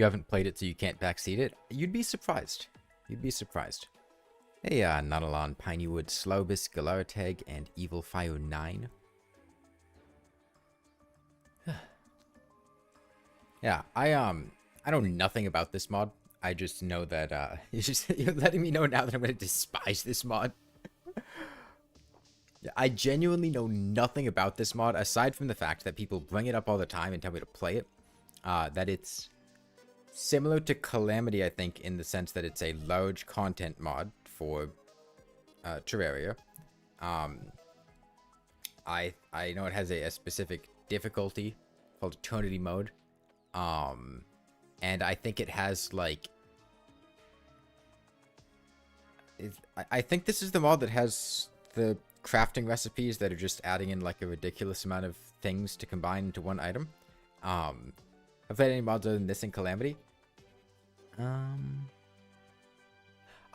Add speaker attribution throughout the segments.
Speaker 1: You haven't played it, so you can't backseat it. You'd be surprised. You'd be surprised. Hey, Nautilon, Pinywood, Slobus, Galartag, and Evil Fire 9. Yeah, I know nothing about this mod. I just know that you're letting me know now that I'm gonna despise this mod. Yeah, I genuinely know nothing about this mod aside from the fact that people bring it up all the time and tell me to play it. That it's similar to Calamity, I think, in the sense that it's a large content mod for Terraria. I know it has a specific difficulty called Eternity Mode. And I think it has, like... I think this is the mod that has the crafting recipes that are just adding in, like, a ridiculous amount of things to combine into one item. Have played any mods other than this in Calamity?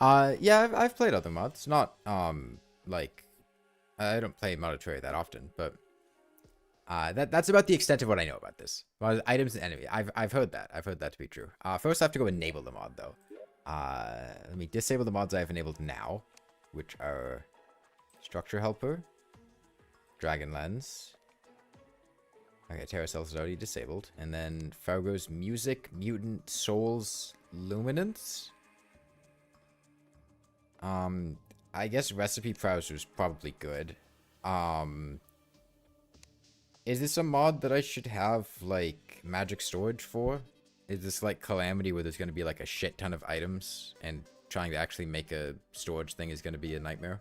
Speaker 1: Yeah, I've played other mods. Not, like... I don't play Modern Terraria that often, but... that's about the extent of what I know about this. Well, items and enemy. I've heard that. I've heard that to be true. First I have to go enable the mod, though. Let me disable the mods I have enabled now, which are Structure Helper, Dragon Lens. Okay, Terra Cells is already disabled. And then Fargos, Music, Mutant, Souls, Luminance. I guess Recipe Browser is probably good. Is this a mod that I should have, like, magic storage for? Is this like Calamity where there's going to be, like, a shit ton of items and trying to actually make a storage thing is going to be a nightmare?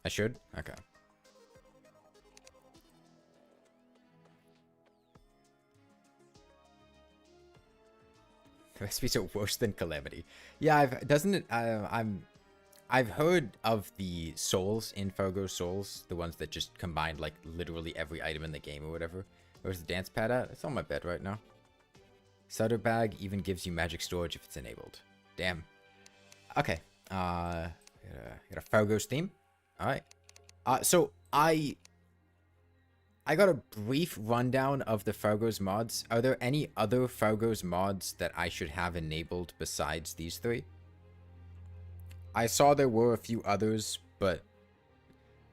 Speaker 1: I should? Okay. Recipes are worse than Calamity. Yeah, I've heard of the souls in Fargos Souls, the ones that just combine, like, literally every item in the game or whatever. Where's the dance pad at? It's on my bed right now. Sutter Bag even gives you magic storage if it's enabled. Damn. Okay. Got a Fargos theme. Alright. So I got a brief rundown of the Fargos mods. Are there any other Fargos mods that I should have enabled besides these three? I saw there were a few others, but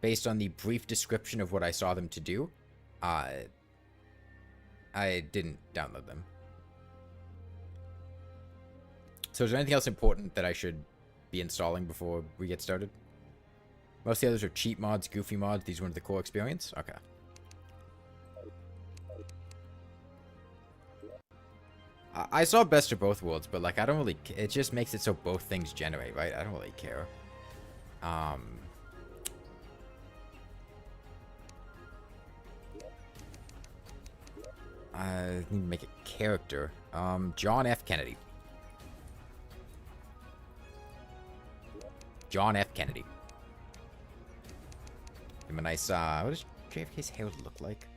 Speaker 1: based on the brief description of what I saw them to do, I didn't download them. So is there anything else important that I should be installing before we get started? Most of the others are cheat mods, goofy mods. These weren't the core experience? Okay. I saw Best of Both Worlds, but, like, I don't really... It just makes it so both things generate, right? I don't really care. I need to make a character. John F. Kennedy. John F. Kennedy. Give him a nice, what does JFK's hair look like?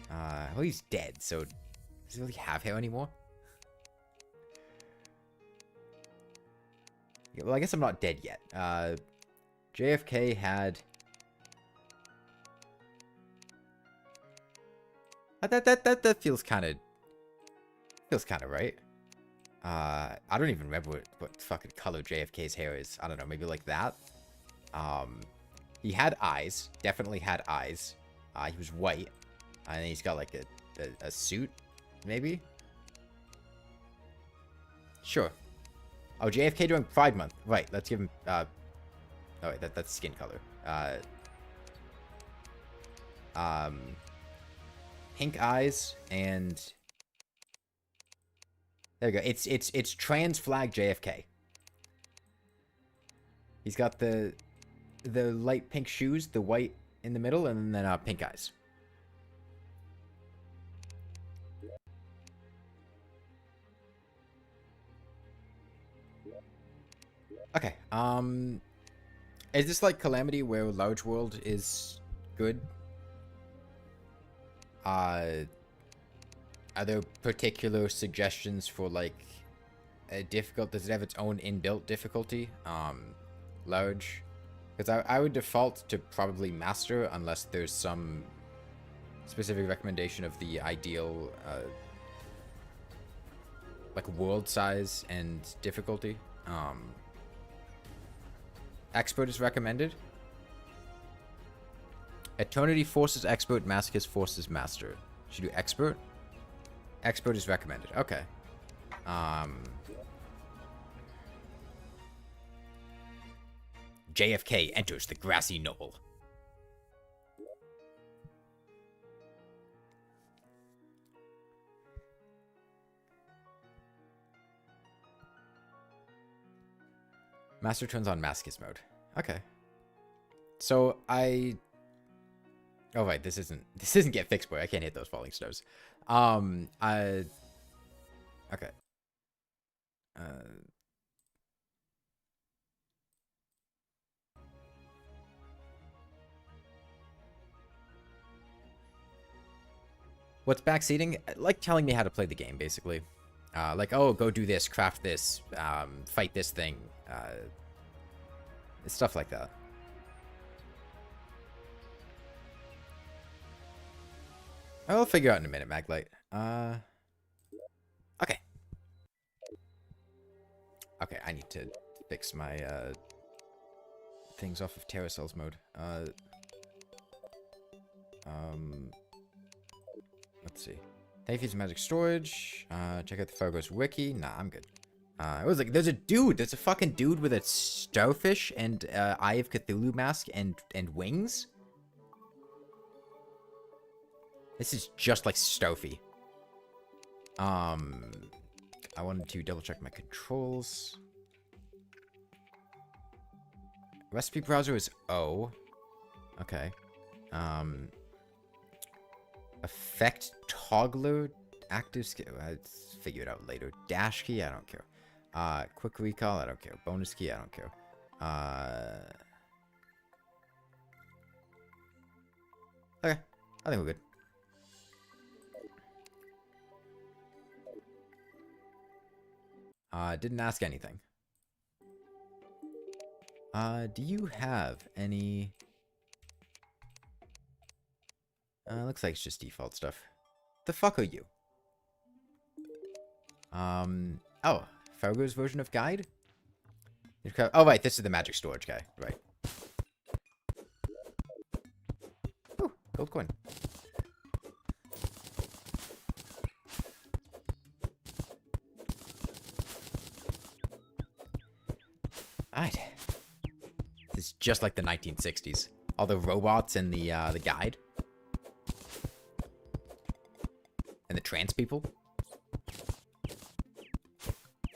Speaker 1: Well, he's dead, so... Does he really have hair anymore? Yeah, well, I guess I'm not dead yet. JFK had... That feels kind of... Feels kind of right. I don't even remember what fucking color JFK's hair is. I don't know, maybe like that? He had eyes. Definitely had eyes. He was white. And he's got, like, a suit, maybe? Sure. Oh, JFK during Pride Month. Right, let's give him, oh, wait, that's skin color. Pink eyes, and... There we go. It's trans flag JFK. He's got the light pink shoes, the white in the middle, and then, pink eyes. Okay, is this like Calamity where Large World is good? Are there particular suggestions for, like, a difficult... Does it have its own inbuilt difficulty? Large? Because I would default to probably Master unless there's some specific recommendation of the ideal, like, world size and difficulty. Expert is recommended. Eternity forces expert, Masochist forces master. Should do expert. Expert is recommended. Okay. JFK enters the grassy knoll. Master turns on Masochist mode. Okay. So I... Oh wait, this isn't get fixed, boy. I can't hit those falling stars. Okay. What's backseating? Like telling me how to play the game, basically. Like, oh, go do this, craft this, fight this thing. Stuff like that. I'll figure out in a minute, Maglite. Okay. Okay, I need to fix my, things off of Terracells mode. Let's see. Thank you for magic storage. Check out the Fargos wiki. Nah, I'm good. It was like, there's a fucking dude with a starfish and, Eye of Cthulhu mask and wings. This is just like Stofy. I wanted to double check my controls. Recipe browser is O. Okay. Effect toggler, active skill. I'll figure it out later. Dash key, I don't care. Quick recall, I don't care. Bonus key, I don't care. Okay, I think we're good. Didn't ask anything. Do you have any... looks like it's just default stuff. The fuck are you? Oh, Fargos version of guide? Oh, right, this is the magic storage guy. Right. Oh, gold coin. Alright. This is just like the 1960s. All the robots and the guide. And the trans people.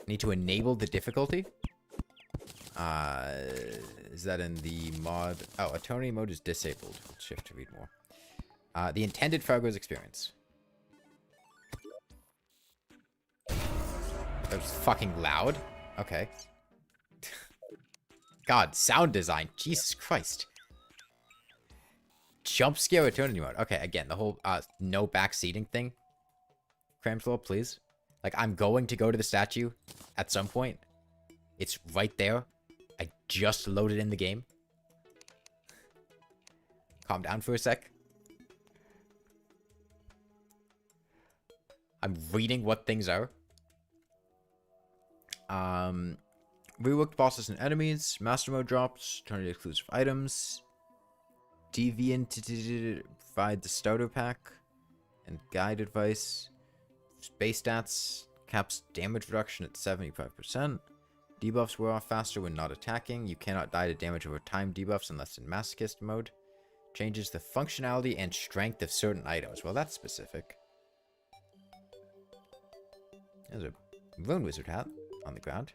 Speaker 1: Need to enable the difficulty. Is that in the mod? Oh, eternity mode is disabled. Shift to read more. The intended Fargos experience. That was fucking loud. Okay. God, sound design. Jesus Christ. Jump scare eternity mode. Okay, again, the whole no backseating thing. Cramflow, please. Like, I'm going to go to the statue at some point. It's right there. I just loaded in the game. Calm down for a sec. I'm reading what things are. Reworked bosses and enemies. Master mode drops. Eternity exclusive items. Deviant provide the starter pack. And guide advice. Space stats. Caps damage reduction at 75%. Debuffs wear off faster when not attacking. You cannot die to damage over time debuffs unless in Masochist mode. Changes the functionality and strength of certain items. Well, that's specific. There's a Rune Wizard hat on the ground.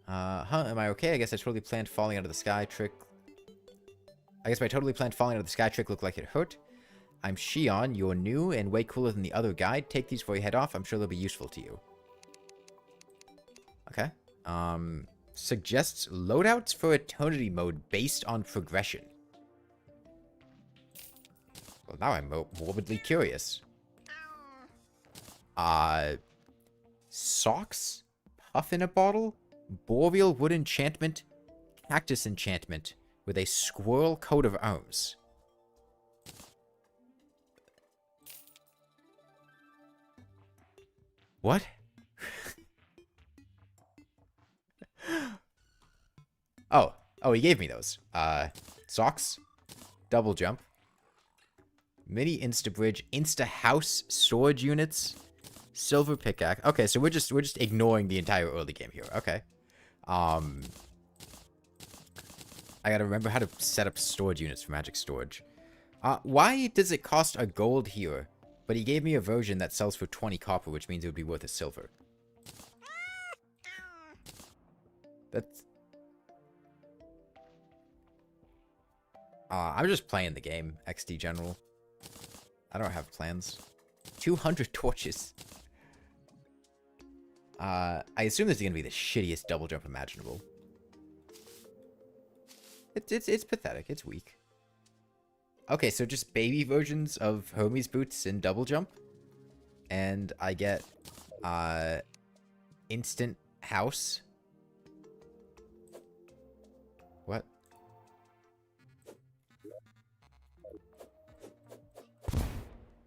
Speaker 1: Am I okay? I guess I totally planned falling out of the sky trick. I guess my totally planned falling out of the sky trick looked like it hurt. I'm Shion, you're new and way cooler than the other guide. Take these before you head off. I'm sure they'll be useful to you. Okay. Suggests loadouts for eternity mode based on progression. Well, now I'm morbidly curious. Socks? Puff in a bottle? Boreal wood enchantment? Cactus enchantment? with a squirrel coat of arms. What? Oh, he gave me those. Socks, double jump, mini insta bridge, insta house, storage units, silver pickaxe. Okay, so we're just ignoring the entire early game here. Okay. I gotta remember how to set up storage units for magic storage. Why does it cost a gold here? But he gave me a version that sells for 20 copper, which means it would be worth a silver. That's... I'm just playing the game, XD General. I don't have plans. 200 torches. I assume this is gonna be the shittiest double jump imaginable. It's pathetic. It's weak. Okay, so just baby versions of Hermes boots in double jump. And I get, instant house. What?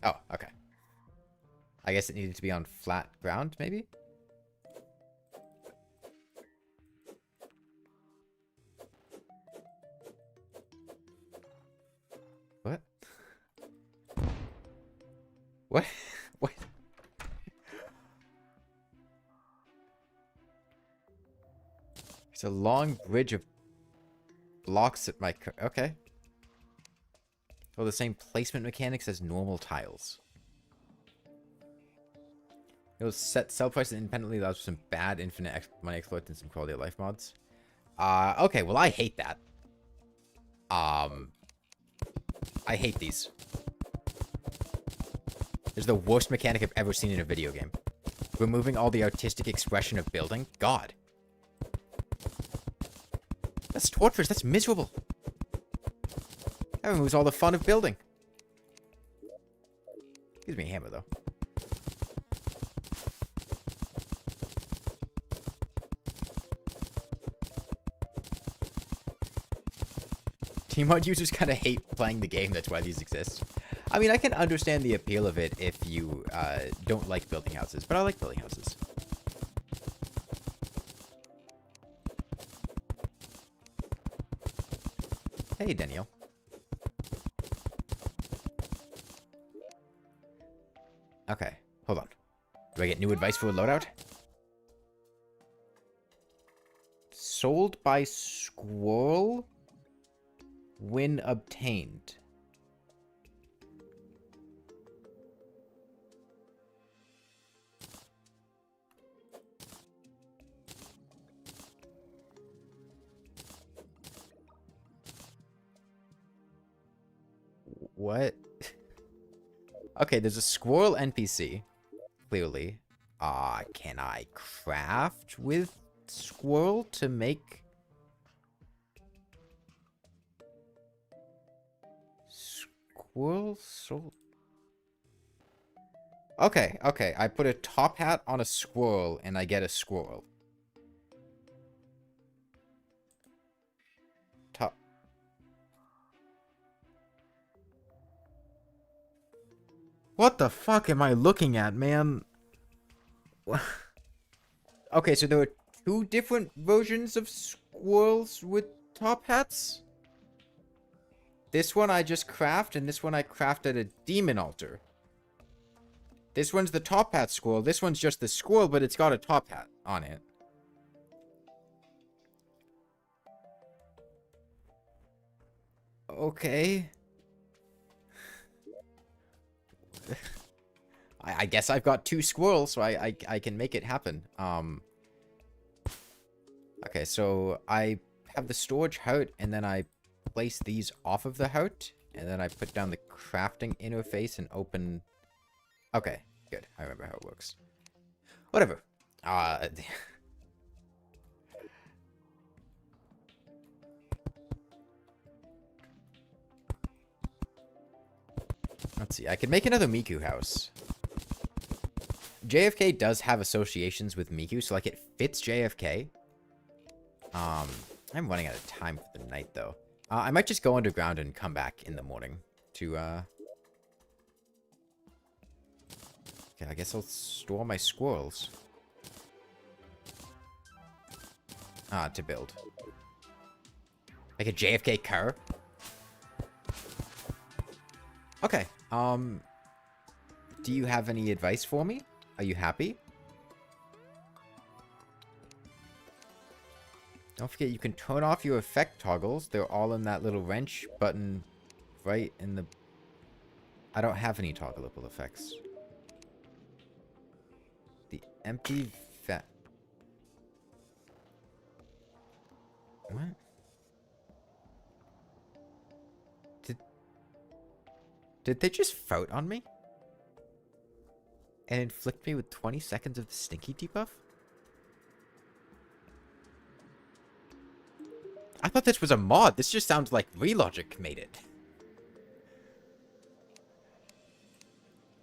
Speaker 1: Oh, okay. I guess it needed to be on flat ground, maybe? What? What? What? There's a long bridge of blocks at my... Okay. Oh, the same placement mechanics as normal tiles. It will set sell prices independently, allows for some bad infinite money exploits and some quality of life mods. Okay, well, I hate that. I hate these. This is the worst mechanic I've ever seen in a video game. Removing all the artistic expression of building? God. That's torturous. That's miserable. That removes all the fun of building. Gives me a hammer, though. Tmod users kind of hate playing the game, that's why these exist. I mean, I can understand the appeal of it if you don't like building houses, but I like building houses. Hey, Daniel. Okay, hold on. Do I get new advice for a loadout? Sold by squirrel when obtained. What? Okay, there's a squirrel NPC, clearly. Can I craft with squirrel to make... Squirrel soul? Okay, okay, I put a top hat on a squirrel and I get a squirrel. Top... What the fuck am I looking at, man? Okay, so there are two different versions of squirrels with top hats? This one I just craft, and this one I craft at a demon altar. This one's the top hat squirrel. This one's just the squirrel, but it's got a top hat on it. Okay. I guess I've got two squirrels, so I can make it happen. Okay, so I have the storage hut, and then I place these off of the hut, and then I put down the crafting interface and open... Okay, good. I remember how it works. Whatever. Let's see. I could make another Miku house. JFK does have associations with Miku, so like it fits JFK. I'm running out of time for the night though. I might just go underground and come back in the morning to, Okay, I guess I'll store my squirrels. To build. Like a JFK car? Okay, do you have any advice for me? Are you happy? Don't forget, you can turn off your effect toggles. They're all in that little wrench button right in the... I don't have any toggleable effects. The empty vat... What? Did they just vote on me? And inflict me with 20 seconds of the stinky debuff? I thought this was a mod. This just sounds like Relogic made it.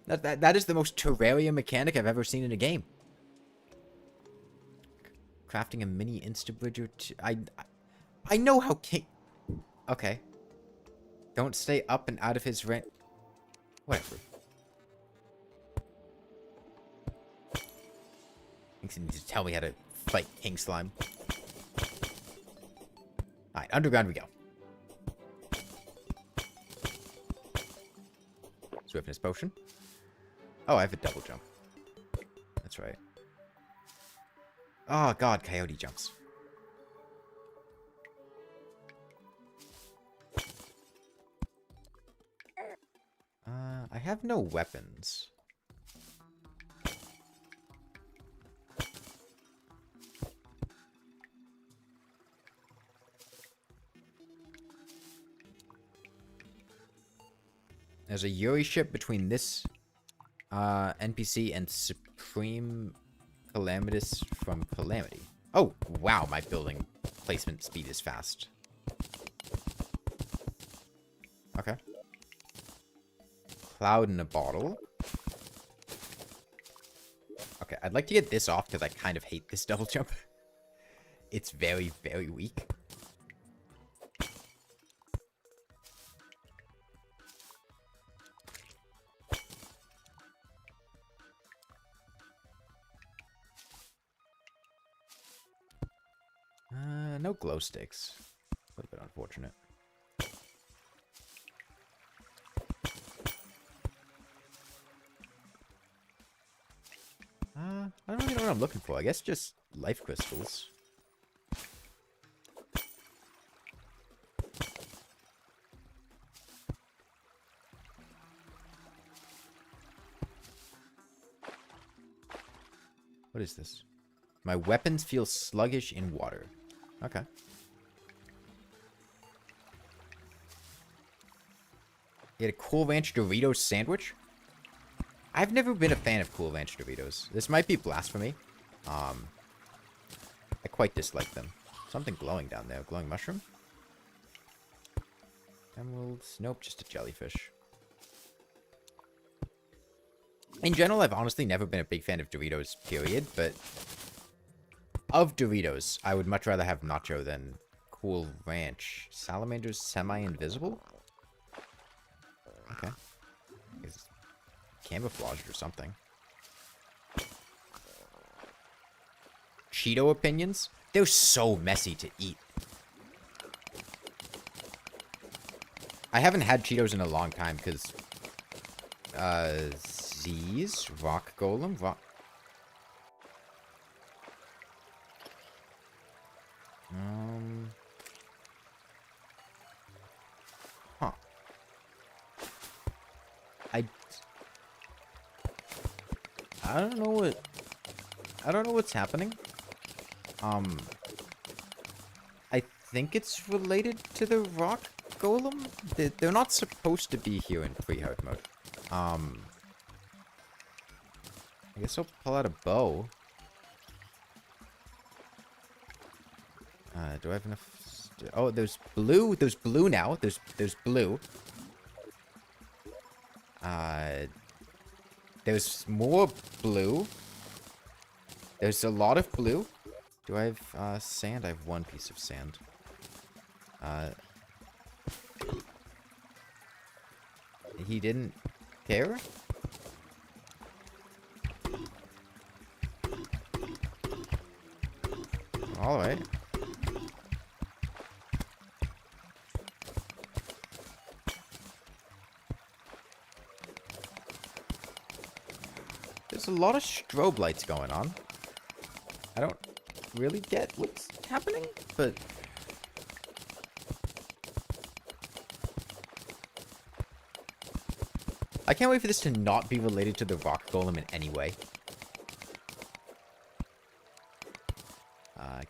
Speaker 1: That is the most Terraria mechanic I've ever seen in a game. Crafting a mini insta-bridge or two. I know how King... Okay. Don't stay up and out of his range. Whatever. Thinks he needs to tell me how to fight King Slime. Alright, underground we go. Swiftness potion. Oh, I have a double jump. That's right. Oh god, coyote jumps. I have no weapons. There's a Yuri ship between this NPC and Supreme Calamitous from Calamity. Oh, wow, my building placement speed is fast. Okay. Cloud in a bottle. Okay, I'd like to get this off because I kind of hate this double jump. It's very, very weak. No glow sticks. A little bit unfortunate. I don't really know what I'm looking for. I guess just life crystals. What is this? My weapons feel sluggish in water. Okay. You had a Cool Ranch Doritos sandwich? I've never been a fan of Cool Ranch Doritos. This might be blasphemy. I quite dislike them. Something glowing down there. Glowing mushroom? Emeralds? Nope, just a jellyfish. In general, I've honestly never been a big fan of Doritos, period, but... Of Doritos, I would much rather have Nacho than Cool Ranch. Salamander's semi-invisible? Okay. It's camouflaged or something. Cheeto opinions? They're so messy to eat. I haven't had Cheetos in a long time because... Z's? Rock Golem? Rock... Huh. I don't know what... I don't know what's happening. I think it's related to the rock golem. They're not supposed to be here in pre-hard mode. I guess I'll pull out a bow. Do I have enough? Oh, there's blue. There's blue now. There's blue. There's more blue. There's a lot of blue. Do I have sand? I have one piece of sand. he didn't care? Alright. There's a lot of strobe lights going on. I don't really get what's happening, but... I can't wait for this to not be related to the rock golem in any way.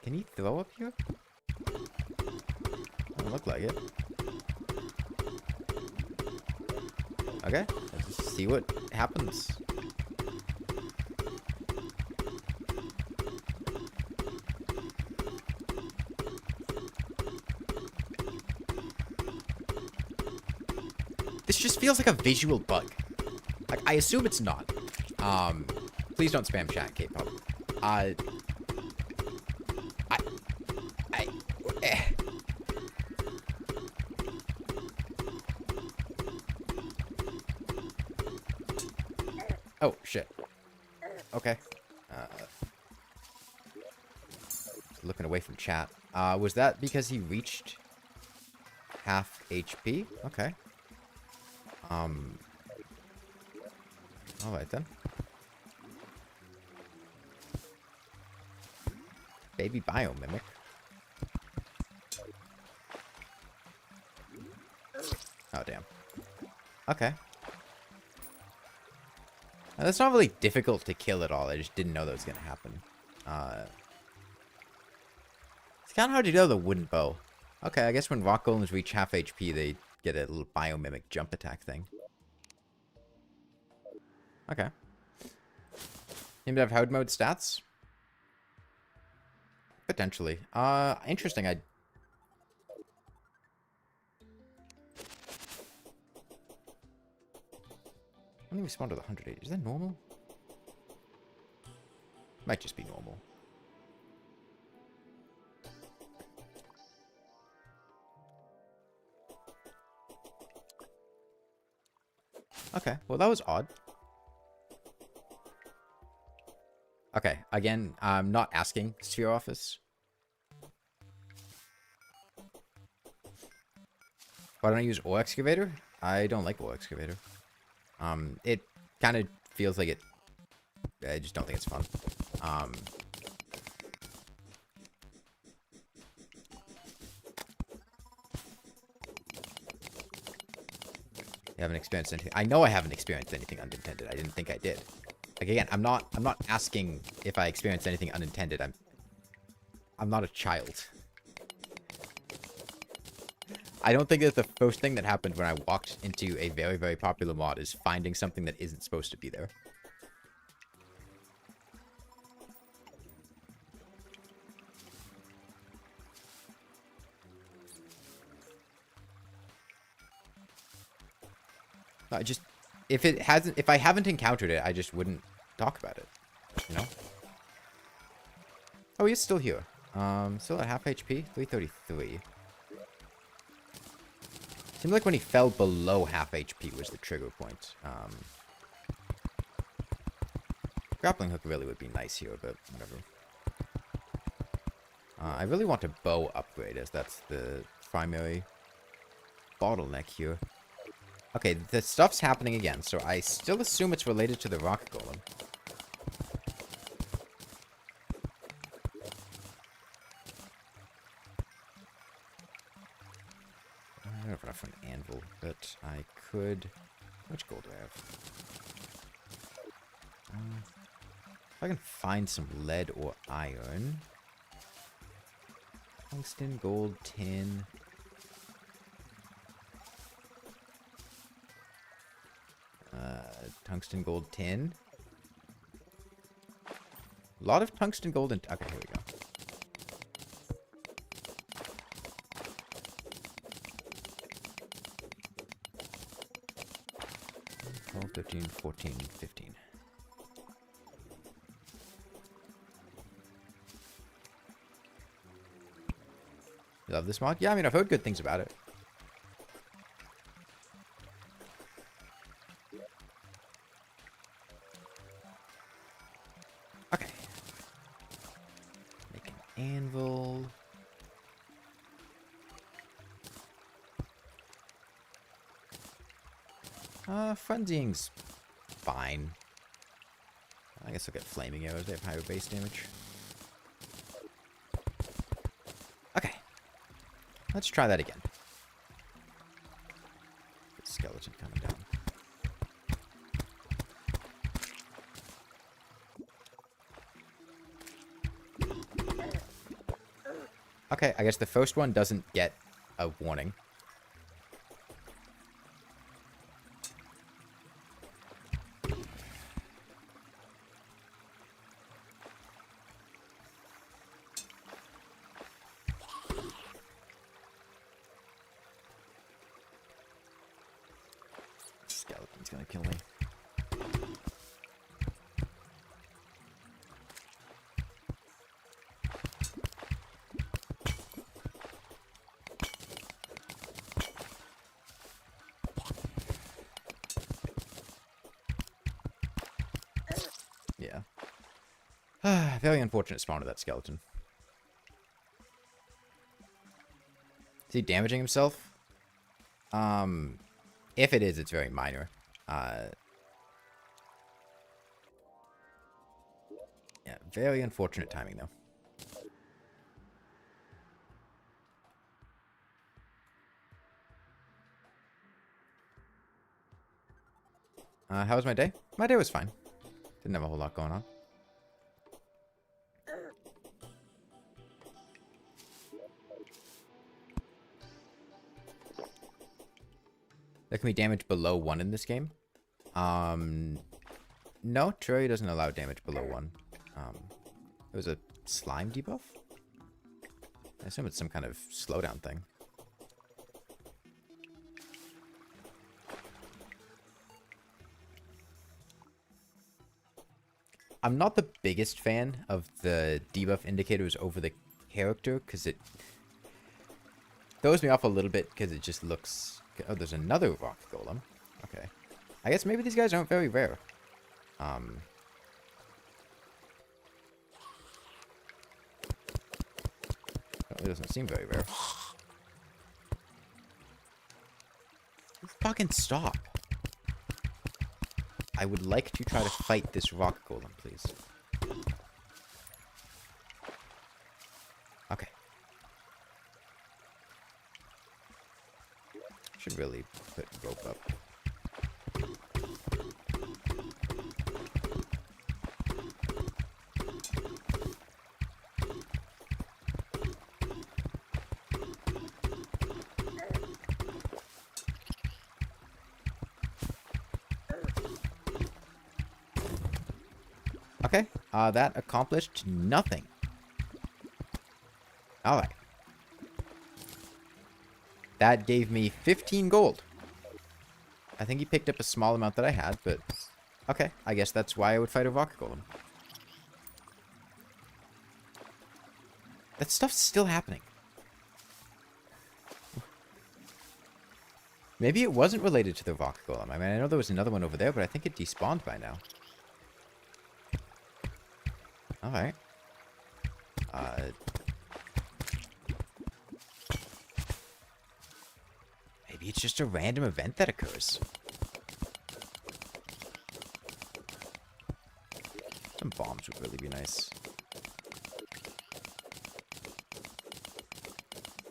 Speaker 1: Can he throw up here? Doesn't look like it. Okay, let's see what happens. This just feels like a visual bug. Like, I assume it's not. Please don't spam chat, K-pop. Oh, shit. Okay. Looking away from chat. Was that because he reached half HP? Okay. Alright then. Baby biome mimic. Oh, damn. Okay. Now, that's not really difficult to kill at all. I just didn't know that was going to happen. It's kind of hard to do with a wooden bow. Okay, I guess when rock golems reach half HP, they get a little biomimic jump attack thing. Okay. Maybe have hard mode stats? Potentially. Interesting. I only respond to the 180. Is that normal? Might just be normal. Okay, well that was odd. Okay, again, I'm not asking Sphere Office. Why don't I use Ore Excavator? I don't like Ore Excavator. It kind of feels like it... I just don't think it's fun. You haven't experienced anything. I know I haven't experienced anything unintended. I didn't think I did. Like, again, I'm not asking if I experienced anything unintended. I'm not a child. I don't think that the first thing that happened when I walked into a very, very popular mod is finding something that isn't supposed to be there. I just, if I haven't encountered it, I just wouldn't talk about it, you know? Oh, he's still here. Still at half HP, 333. Seemed like when he fell below half HP was the trigger point. Grappling hook really would be nice here, but whatever. I really want a bow upgrade, as that's the primary bottleneck here. Okay, the stuff's happening again, so I still assume it's related to the rock golem. I don't have enough for an anvil, but I could... How much gold do I have? If I can find some lead or iron... Tungsten, gold, tin... Tungsten, gold, tin. A lot of tungsten, gold, and... Okay, here we go. 12, 13, 14, 15. You love this mod? Yeah, I mean, I've heard good things about it. anvil. Frenzying's fine. I guess I'll get flaming arrows. They have higher base damage. Okay. Let's try that again. Skeleton coming down. Okay, I guess the first one doesn't get a warning. Skeleton's gonna kill me. Yeah. Very unfortunate spawn of that skeleton. Is he damaging himself? If it is, it's very minor. Yeah, very unfortunate timing, though. How was my day? My day was fine. Didn't have a whole lot going on. There can be damage below 1 in this game. No, Terraria doesn't allow damage below 1. It was a slime debuff? I assume it's some kind of slowdown thing. I'm not the biggest fan of the debuff indicators over the character, because it throws me off a little bit, because it just looks... Oh, there's another rock golem. Okay. I guess maybe these guys aren't very rare. It doesn't seem very rare. Fucking stop. I would like to try to fight this rock golem, please. Okay. Should really put rope up. Okay, that accomplished nothing. Alright. That gave me 15 gold. I think he picked up a small amount that I had, but... Okay, I guess that's why I would fight a rock golem. That stuff's still happening. Maybe it wasn't related to the rock golem. I mean, I know there was another one over there, but I think it despawned by now. Alright. Maybe it's just a random event that occurs. Some bombs would really be nice.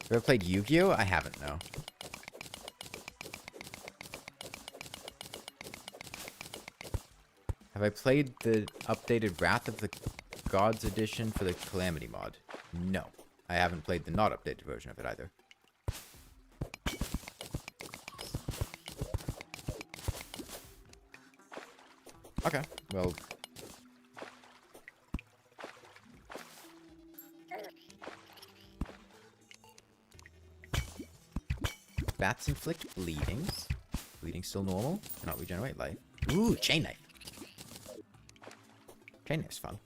Speaker 1: Have you ever played Yu-Gi-Oh? I haven't, no. Have I played the updated Wrath of the Gods edition for the Calamity mod? No. I haven't played the not updated version of it either. Okay, well... Bats inflict bleeding. Bleeding still normal. Cannot regenerate life. Ooh, chain knife. Chain knife's fun.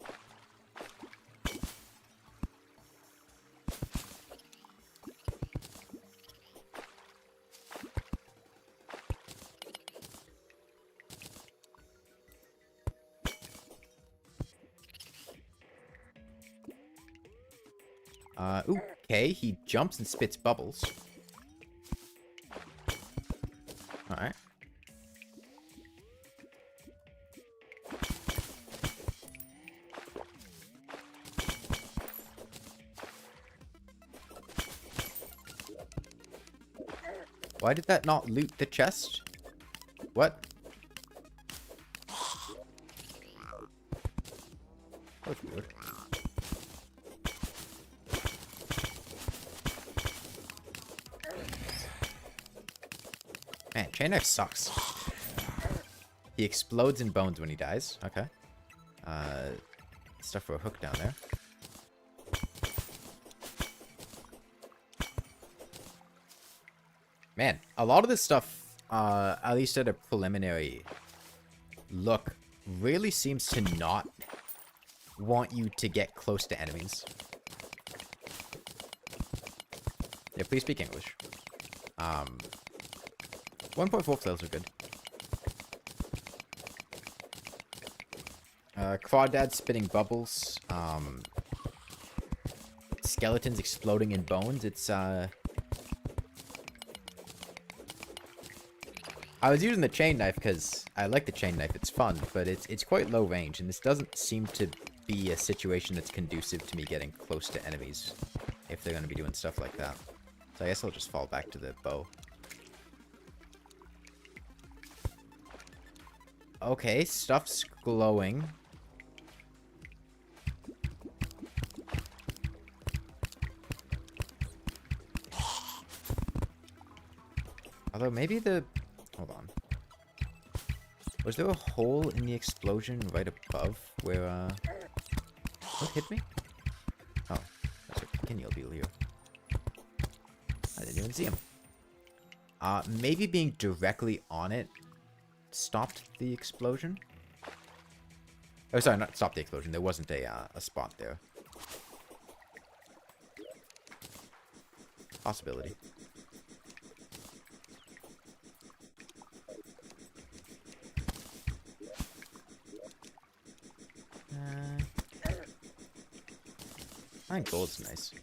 Speaker 1: Okay, he jumps and spits bubbles. Alright. Why did that not loot the chest? What? That's weird. Man, chain knife sucks. He explodes in bones when he dies. Okay. Stuff for a hook down there. Man, a lot of this stuff, at least at a preliminary look, really seems to not want you to get close to enemies. Yeah, please speak English. 1.4 flails are good. Crawdad spitting bubbles. Skeletons exploding in bones. It's, I was using the chain knife because I like the chain knife. It's fun, but it's quite low range, and this doesn't seem to be a situation that's conducive to me getting close to enemies if they're going to be doing stuff like that. So I guess I'll just fall back to the bow. Okay, stuff's glowing. Although maybe the... Hold on. Was there a hole in the explosion right above where, What hit me? Oh, that's a Kenny beetle here. I didn't even see him. Maybe being directly on it stopped the explosion? Oh, sorry, not stopped the explosion. There wasn't a spot there. Possibility. Iron gold's nice.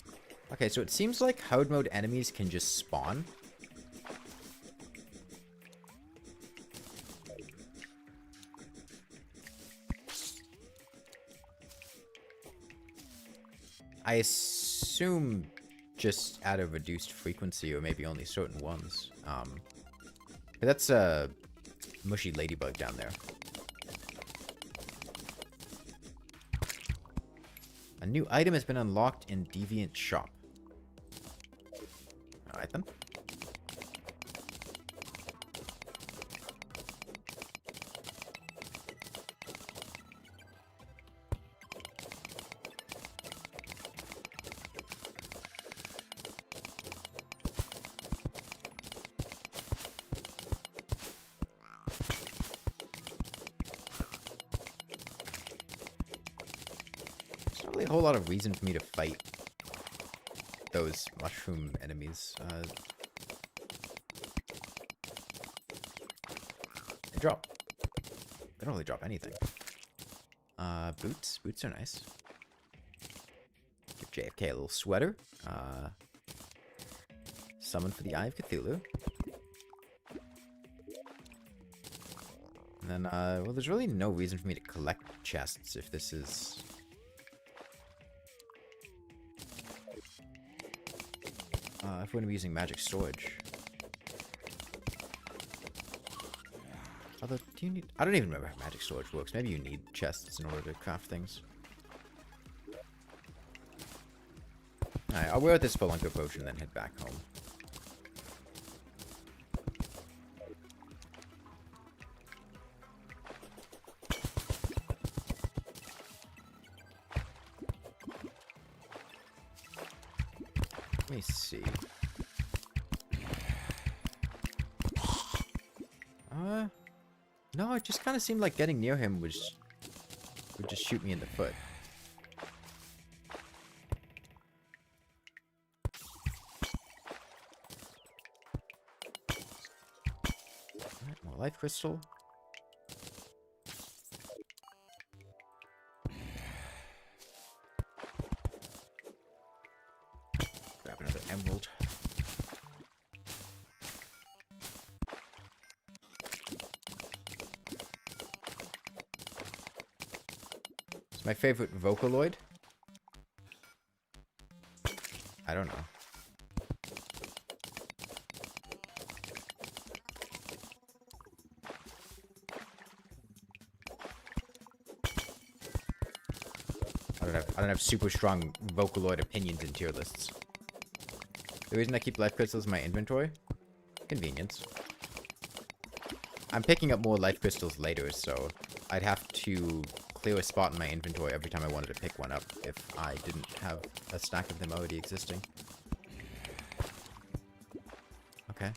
Speaker 1: Okay, so it seems like hard mode enemies can just spawn. I assume just at a reduced frequency, or maybe only certain ones. But that's a mushy ladybug down there. A new item has been unlocked in Deviant Shop. Alright then. A whole lot of reason for me to fight those mushroom enemies. They drop. They don't really drop anything. Boots. Boots are nice. Give JFK a little sweater. Summon for the Eye of Cthulhu. And then, well, there's really no reason for me to collect chests if this is... if we're going to be using magic storage. Although, do you need... I don't even remember how magic storage works. Maybe you need chests in order to craft things. Alright, I'll wear this Spelunker potion and then head back home. Let me see. No, it just kind of seemed like getting near him would just shoot me in the foot. Alright, more life crystal. My favorite Vocaloid? I don't know. I don't have super strong Vocaloid opinions in tier lists. The reason I keep life crystals in my inventory? Convenience. I'm picking up more life crystals later, so I'd have to clear a spot in my inventory every time I wanted to pick one up if I didn't have a stack of them already existing. Okay.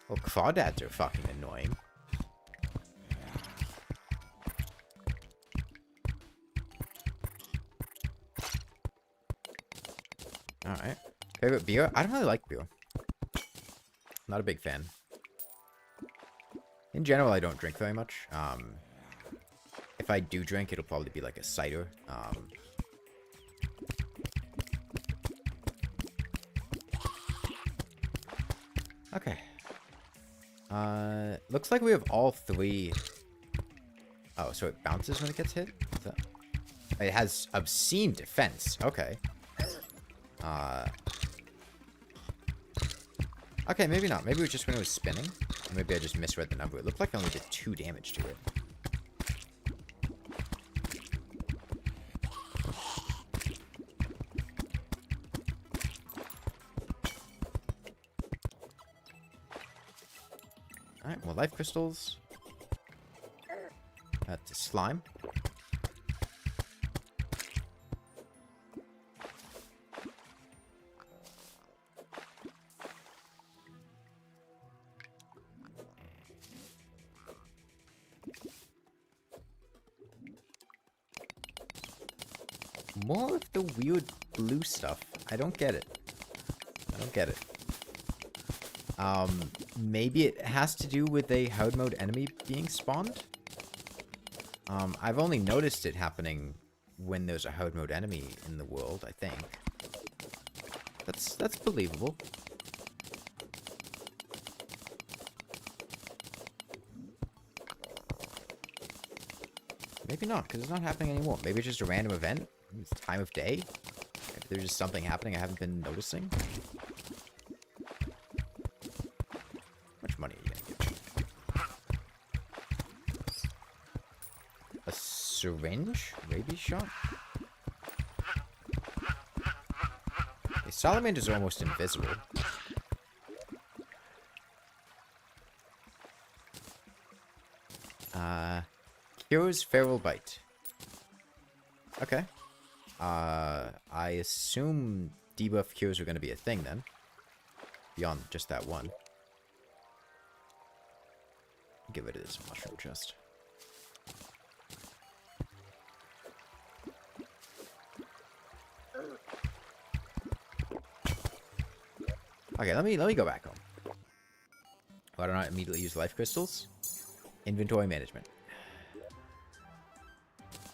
Speaker 1: Well, crawdads are fucking annoying. Alright. Favorite beer? I don't really like beer. Not a big fan. In general, I don't drink very much. If I do drink, it'll probably be like a cider. Okay. Looks like we have all three. Oh, so it bounces when it gets hit? It has obscene defense. Okay. Okay, maybe not. Maybe it was just when it was spinning. Or maybe I just misread the number. It looked like I only did 2 damage to it. Alright, more life crystals. That's slime. More of the weird blue stuff. I don't get it. I don't get it. Maybe it has to do with a hard mode enemy being spawned? I've only noticed it happening when there's a hard mode enemy in the world, I think. That's believable. Maybe not, because it's not happening anymore. Maybe it's just a random event. It's time of day. Maybe there's just something happening I haven't been noticing. How much money are you gonna give me? A syringe? Rabies shot? A salamander's almost invisible. Cures feral bite. Okay. I assume debuff cures are going to be a thing then. Beyond just that one. Get rid of this mushroom chest. Okay, let me go back home. Why don't I immediately use life crystals? Inventory management.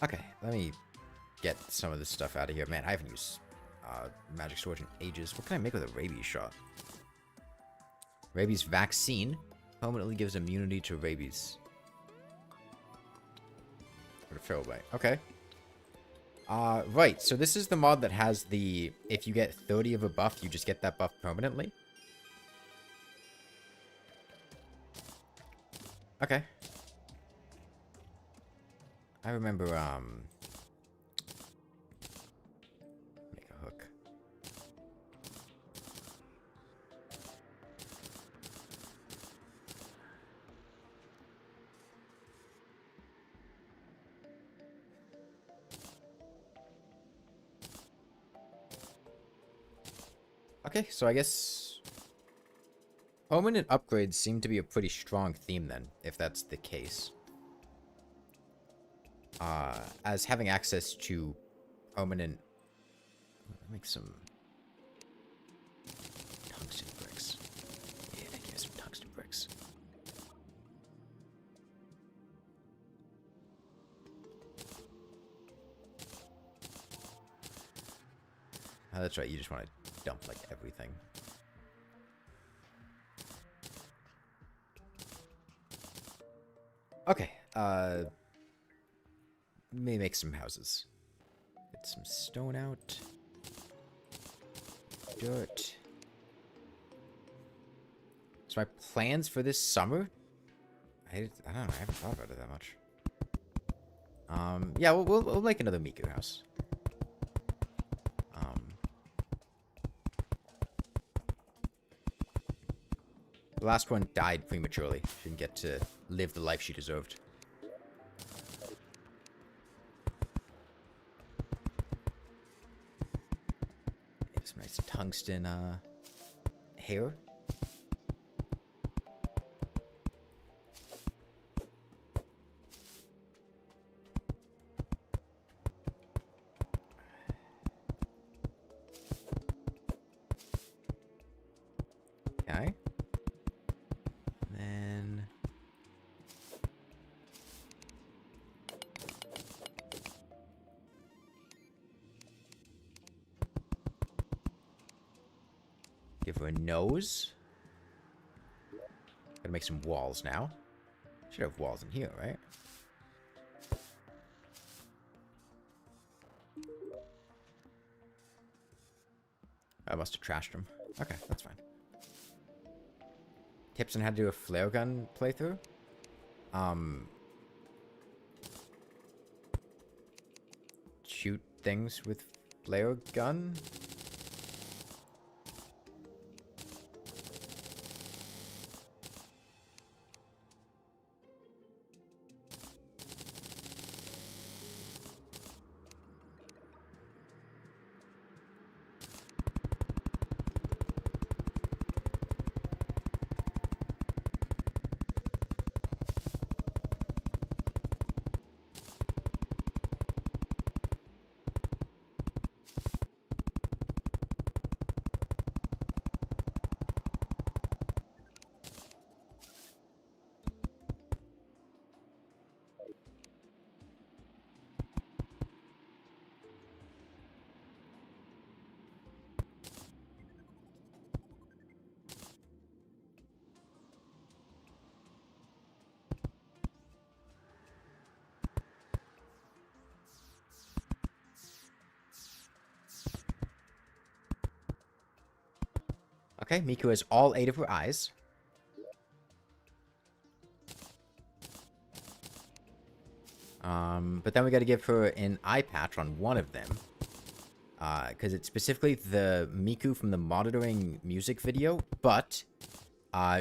Speaker 1: Okay, let me get some of this stuff out of here. Man, I haven't used magic sword in ages. What can I make with a rabies shot? Rabies vaccine permanently gives immunity to rabies. Or to feral bite. Okay. Right. So this is the mod that has the if you get 30 of a buff, you just get that buff permanently. Okay. I remember, make a hook. Okay, so I guess permanent upgrades seem to be a pretty strong theme then, if that's the case. As having access to permanent... Make some tungsten bricks. Yeah, I can get some tungsten bricks. Oh, that's right, you just want to dump, like, everything. Okay, may make some houses. Get some stone out. Dirt. So my plans for this summer? I don't know, I haven't thought about it that much. Yeah, we'll make another Miku house. The last one died prematurely. She didn't get to live the life she deserved. Some nice tungsten, hair. Okay. Then give her a nose. Gotta make some walls now. Should have walls in here, right? I must have trashed them. Okay, that's fine. Tips on how to do a flare gun playthrough. Shoot things with flare gun. Okay, Miku has all 8 of her eyes. But then we gotta give her an eye patch on one of them. Because it's specifically the Miku from the monitoring music video, but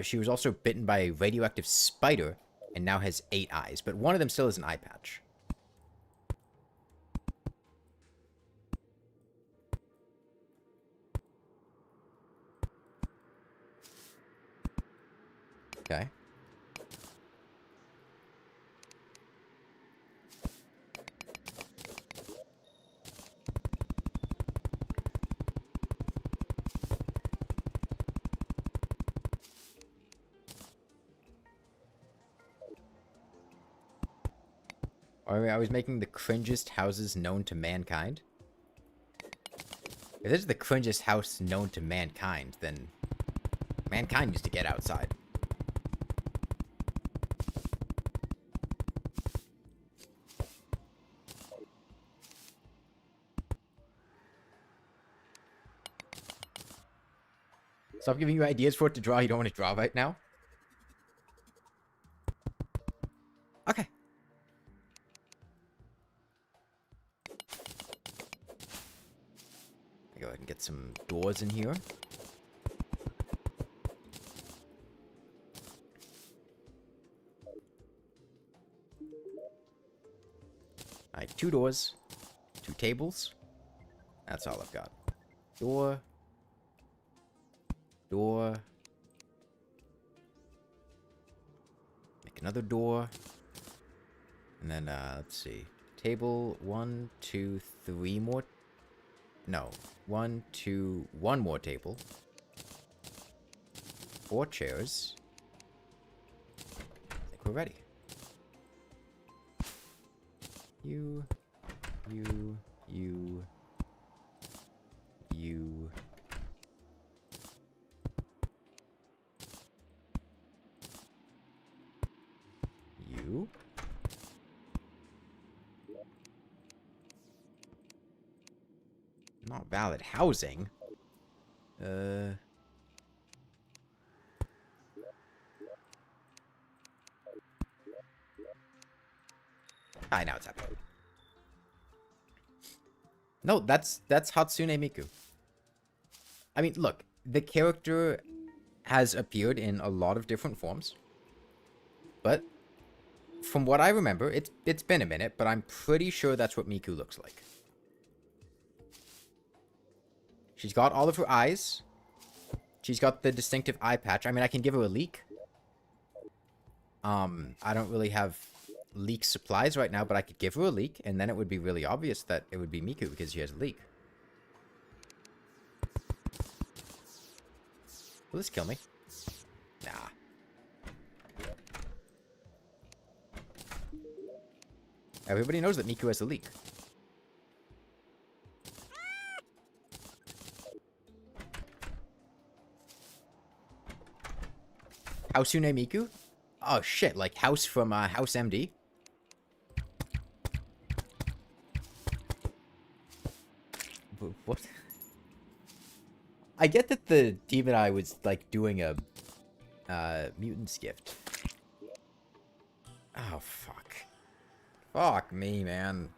Speaker 1: she was also bitten by a radioactive spider and now has 8 eyes. But one of them still has an eye patch. Okay. I was making the cringest houses known to mankind. If this is the cringest house known to mankind, then mankind needs to get outside. Stop giving you ideas for what to draw you don't want to draw right now. Okay. Go ahead and get some doors in here. Alright, 2 doors, 2 tables. That's all I've got. Door. Door. Make another door. And then, let's see. Table, 1, 2, 3 more. No. 1, 2, 1 more table. 4 chairs. I think we're ready. You. Not valid housing. I know it's happening. No, that's Hatsune Miku. I mean, look, the character has appeared in a lot of different forms, but from what I remember, it's been a minute, but I'm pretty sure that's what Miku looks like. She's got all of her eyes. She's got the distinctive eye patch. I mean, I can give her a leak. I don't really have leak supplies right now, but I could give her a leak, and then it would be really obvious that it would be Miku because she has a leak. Will this kill me? Nah. Everybody knows that Miku has a leak. Hatsune Miku? Oh shit, like House from House MD? What? I get that the demon eye was like doing a mutant's gift. Oh fuck. Fuck me, man.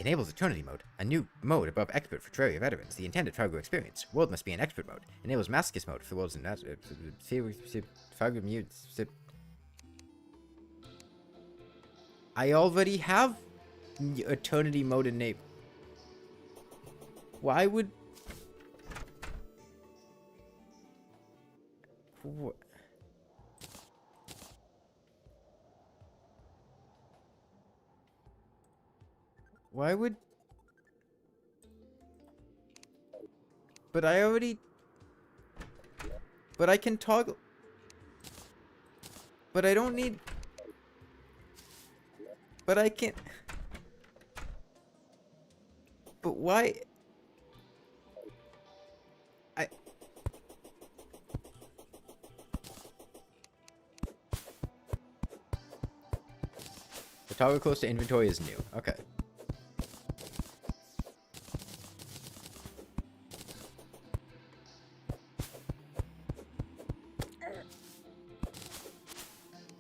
Speaker 1: Enables Eternity mode, a new mode above expert for Terraria veterans. The intended Fargo experience. World must be in expert mode. Enables Masochist mode for the world's in Fargo mutes. I already have Eternity mode enabled. Why would? What? Why would... But I already... But I can toggle... But I don't need... But I can't... But why... The toggle close to inventory is new. Okay.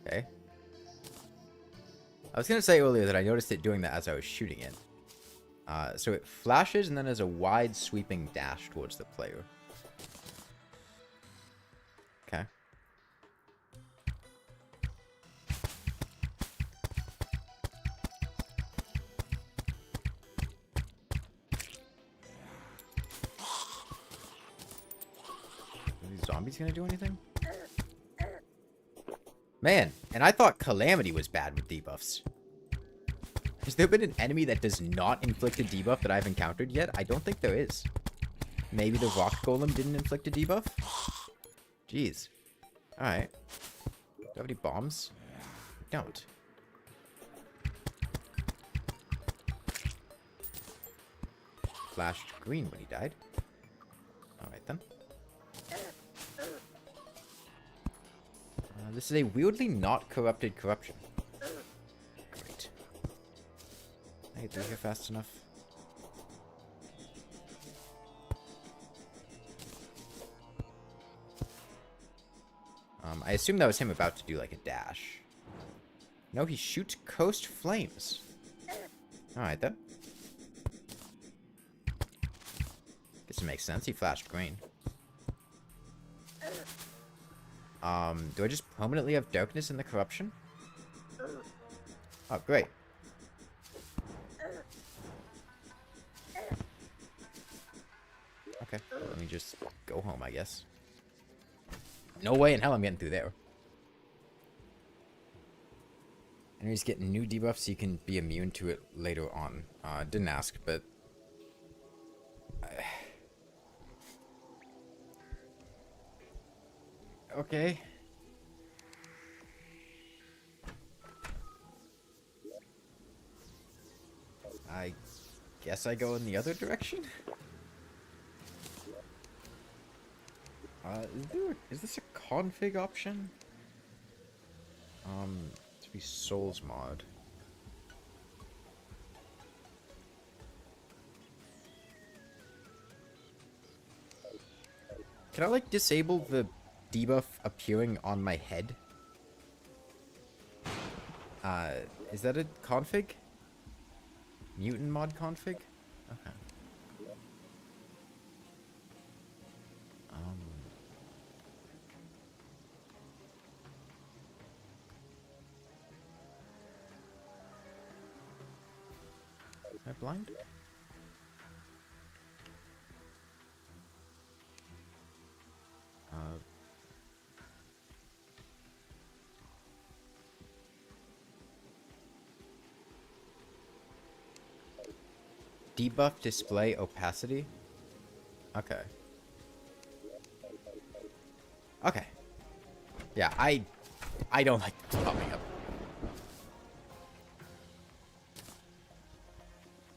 Speaker 1: Okay. I was going to say earlier that I noticed it doing that as I was shooting it. So it flashes and then has a wide sweeping dash towards the player. Okay. Are these zombies going to do anything? Man, and I thought Calamity was bad with debuffs. Has there been an enemy that does not inflict a debuff that I've encountered yet? I don't think there is. Maybe the rock golem didn't inflict a debuff? Jeez. Alright. Do I have any bombs? I don't. Flashed green when he died. Alright then. This is a weirdly not corrupted corruption. Great. I get through here fast enough. I assume that was him about to do like a dash. No, he shoots coast flames. Alright then. Guess it makes sense. He flashed green. Do I just permanently have darkness in the corruption? Oh, great. Okay, let me just go home, I guess. No way in hell I'm getting through there. And he's getting new debuffs so you can be immune to it later on. Didn't ask, but... Okay. I guess I go in the other direction? Is this a config option? To be Souls mod. Can I, like, disable the debuff appearing on my head? Is that a config? Mutant mod config? Okay. Am I blind? Debuff display opacity? Okay. Okay. Yeah, I don't like this popping up.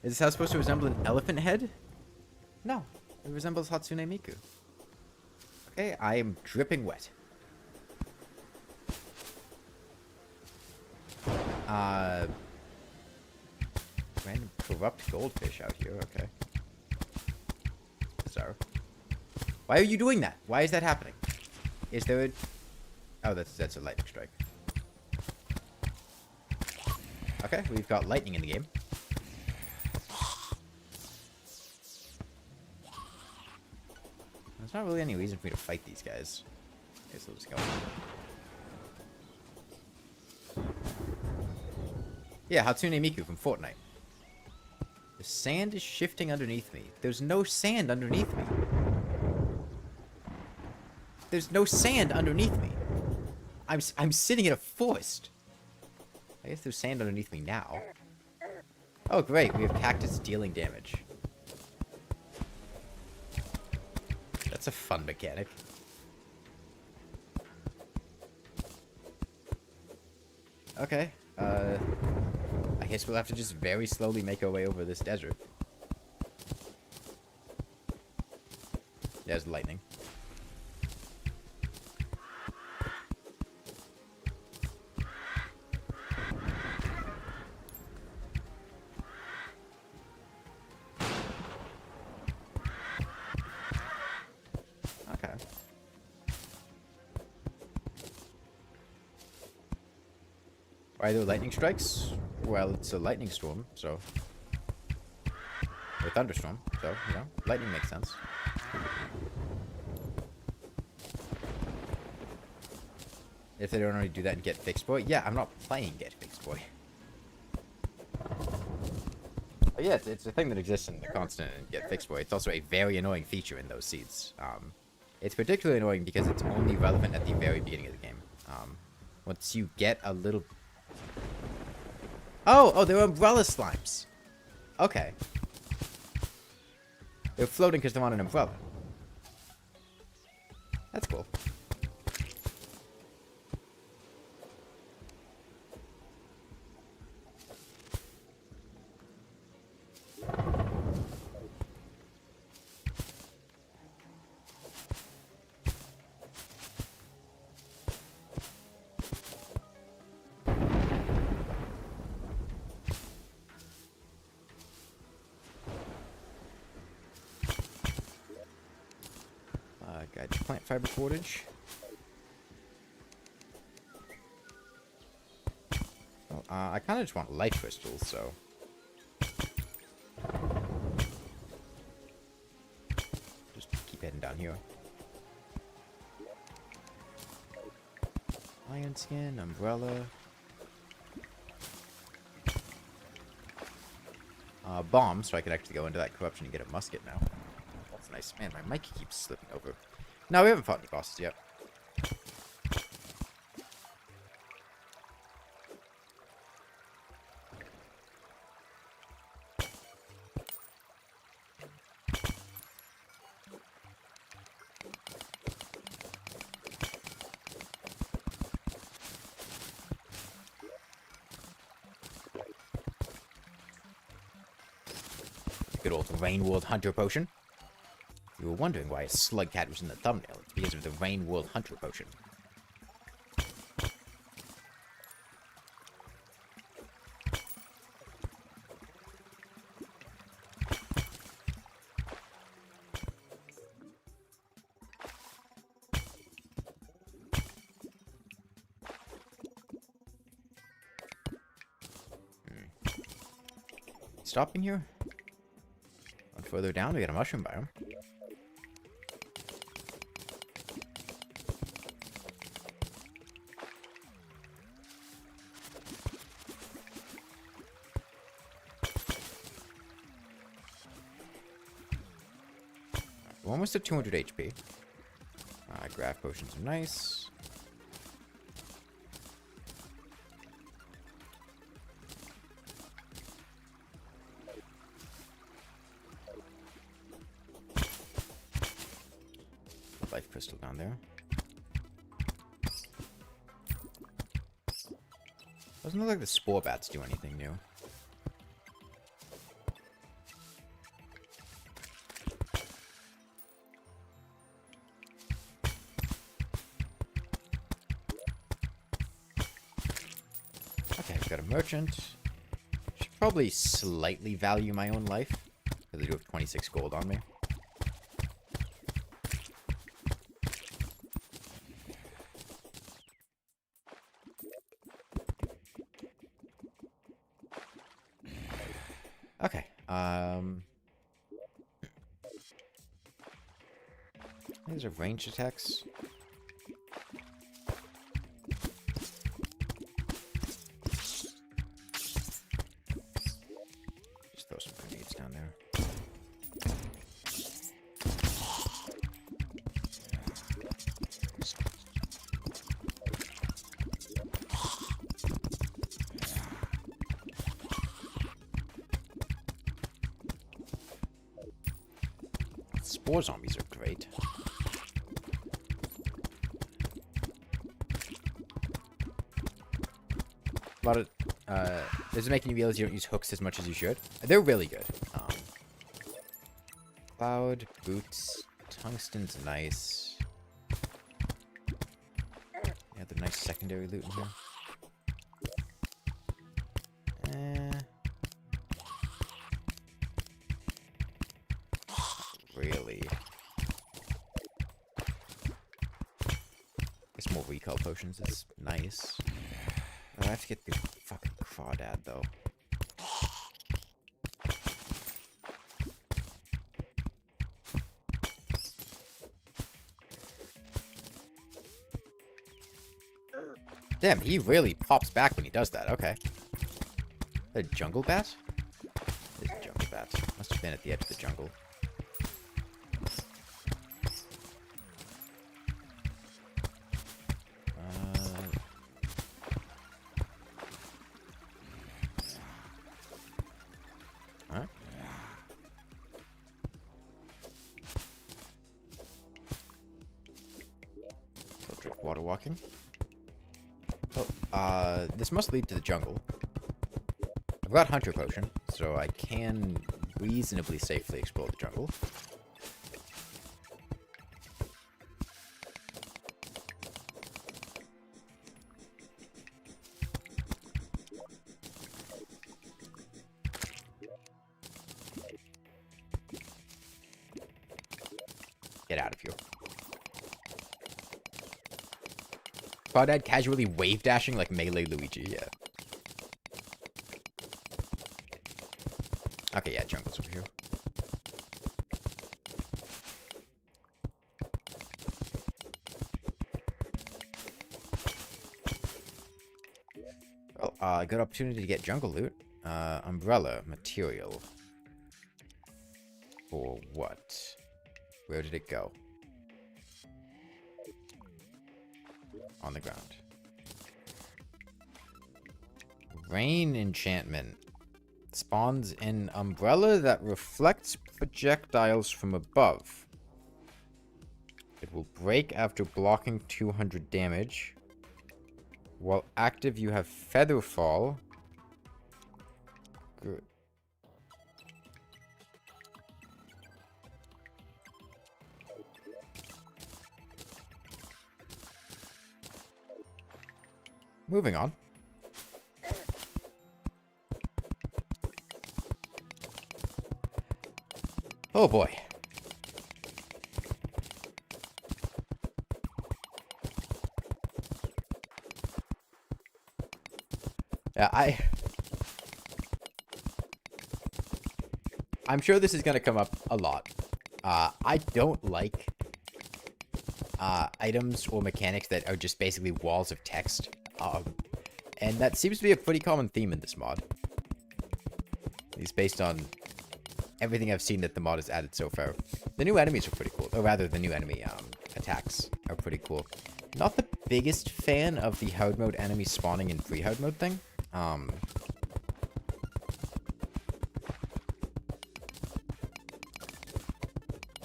Speaker 1: Is this house supposed to resemble an elephant head? No. It resembles Hatsune Miku. Okay, I am dripping wet. Random corrupt goldfish out here, okay. Bizarre. Why are you doing that? Why is that happening? Is there a... Oh, that's a lightning strike. Okay, we've got lightning in the game. There's not really any reason for me to fight these guys. Okay, so let's go. Yeah, Hatsune Miku from Fortnite. The sand is shifting underneath me. There's no sand underneath me. There's no sand underneath me. I'm sitting in a forest. I guess there's sand underneath me now. Oh, great. We have cactus dealing damage. That's a fun mechanic. Okay. I guess we'll have to just very slowly make our way over this desert. There's lightning. Okay. Why are there lightning strikes? Well, it's a lightning storm, so... Or a thunderstorm, so, you know, lightning makes sense. If they don't already do that in Get Fixed Boy? Yeah, I'm not playing Get Fixed Boy. But yeah, it's a thing that exists in the constant and Get Fixed Boy. It's also a very annoying feature in those seeds. It's particularly annoying because it's only relevant at the very beginning of the game. Once you get a little... Oh, they're umbrella slimes. Okay. They're floating because they're on an umbrella. That's cool. Guide to plant fiber cordage. Oh, I kind of just want light crystals, so... Just keep heading down here. Lion skin, umbrella. Bomb, so I can actually go into that corruption and get a musket now. That's nice. Man, my mic keeps slipping over. No, we haven't fought any bosses yet. Good old Rain World Hunter Potion. You were wondering why a slug cat was in the thumbnail. It's because of the Rain World Hunter Potion. stopping here. One further down, we got a mushroom biome. We're almost at 200 HP. Graph potions are nice. Life crystal down there. Doesn't look like the spore bats do anything new. Okay, I've got a merchant. Should probably slightly value my own life, because I do have 26 gold on me. Okay, these are ranged attacks. Just throw some grenades down there. Spore zombies are great. A lot of, this is making you realize you don't use hooks as much as you should. They're really good. Cloud, boots, tungsten's nice. Yeah, the nice secondary loot in here. Really? Guess more recall potions is nice. Oh, I have to get the fucking crawdad though. Damn, he really pops back when he does that. Okay. A jungle bat? This jungle bat. Must have been at the edge of the jungle. Water walking. Oh, this must lead to the jungle. I've got Hunter Potion, so I can reasonably safely explore the jungle. Get out of here. Crawdad casually wave dashing like melee Luigi, yeah. Okay, yeah, jungle's over here. Oh, good opportunity to get jungle loot. Umbrella material. For what? Where did it go? On the ground. Rain enchantment. Spawns an umbrella that reflects projectiles from above. It will break after blocking 200 damage. While active, you have feather fall. Good. Moving on. Oh boy. Yeah, I'm sure this is going to come up a lot. I don't like items or mechanics that are just basically walls of text. And that seems to be a pretty common theme in this mod. At least based on everything I've seen that the mod has added so far. The new enemies are pretty cool. Or rather, the new enemy attacks are pretty cool. Not the biggest fan of the hard mode enemies spawning in pre-hard mode thing.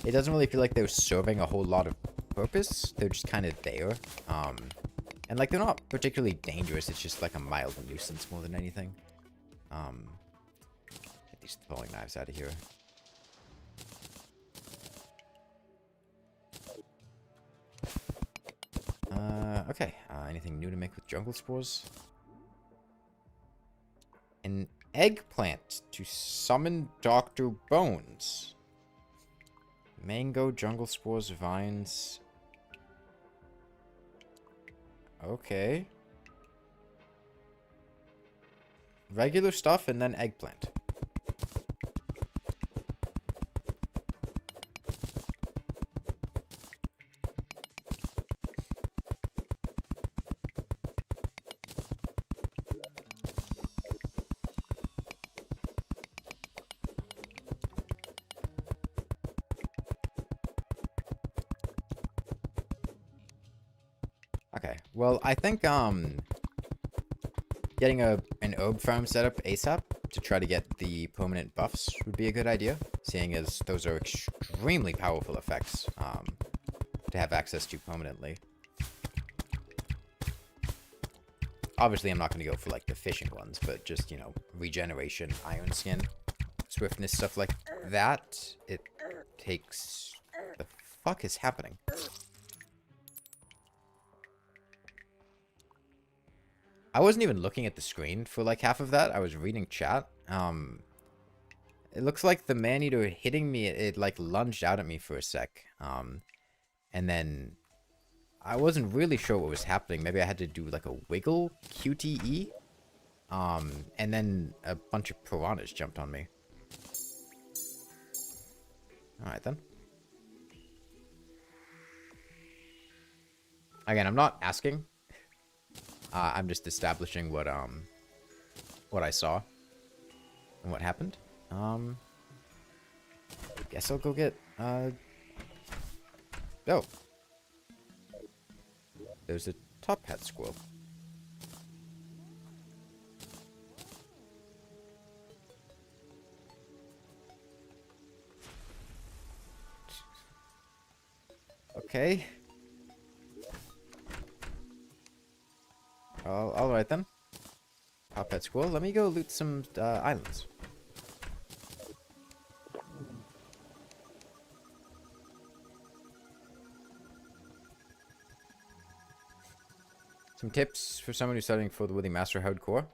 Speaker 1: It doesn't really feel like they're serving a whole lot of purpose. They're just kind of there. And like they're not particularly dangerous. It's just like a mild nuisance more than anything. Get these throwing knives out of here. Okay. Anything new to make with jungle spores? An eggplant to summon Dr. Bones. Mango, jungle spores, vines. Okay. Regular stuff and then eggplant. Okay, well, I think, getting an herb farm set up ASAP to try to get the permanent buffs would be a good idea, seeing as those are extremely powerful effects, to have access to permanently. Obviously, I'm not going to go for, like, the fishing ones, but just, you know, regeneration, iron skin, swiftness, stuff like that. It takes... The fuck is happening? I wasn't even looking at the screen for like half of that. I was reading chat. It looks like the man-eater hitting me, it like lunged out at me for a sec. And then I wasn't really sure what was happening. Maybe I had to do like a wiggle QTE. And then a bunch of piranhas jumped on me. Alright then. Again, I'm not asking. I'm just establishing what I saw and what happened. Guess I'll go get oh, there's a top hat squirrel. Okay. Alright then. Top hat squirrel. Let me go loot some islands. Some tips for someone who's studying for the Willy Master Hardcore.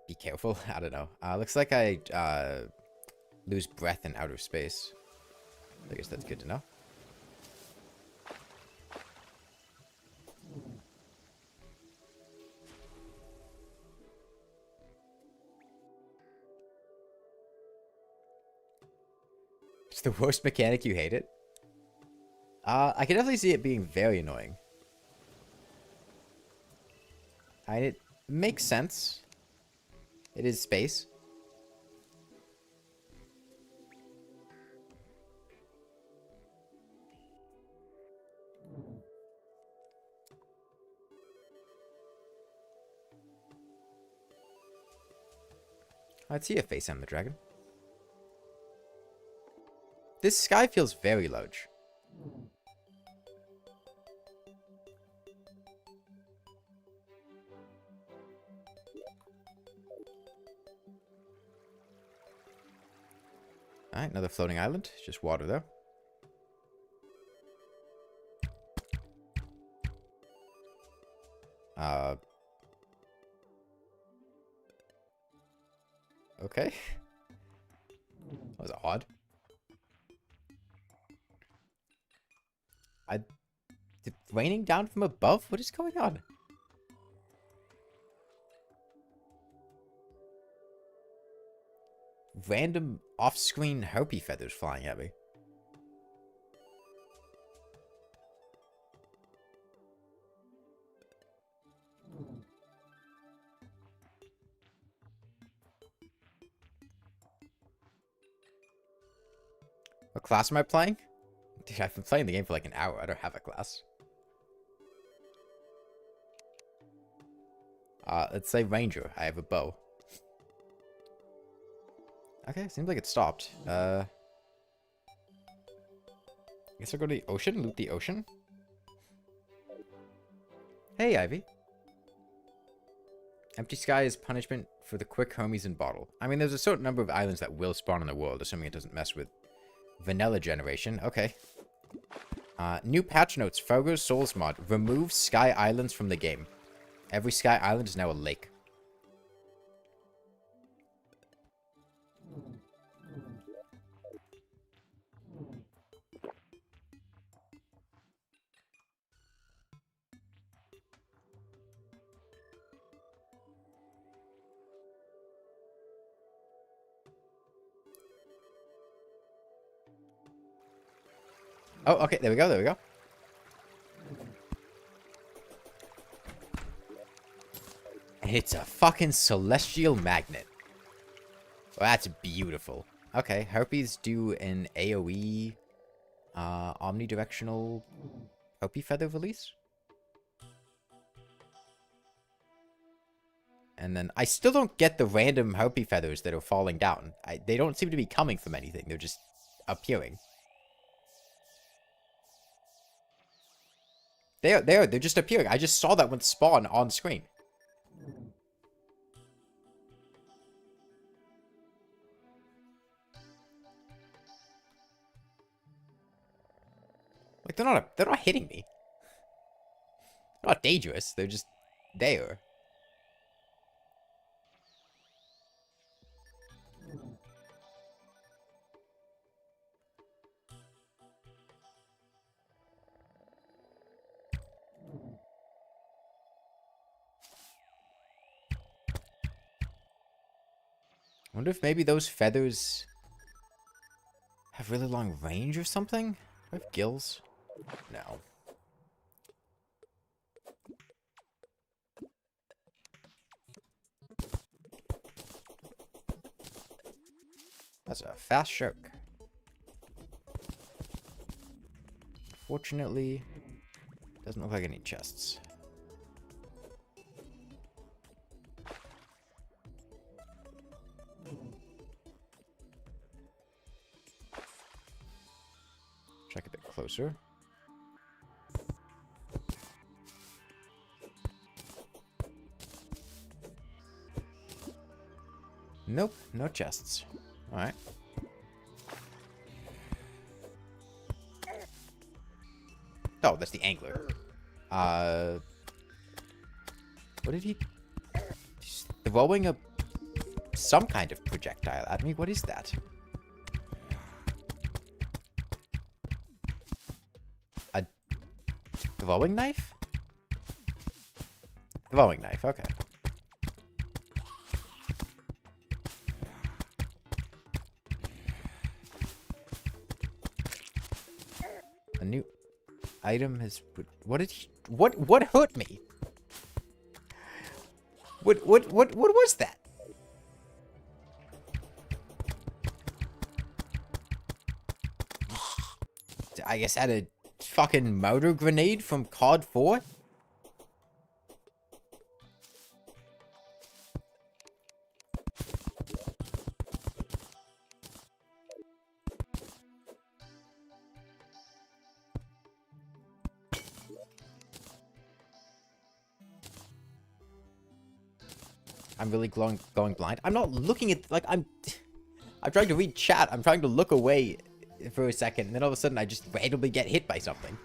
Speaker 1: Be careful. I don't know. Looks like I lose breath in outer space. I guess that's good to know. It's the worst mechanic, you hate it? I can definitely see it being very annoying. And it makes sense. It is space. I'd see a face on the dragon. This sky feels very large. Alright, another floating island. Just water there. Okay. That was odd. It's raining down from above? What is going on? random off-screen harpy feathers flying at me. What class am I playing? Dude, I've been playing the game for like an hour. I don't have a class. Let's say ranger. I have a bow. Okay, seems like it stopped. I guess I'll go to the ocean, loot the ocean. Hey, Ivy. Empty sky is punishment for the quick homies in bottle. I mean, there's a certain number of islands that will spawn in the world, assuming it doesn't mess with vanilla generation. Okay. New patch notes. Fargos Souls mod. Remove sky islands from the game. Every sky island is now a lake. Oh, okay. There we go. There we go. It's a fucking celestial magnet. Well, that's beautiful. Okay, harpies do an AoE omnidirectional harpy feather release. And then I still don't get the random harpy feathers that are falling down. They don't seem to be coming from anything. They're just appearing. They're just appearing. I just saw that one spawn on screen. Like they're not hitting me. They're not dangerous. They're just there. I wonder if maybe those feathers have really long range or something? Do I have gills? No. That's a fast shark. Fortunately, doesn't look like any chests. Check a bit closer. Nope, no chests. Alright. Oh, that's the angler. What did he... He's throwing some kind of projectile at me. What is that? A throwing knife? Throwing knife, okay. A new item has put... What did he... What hurt me? What was that? I guess I had a fucking murder grenade from COD 4? I'm really going blind. I'm not looking at, like, I'm trying to read chat. I'm trying to look away for a second, and then all of a sudden I just randomly get hit by something.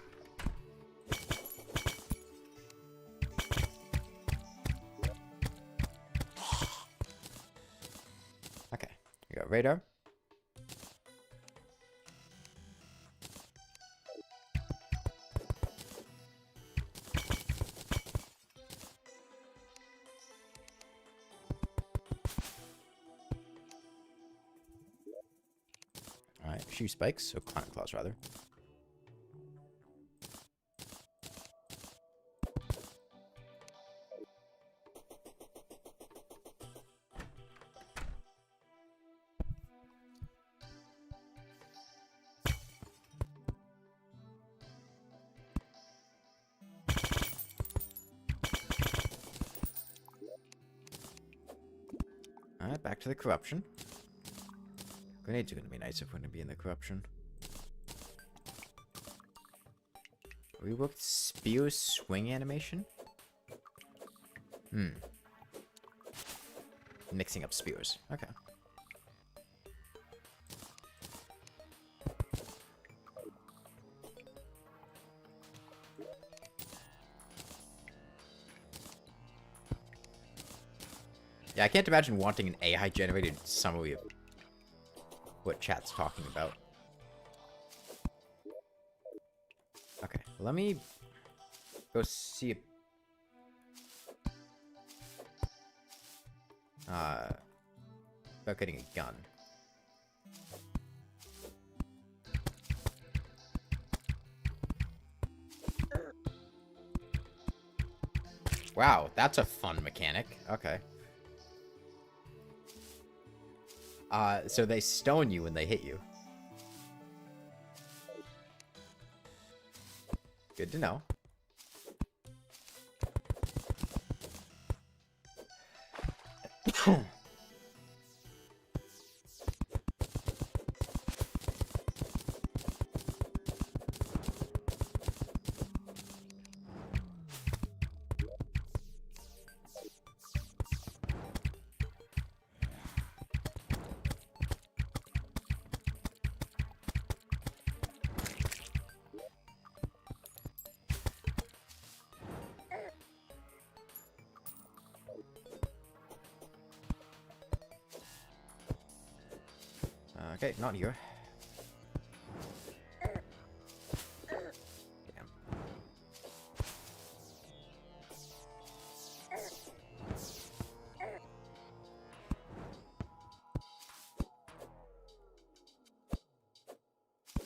Speaker 1: Okay, we got radar. shoe spikes, or climate claws rather. Alright, back to the corruption. Grenades are going to be nice if we're going to be in the corruption. Reworked spear swing animation? Mixing up spears. Okay. Yeah, I can't imagine wanting an AI-generated summary of what chat's talking about. Okay, let me go see about getting a gun. Wow, that's a fun mechanic. Okay. So they stone you when they hit you. Good to know. Okay, not here. Damn.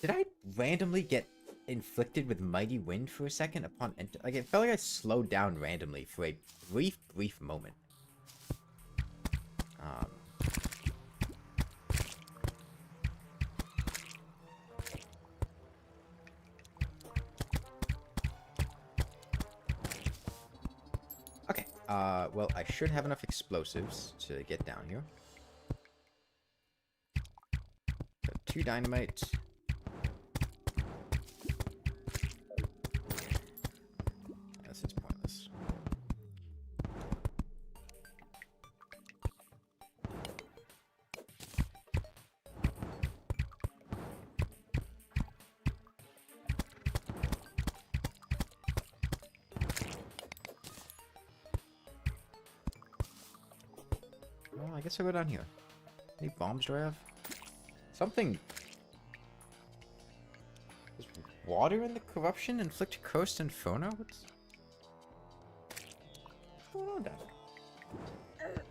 Speaker 1: Did I randomly get inflicted with mighty wind for a second upon enter? Like, it felt like I slowed down randomly for a brief moment. Well, I should have enough explosives to get down here. Got 2 dynamite. This is pointless. Well, I guess I'll go down here. Any bombs do I have? Something... Is water in the corruption? Inflict Curse Inferno? What's going on down there?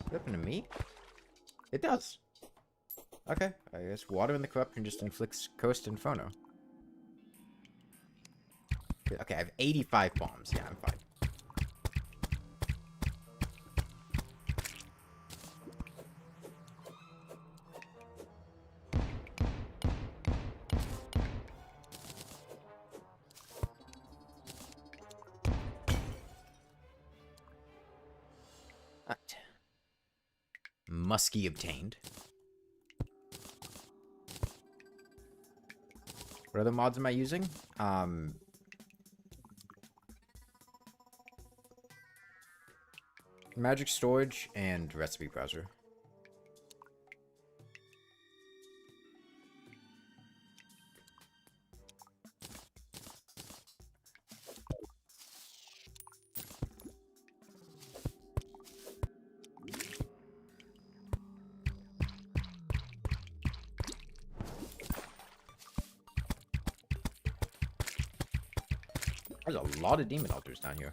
Speaker 1: What happened to me? It does. Okay, I guess water in the corruption just inflicts Curse Inferno. Okay, I have 85 bombs. Yeah, I'm fine. Right. Muskie obtained. What other mods am I using? Magic storage and recipe browser. There's a lot of demon altars down here.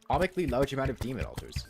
Speaker 1: Comically large amount of demon altars.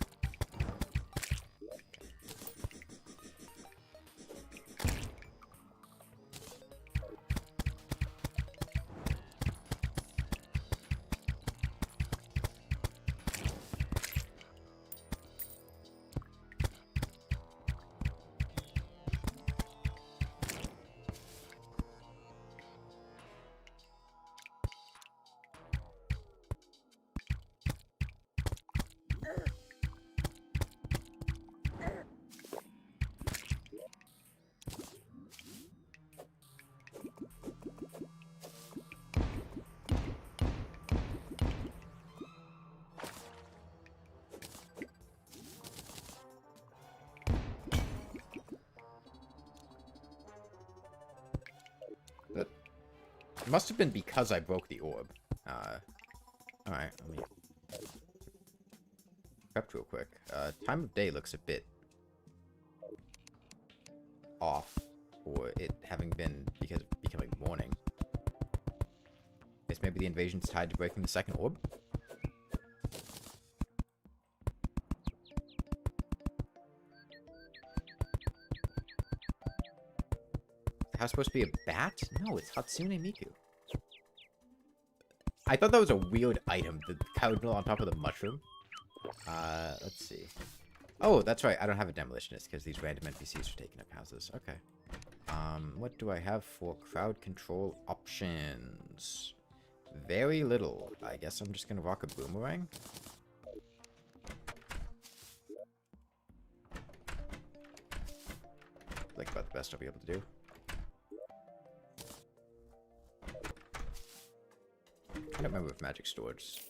Speaker 1: must have been because I broke the orb. Alright, let me prep real quick. Time of day looks a bit off for it having been because of becoming morning. Guess maybe the invasion's tied to breaking the second orb? The house supposed to be a bat? No, it's Hatsune Miku. I thought that was a weird item, the cardinal on top of the mushroom. Let's see. Oh, that's right, I don't have a demolitionist because these random NPCs are taking up houses. Okay. What do I have for crowd control options? Very little. I guess I'm just gonna rock a boomerang. Like about the best I'll be able to do. I don't remember if magic storage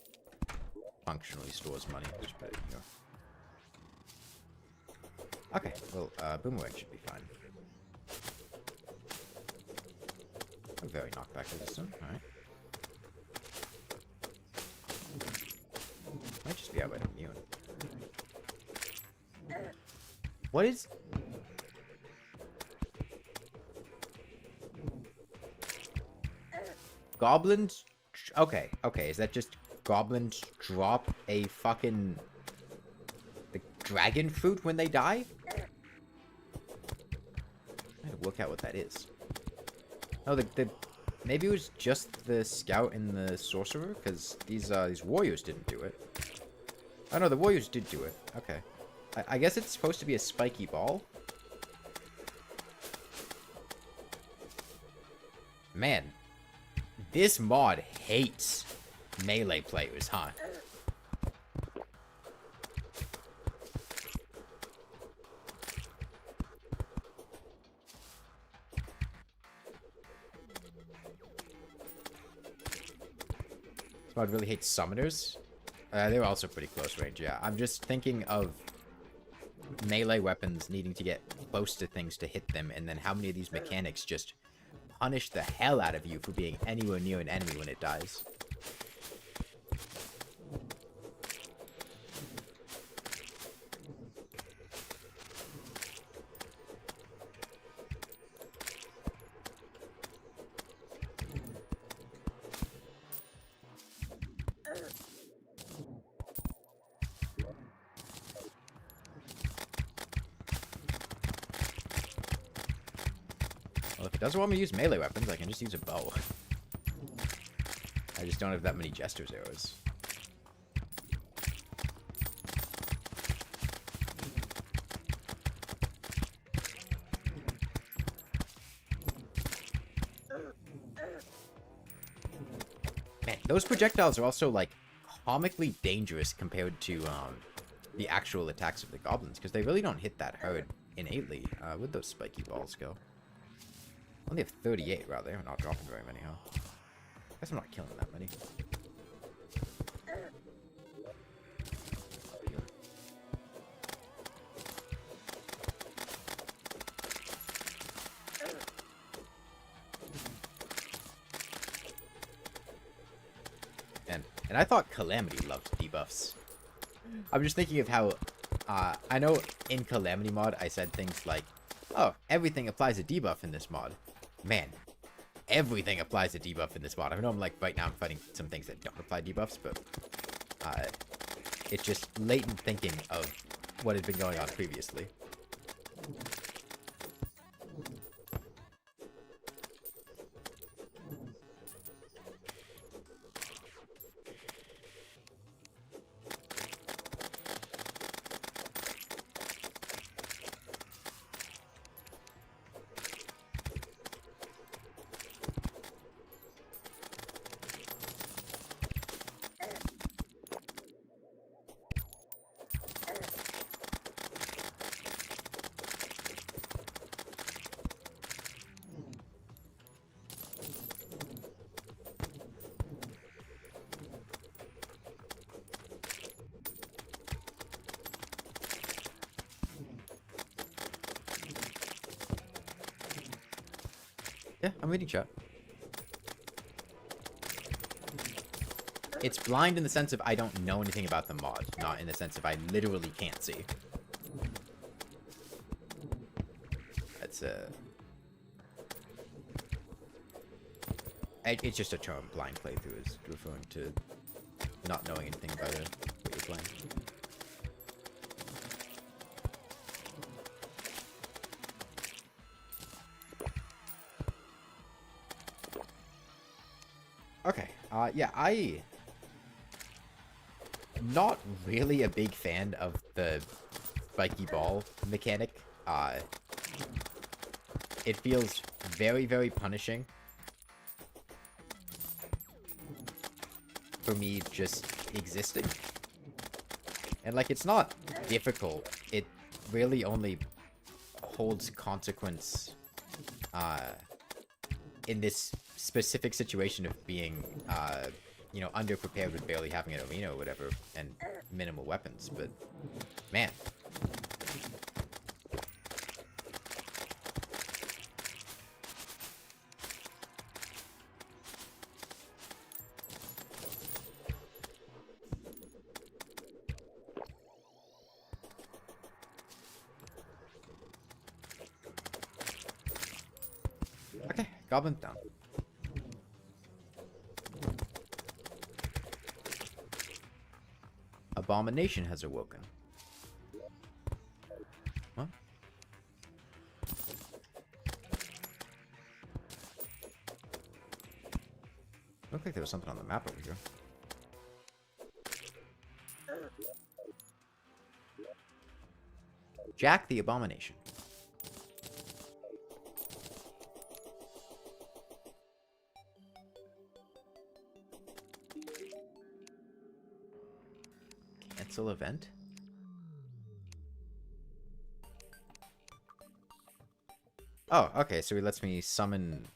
Speaker 1: functionally stores money. Just put it here. Okay, well, boomerang should be fine. I'm very knockback resistant. Alright. Might just be outright immune. What is... Goblins... Okay, is that just goblins drop a fucking... the dragon fruit when they die? I gotta work out what that is. Oh, maybe it was just the scout and the sorcerer, because these warriors didn't do it. Oh no, the warriors did do it. Okay. I guess it's supposed to be a spiky ball. Man, this mod hates melee players, huh? This mod really hates summoners. They're also pretty close range, yeah. I'm just thinking of melee weapons needing to get close to things to hit them, and then how many of these mechanics just punish the hell out of you for being anywhere near an enemy when it dies. Well, if it doesn't want me to use melee weapons, I can just use a bow. I just don't have that many Jester's arrows. Man, those projectiles are also, like, comically dangerous compared to, the actual attacks of the goblins, because they really don't hit that hard innately. Where'd those spiky balls go? Only have 38, rather. I'm not dropping very many, huh? Guess I'm not killing that many. And I thought Calamity loved debuffs. I'm just thinking of how, I know in Calamity mod I said things like, oh, everything applies a debuff in this mod. Man, everything applies a debuff in this mod. I know I'm like, right now I'm fighting some things that don't apply debuffs, but it's just latent thinking of what had been going on previously. Yeah, I'm reading chat. It's blind in the sense of I don't know anything about the mod, not in the sense of I literally can't see. That's it's just a term blind playthrough is referring to not knowing anything about it, what you're playing. Okay, yeah, not really a big fan of the spiky ball mechanic. It feels very, very punishing for me just existing. And, like, it's not difficult. It really only holds consequence, in this specific situation of being, you know, underprepared with barely having an arena or whatever, and minimal weapons, but, man. Okay, goblin down. Abomination has awoken. Huh? Looked like there was something on the map over here. Jack the Abomination. Cancel event? Oh, okay, so he lets me summon,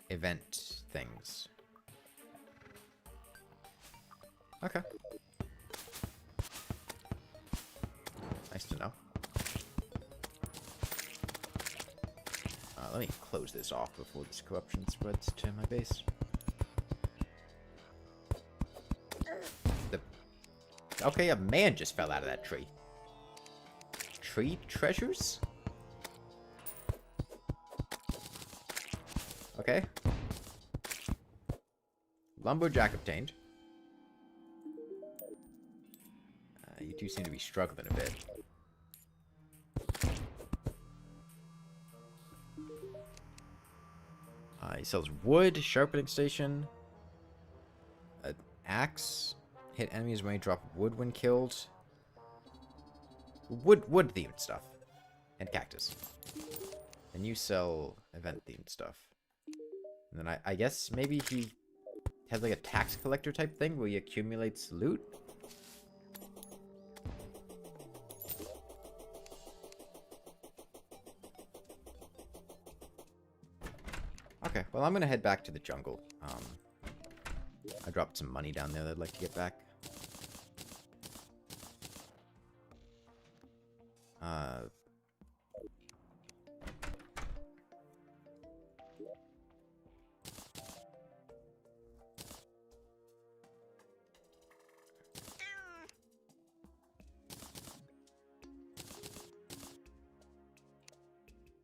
Speaker 1: event things. Okay. Nice to know. Let me close this off before this corruption spreads to my base. Okay, a man just fell out of that tree. Tree treasures? Okay. Lumberjack obtained. You two seem to be struggling a bit. He sells wood, sharpening station, an axe. Hit enemies when you drop wood when killed. Wood themed stuff. And cactus. And you sell event themed stuff. And then I guess maybe he has like a tax collector type thing where he accumulates loot. Okay, well I'm gonna head back to the jungle. I dropped some money down there that I'd like to get back.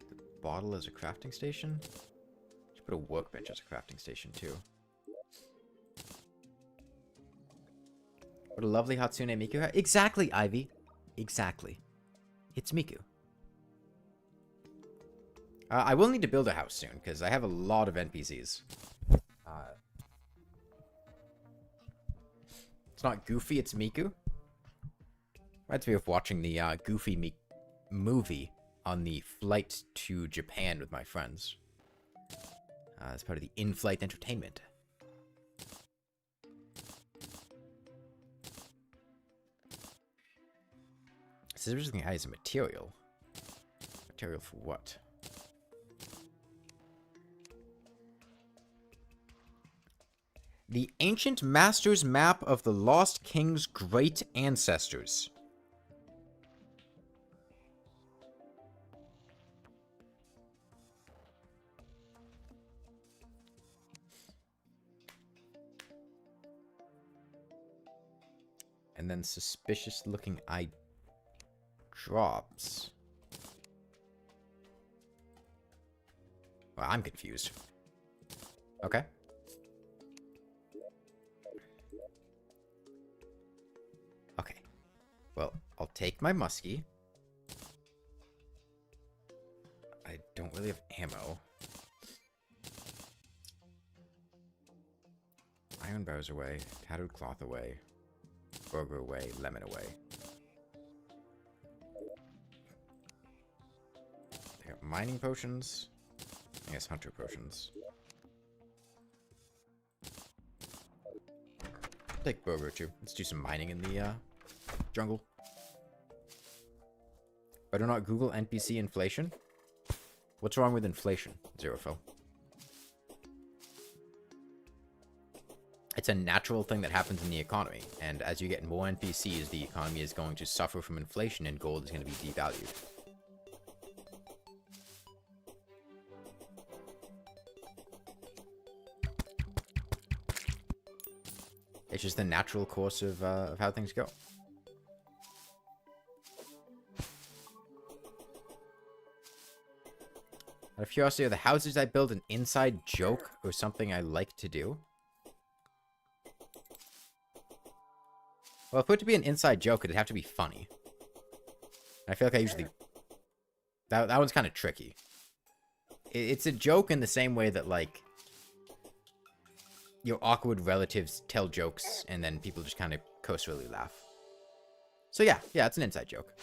Speaker 1: The bottle as a crafting station? Should put a workbench as a crafting station too. What a lovely Hatsune Miku. Exactly, Ivy. Exactly. It's Miku. I will need to build a house soon, because I have a lot of NPCs. It's not Goofy, it's Miku. Reminds me of watching the Goofy movie on the flight to Japan with my friends. As part of the in-flight entertainment. So everything has a material. Material for what? The Ancient Master's Map of the Lost King's Great Ancestors. And then suspicious looking eye drops. Well, I'm confused. Okay. Okay. Well, I'll take my muskie. I don't really have ammo. Iron bows away. Tattooed cloth away. Burger away. Lemon away. I got mining potions. I guess hunter potions. Take burger too. Let's do some mining in the jungle. Better not Google NPC inflation. What's wrong with inflation? Zerophil. It's a natural thing that happens in the economy, and as you get more NPCs, the economy is going to suffer from inflation and gold is going to be devalued. It's just the natural course of how things go. Out of curiosity, are the houses I build an inside joke or something I like to do? Well, for it to be an inside joke, it'd have to be funny. I feel like I usually... That one's kind of tricky. It's a joke in the same way that, like, your awkward relatives tell jokes and then people just kind of coastally laugh. So yeah, it's an inside joke.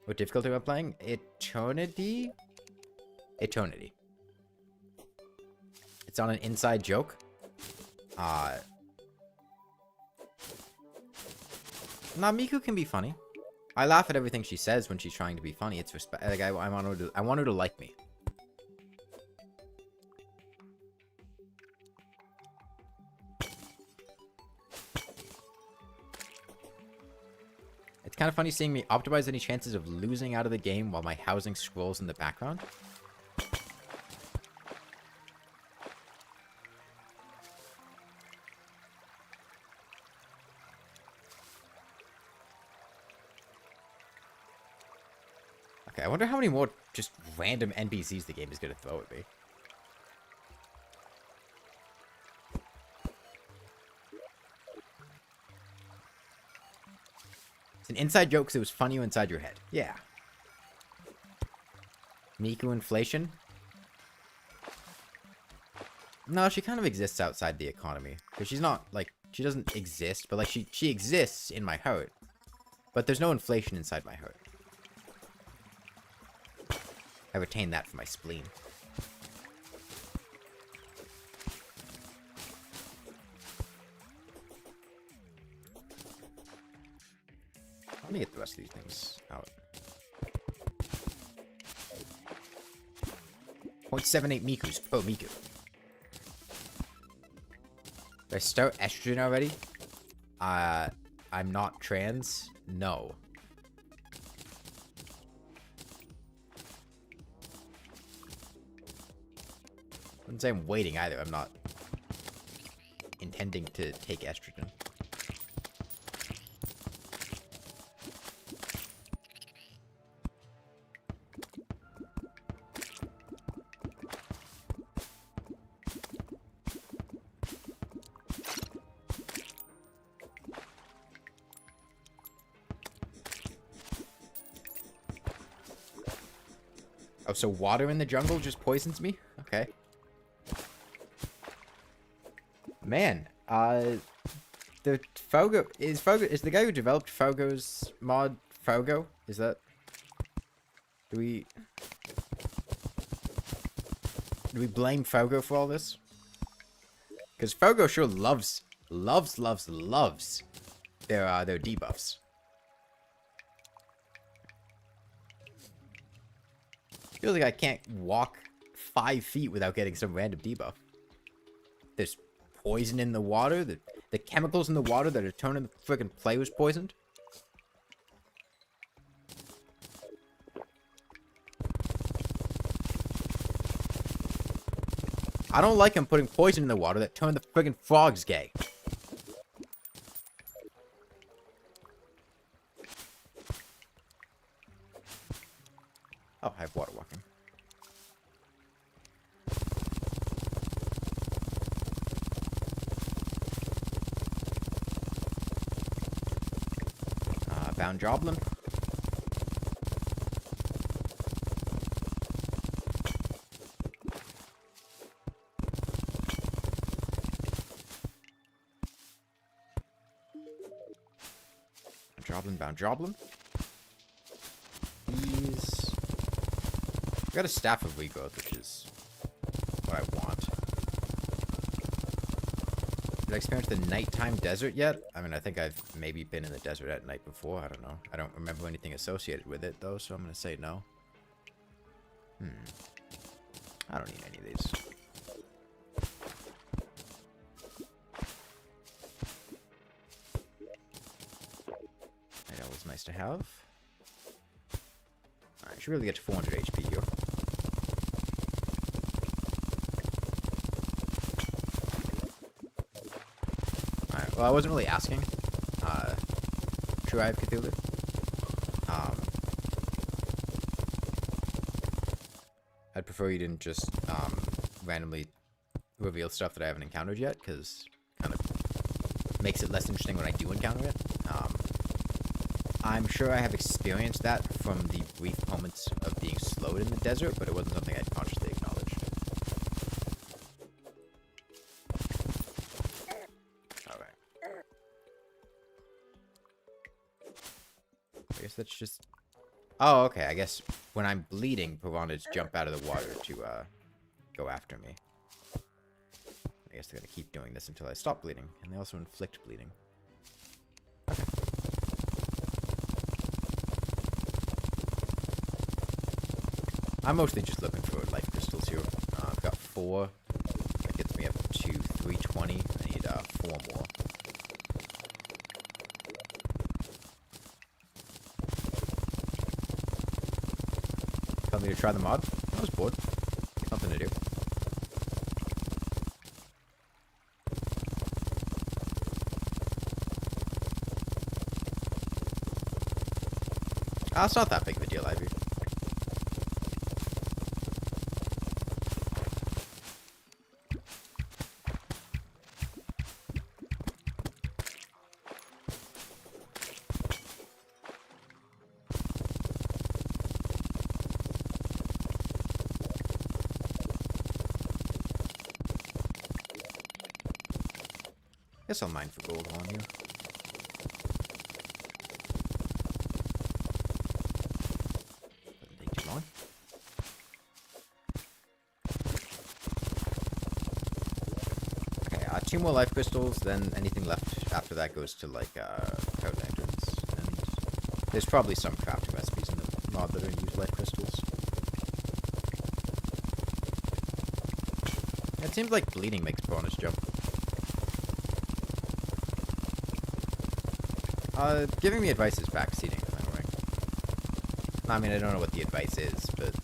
Speaker 1: What difficulty am I playing? Eternity? Eternity. It's on an inside joke. Nah, Miku can be funny. I laugh at everything she says when she's trying to be funny. It's respect. Like, I want her to like me. It's kind of funny seeing me optimize any chances of losing out of the game while my housing scrolls in the background. Okay, I wonder how many more just random NPCs the game is going to throw at me. It's an inside joke because it was funny inside your head. Yeah. Miku inflation? No, she kind of exists outside the economy. Because she's not, like, she doesn't exist, but, like, she exists in my heart. But there's no inflation inside my heart. I retain that for my spleen. Let me get the rest of these things out. 0.78 Mikus. Oh, Miku. Did I start estrogen already? I'm not trans? No. I wouldn't say I'm waiting either. I'm not intending to take estrogen. Oh, so water in the jungle just poisons me? Okay. Man, the Fargo is the guy who developed Fargos mod Fargo? Is that? Do we blame Fargo for all this? Because Fargo sure loves their debuffs. Feels like I can't walk 5 feet without getting some random debuff. There's poison in the water. The chemicals in the water that are turning the freaking players poisoned. I don't like him putting poison in the water that turned the friggin' frogs gay. Oh, I have water walking. Bound goblin. Bound goblin. These. I got a staff of regrowth, which is what I want. Did I experience the nighttime desert yet? I mean, I think I've maybe been in the desert at night before. I don't know. I don't remember anything associated with it, though, so I'm going to say no. I don't need any of these. That was nice to have. Alright, I should really get to 400 HP here. Alright, well, I wasn't really asking. Sure, I have Cthulhu. I'd prefer you didn't just randomly reveal stuff that I haven't encountered yet, because it kind of makes it less interesting when I do encounter it. I'm sure I have experienced that from the brief moments of being slowed in the desert, but it wasn't something I'd consciously acknowledged. Alright. I guess that's just... Oh, okay, I guess when I'm bleeding, piranhas jump out of the water to go after me. I guess they're going to keep doing this until I stop bleeding, and they also inflict bleeding. Okay. I'm mostly just looking for life crystals here. I've got 4. That gets me up to 320. I need 4 more. Tell me to try the mod. I was bored. Nothing to do. It's not that big of a deal, Ivy. Guess I'll mine for gold on here. Doesn't take too long. Okay, 2 more life crystals, then anything left after that goes to, like, code lanterns. And there's probably some crafting recipes in the mod that don't use life crystals. It seems like bleeding makes piranhas jump. Giving me advice is backseating, anyway. I mean, I don't know what the advice is, but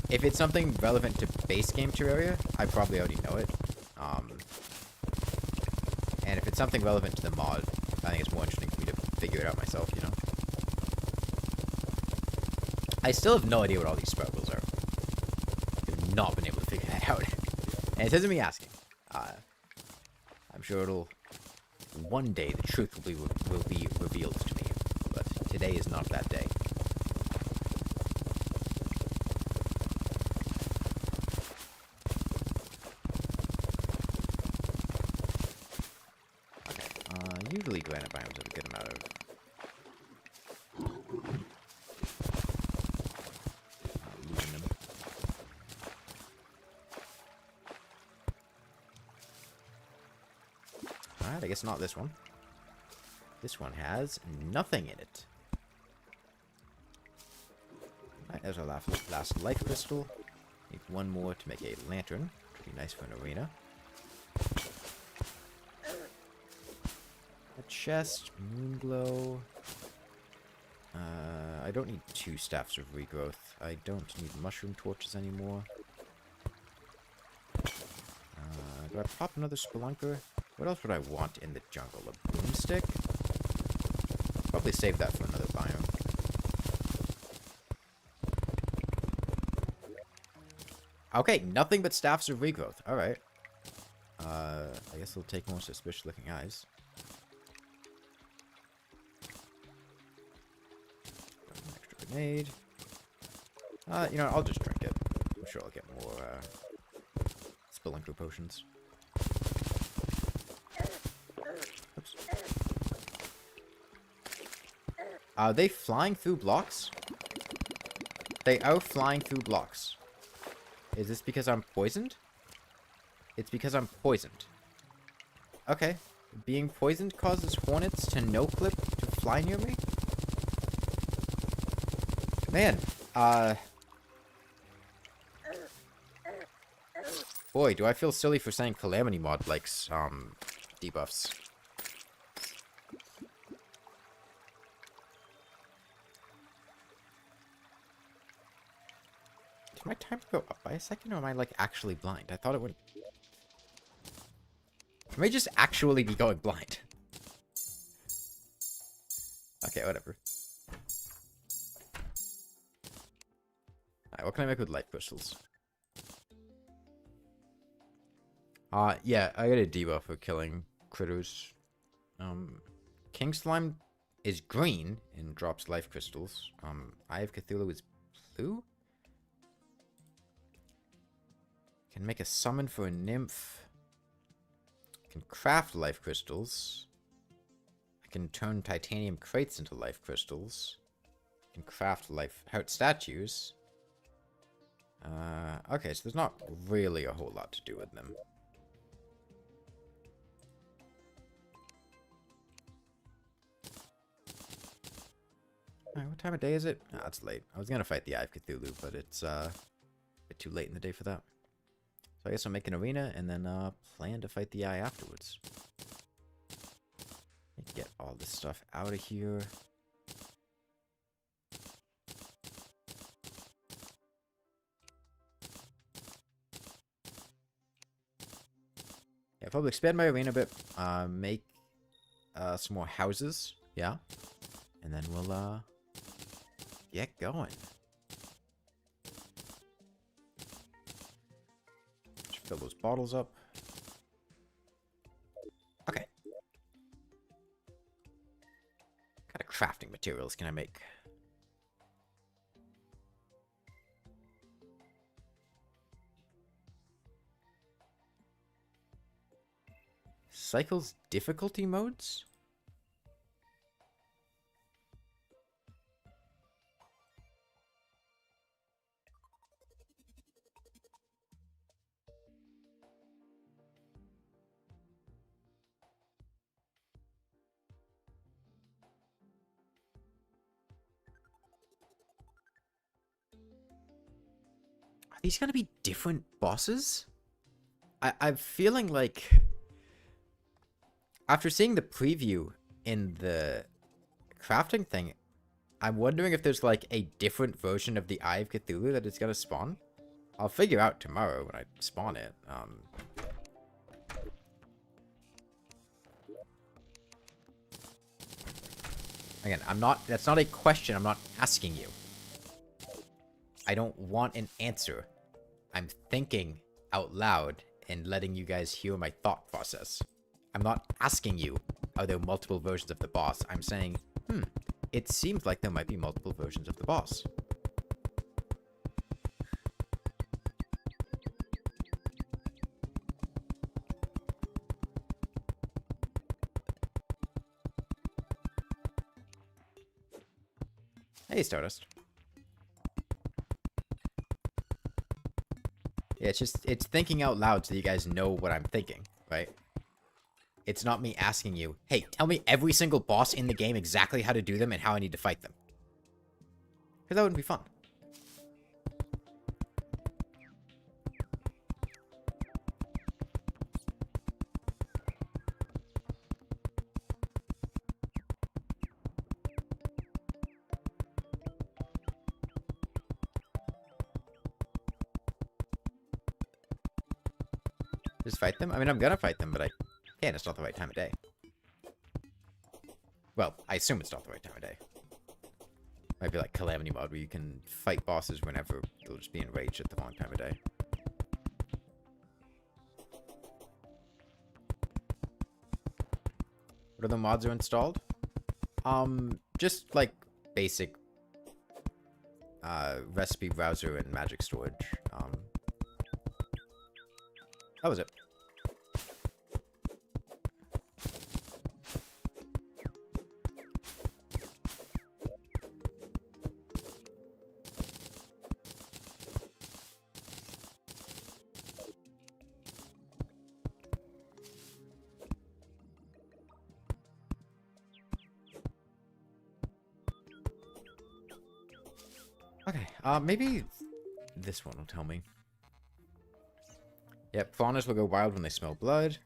Speaker 1: if it's something relevant to base game Terraria, I probably already know it. And if it's something relevant to the mod, I think it's more interesting for me to figure it out myself, you know? I still have no idea what all these sparkles are. I've not been able to figure that out. And it isn't me asking. I'm sure it'll... One day the truth will be revealed to me, but today is not that day. Okay, usually granite biomes have a good amount of... losing them. Alright, I guess not this one. This one has nothing in it. Alright, there's our last life crystal. Need 1 more to make a lantern, which would be nice for an arena. A chest, moonglow. I don't need 2 staffs of regrowth. I don't need mushroom torches anymore. Do I pop another spelunker? What else would I want in the jungle? A broomstick? Probably save that for another biome. Okay, nothing but staffs of regrowth. Alright. I guess we'll take more suspicious looking eyes. Extra grenade. You know, I'll just drink it. I'm sure I'll get more, spilling through potions. Oops. Are they flying through blocks? They are flying through blocks. Is this because I'm poisoned? It's because I'm poisoned. Okay. Being poisoned causes hornets to no-clip to fly near me? Man, boy, do I feel silly for saying Calamity Mod likes, debuffs. Did my timer go up by a second, or am I, like, actually blind? I thought it would... I may just actually be going blind. Okay, whatever. Alright, what can I make with light crystals? Yeah, I got a debuff for killing critters. King Slime is green and drops life crystals. Eye of Cthulhu is blue? Can make a summon for a nymph. Can craft life crystals. I can turn titanium crates into life crystals. I can craft life heart statues. Okay, so there's not really a whole lot to do with them. Alright, what time of day is it? Ah, it's late. I was gonna fight the Eye of Cthulhu, but it's a bit too late in the day for that. So I guess I'll make an arena and then plan to fight the Eye afterwards. Get all this stuff out of here. Yeah, probably expand my arena a bit. Make some more houses. Yeah. And then we'll get going. Just fill those bottles up. Okay. What kind of crafting materials can I make? Cycles difficulty modes? Are these gonna be different bosses? I'm feeling like... After seeing the preview in the crafting thing, I'm wondering if there's like a different version of the Eye of Cthulhu that it's gonna spawn. I'll figure out tomorrow when I spawn it. Again, that's not a question I'm not asking you. I don't want an answer. I'm thinking out loud and letting you guys hear my thought process. I'm not asking you, are there multiple versions of the boss? I'm saying, it seems like there might be multiple versions of the boss. Hey, Stardust. Yeah, it's thinking out loud so you guys know what I'm thinking, right? It's not me asking you, hey, tell me every single boss in the game exactly how to do them and how I need to fight them. Because that wouldn't be fun. Just fight them? I mean, I'm gonna fight them, but I can't. It's not the right time of day. Well, I assume it's not the right time of day. Might be like Calamity Mod, where you can fight bosses whenever they'll just be enraged at the wrong time of day. What other mods are installed? Just like basic recipe browser and magic storage. That was it. Okay, maybe this one will tell me. Yep, fauners will go wild when they smell blood.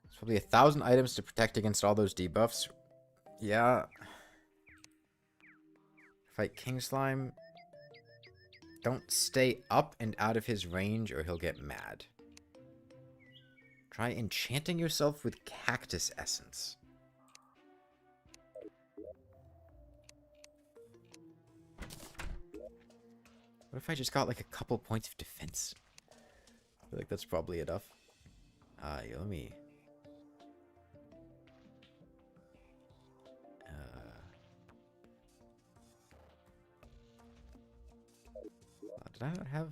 Speaker 1: There's probably 1,000 items to protect against all those debuffs. Yeah. Fight King Slime. Don't stay up and out of his range or he'll get mad. Try enchanting yourself with cactus essence. What if I just got like a couple points of defense? I feel like that's probably enough. Yeah, let me... did I not have...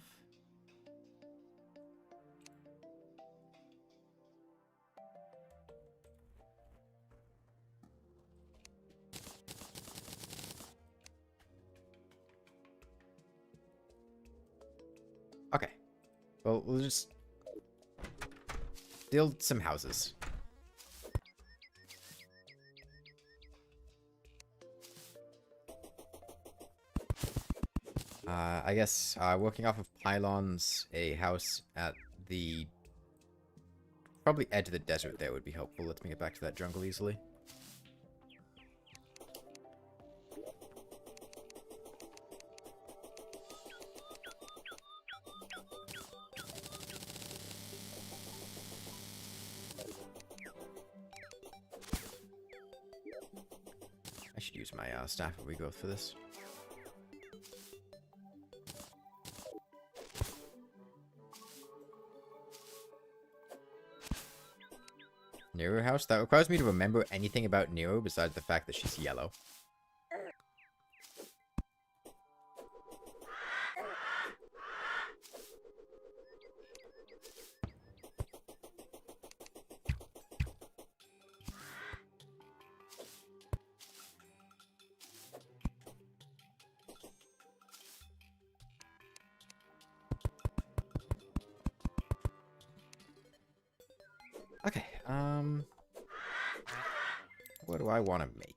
Speaker 1: Okay. Well, we'll just build some houses. I guess working off of pylons, a house at the probably edge of the desert there would be helpful. Let me get back to that jungle easily. I should use my staff of regrowth for this. Nero house? That requires me to remember anything about Nero besides the fact that she's yellow. Okay, what do I want to make?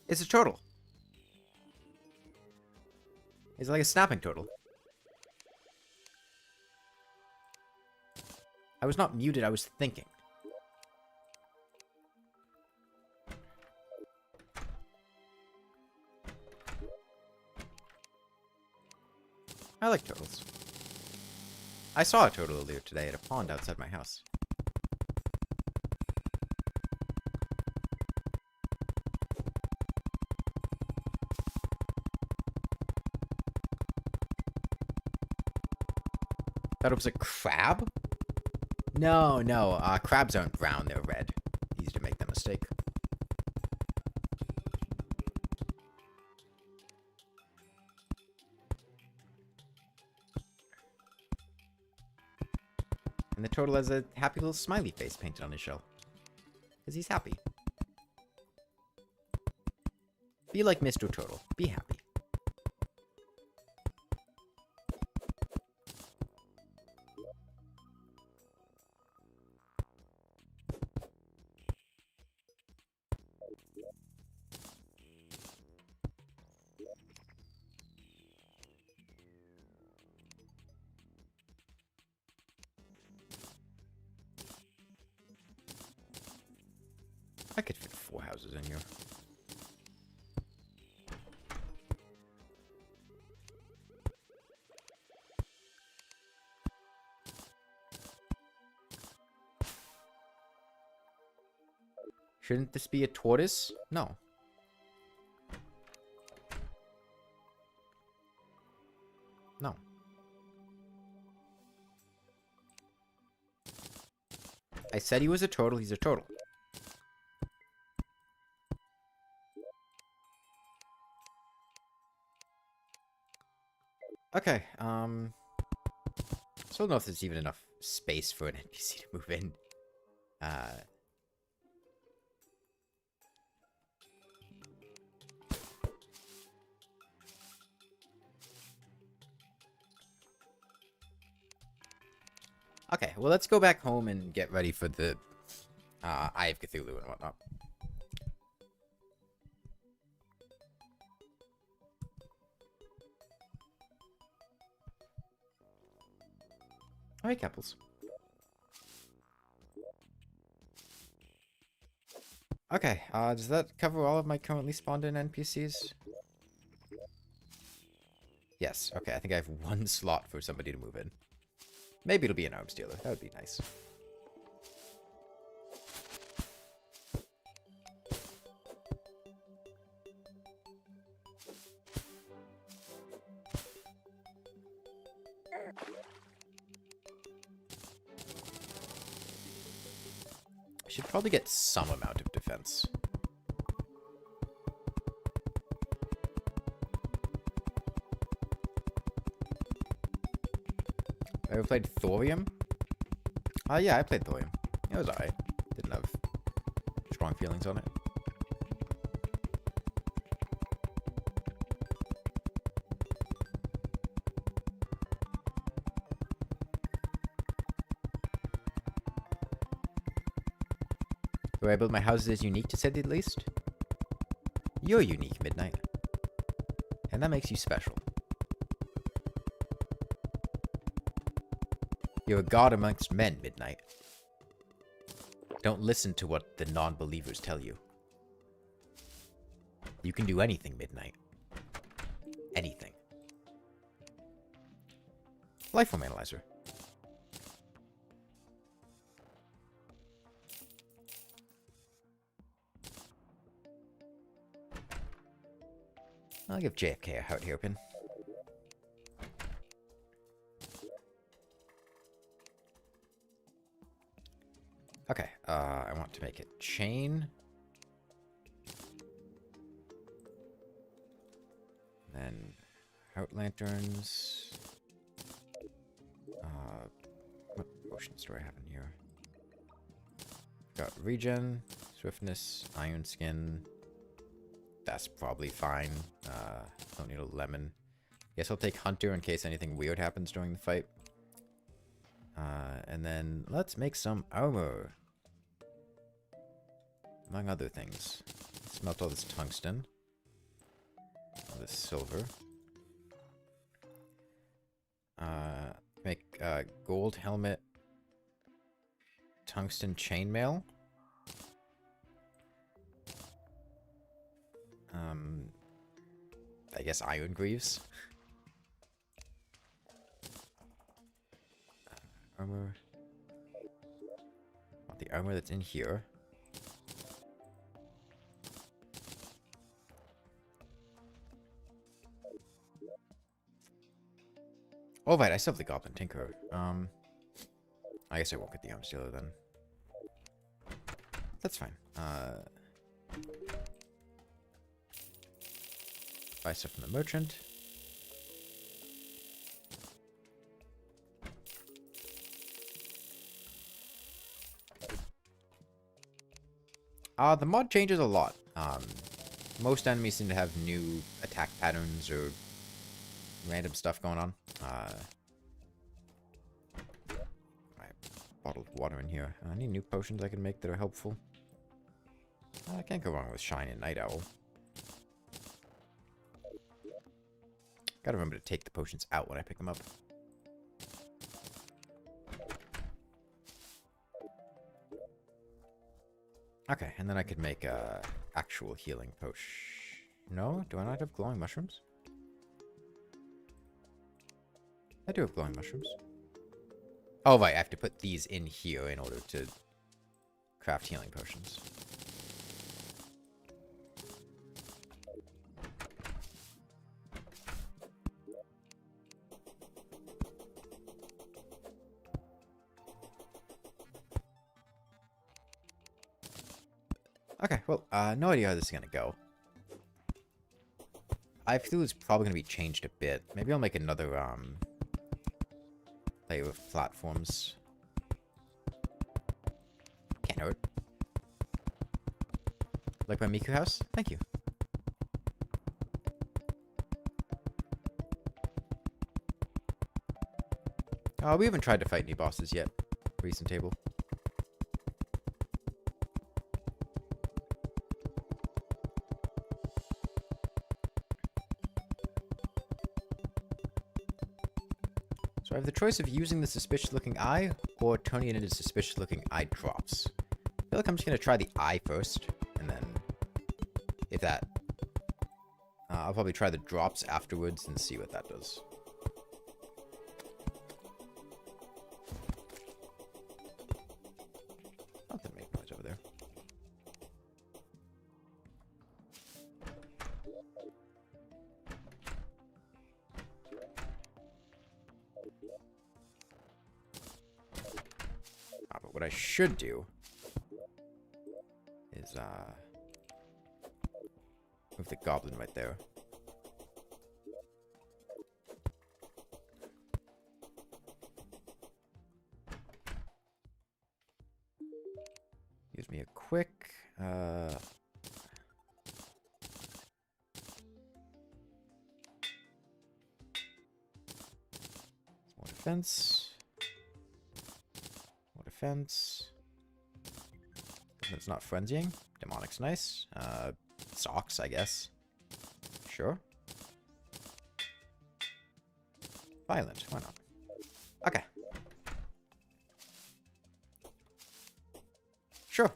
Speaker 1: It's a turtle. He's like a snapping turtle. I was not muted, I was thinking. I like turtles. I saw a turtle earlier today at a pond outside my house. Thought it was a crab? No, crabs aren't brown, they're red. Easy to make that mistake. And the turtle has a happy little smiley face painted on his shell. Because he's happy. Be like Mr. Turtle. Be happy. I could fit 4 houses in here. Shouldn't this be a tortoise? No. No. I said he was a turtle, he's a turtle. Okay, still don't know if there's even enough space for an NPC to move in. Okay, well, let's go back home and get ready for the Eye of Cthulhu and whatnot. Alright, couples. Okay, does that cover all of my currently spawned in NPCs? Yes, okay, I think I have 1 slot for somebody to move in. Maybe it'll be an arms dealer. That would be nice. I should probably get some amount of defense. Ever played Thorium? Yeah, I played Thorium. It was alright. Didn't have strong feelings on it. The way I build my houses is unique, to say the least. You're unique, Midnight. And that makes you special. You're a god amongst men, Midnight. Don't listen to what the non-believers tell you. You can do anything, Midnight. Anything. Lifeform Analyzer. I'll give JFK a heart hairpin. Okay, I want to make it chain. Then heart lanterns. What potions do I have in here? Got regen, swiftness, iron skin. That's probably fine. Don't need a lemon. Guess I'll take hunter in case anything weird happens during the fight. And then let's make some armor. Among other things. Let's melt all this tungsten. All this silver. Make gold helmet, tungsten chainmail. I guess iron greaves. Armor. Want the armor that's in here. Oh, right, I still have the Goblin Tinkerer. I guess I won't get the Arm Stealer then. That's fine. Buy stuff from the merchant. The mod changes a lot. Most enemies seem to have new attack patterns or random stuff going on. Bottled water in here. Any new potions I can make that are helpful? I can't go wrong with Shine and Night Owl. Gotta remember to take the potions out when I pick them up. Okay, and then I could make a actual healing potion. No? Do I not have glowing mushrooms? I do have glowing mushrooms. Oh, right, I have to put these in here in order to craft healing potions. Okay, well, no idea how this is gonna go. I feel it's probably gonna be changed a bit. Maybe I'll make another, play with platforms. Can't hurt. Like my Miku house? Thank you. We haven't tried to fight any bosses yet. Recent table. So I have the choice of using the suspicious-looking eye or turning it into suspicious-looking eye drops. I feel like I'm just going to try the eye first, and then if that... I'll probably try the drops afterwards and see what that does. Something make noise over there. But what I should do is move the goblin right there. Gives me a quick more defense. More defense. It's not frenzying. Demonic's nice. Socks, I guess. Sure. Violent, why not? Okay. Sure.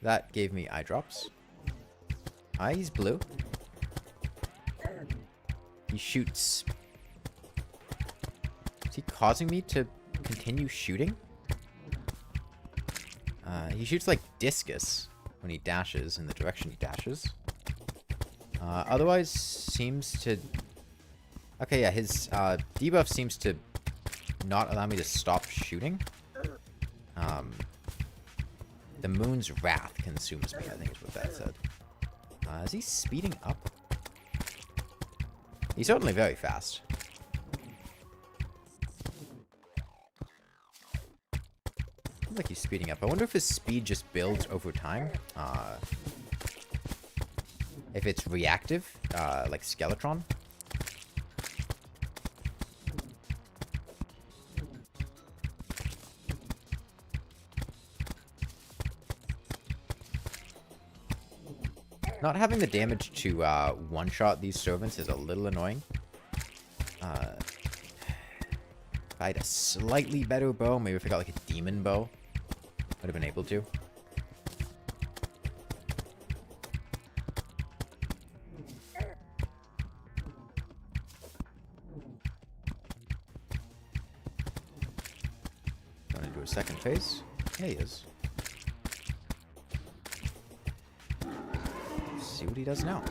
Speaker 1: That gave me eye drops. He's blue. He shoots. Is he causing me to continue shooting? He shoots like discus when he dashes in the direction he dashes. Otherwise, seems to... Okay, yeah, his debuff seems to not allow me to stop shooting. The moon's wrath consumes me, I think is what that said. Is he speeding up? He's certainly very fast. Looks like he's speeding up. I wonder if his speed just builds over time. If it's reactive, like Skeletron. Not having the damage to one-shot these servants is a little annoying. If I had a slightly better bow, maybe if I got like a demon bow, would have been able to. Going to do a second phase. Yeah, he is. Let's see what he does now.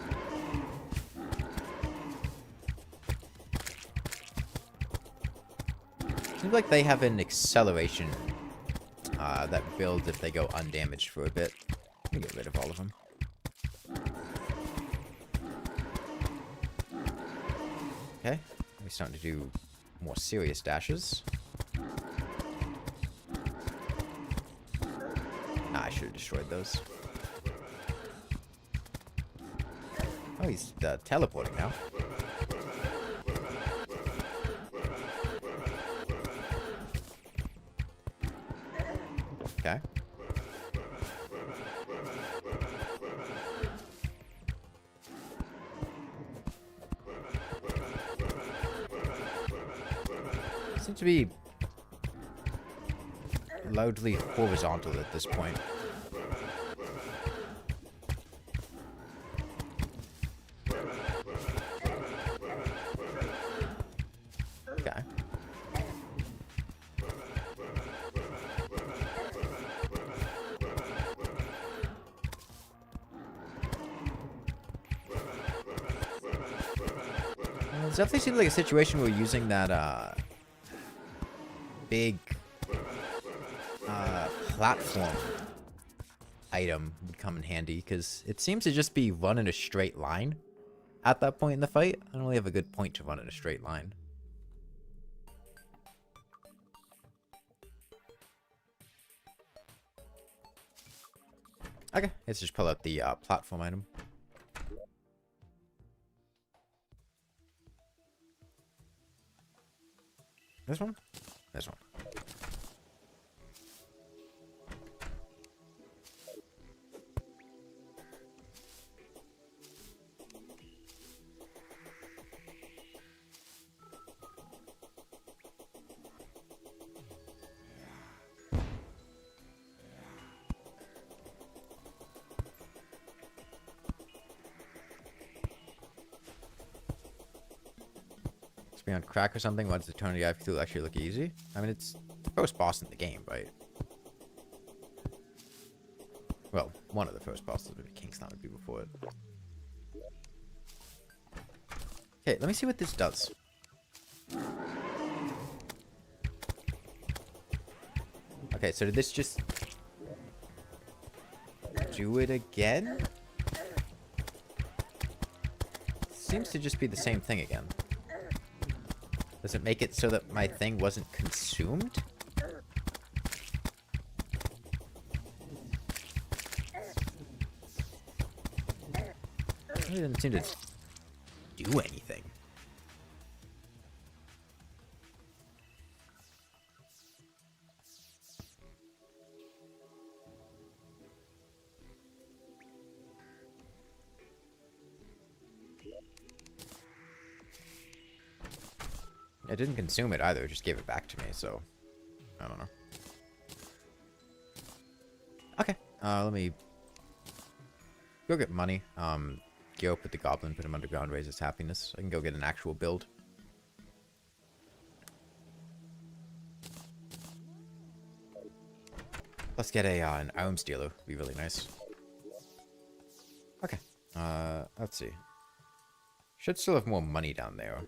Speaker 1: Seems like they have an acceleration that builds if they go undamaged for a bit. Let me get rid of all of them. Okay, we're starting to do more serious dashes. Nah, I should have destroyed those. Oh, he's teleporting now. Okay. Seems to be loudly horizontal at this point. Okay. It definitely seems like a situation where using that big platform item would come in handy, because it seems to just be run in a straight line at that point in the fight. I don't really have a good point to run in a straight line. Okay, let's just pull out the platform item. This one? This one. Be on crack or something. Why does the Terraria Cthulhu actually look easy? I mean, it's the first boss in the game, right? Well, one of the first bosses. Maybe Kingston would be before it. Okay, let me see what this does. Okay, so did this just do it again? Seems to just be the same thing again. Does it make it so that my thing wasn't consumed? It didn't seem to do anything. It didn't consume it either, it just gave it back to me, so I don't know. Okay, let me go get money. Gear up with the goblin, put him underground, raise his happiness. I can go get an actual build. Let's get an arms dealer, be really nice. Okay, let's see. Should still have more money down there.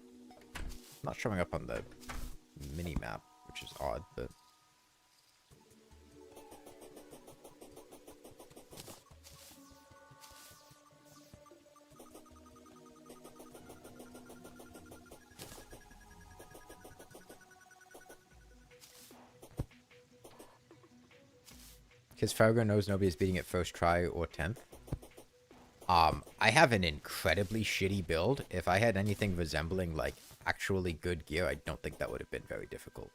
Speaker 1: Not showing up on the mini-map, which is odd, but... Because Fargo knows nobody's beating it first try or 10th. I have an incredibly shitty build. If I had anything resembling, like, actually good gear, I don't think that would have been very difficult.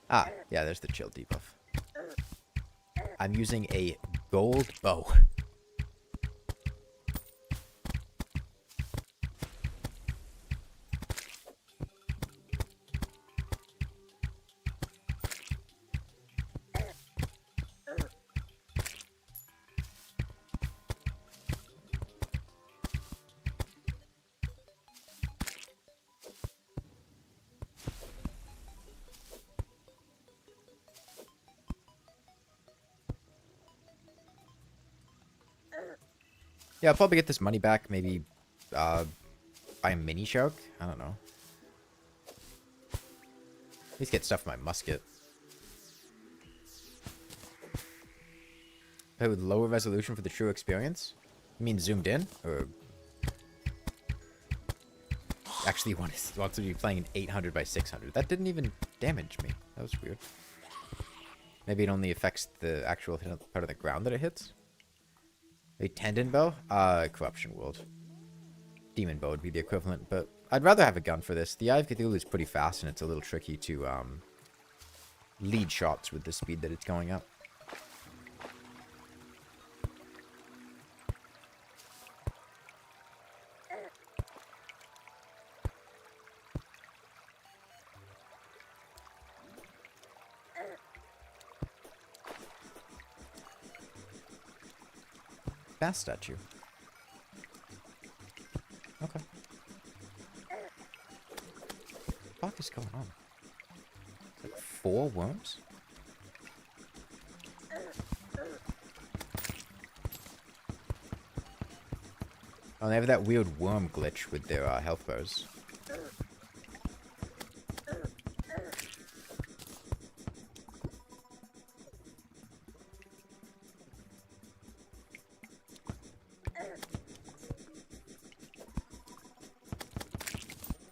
Speaker 1: Ah, yeah, there's the chill debuff. I'm using a gold bow. Yeah, I'll probably get this money back. Maybe buy a mini shark. I don't know. At least get stuff from my musket. Play with lower resolution for the true experience? You mean zoomed in? Or actually wants to be playing in 800 by 600. That didn't even damage me. That was weird. Maybe it only affects the actual part of the ground that it hits. A tendon bow? Corruption World. Demon bow would be the equivalent, but I'd rather have a gun for this. The Eye of Cthulhu is pretty fast, and it's a little tricky to lead shots with the speed that it's going up. Bass statue. Okay. What the fuck is going on? Like 4 worms? Oh, they have that weird worm glitch with their health bars.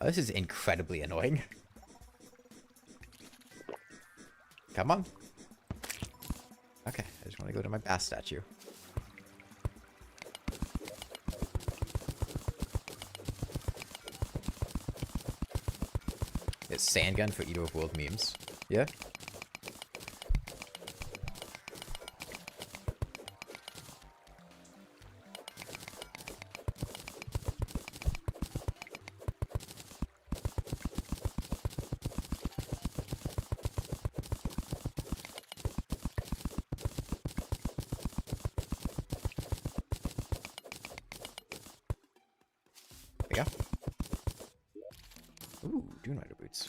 Speaker 1: Oh, this is incredibly annoying. Come on. Okay, I just want to go to my bass statue. It's Sandgun for Eater of World memes. Yeah? There we go. Ooh, Dune Rider boots.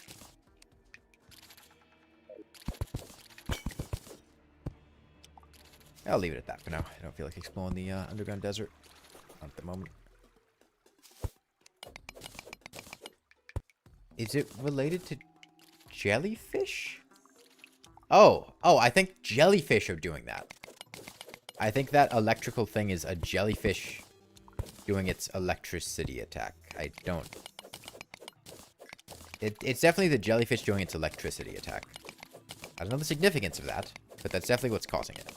Speaker 1: I'll leave it at that for now. I don't feel like exploring the underground desert. Not at the moment. Is it related to jellyfish? Oh, I think jellyfish are doing that. I think that electrical thing is a jellyfish doing its electricity attack. I don't... It's definitely the jellyfish doing its electricity attack. I don't know the significance of that, but that's definitely what's causing it.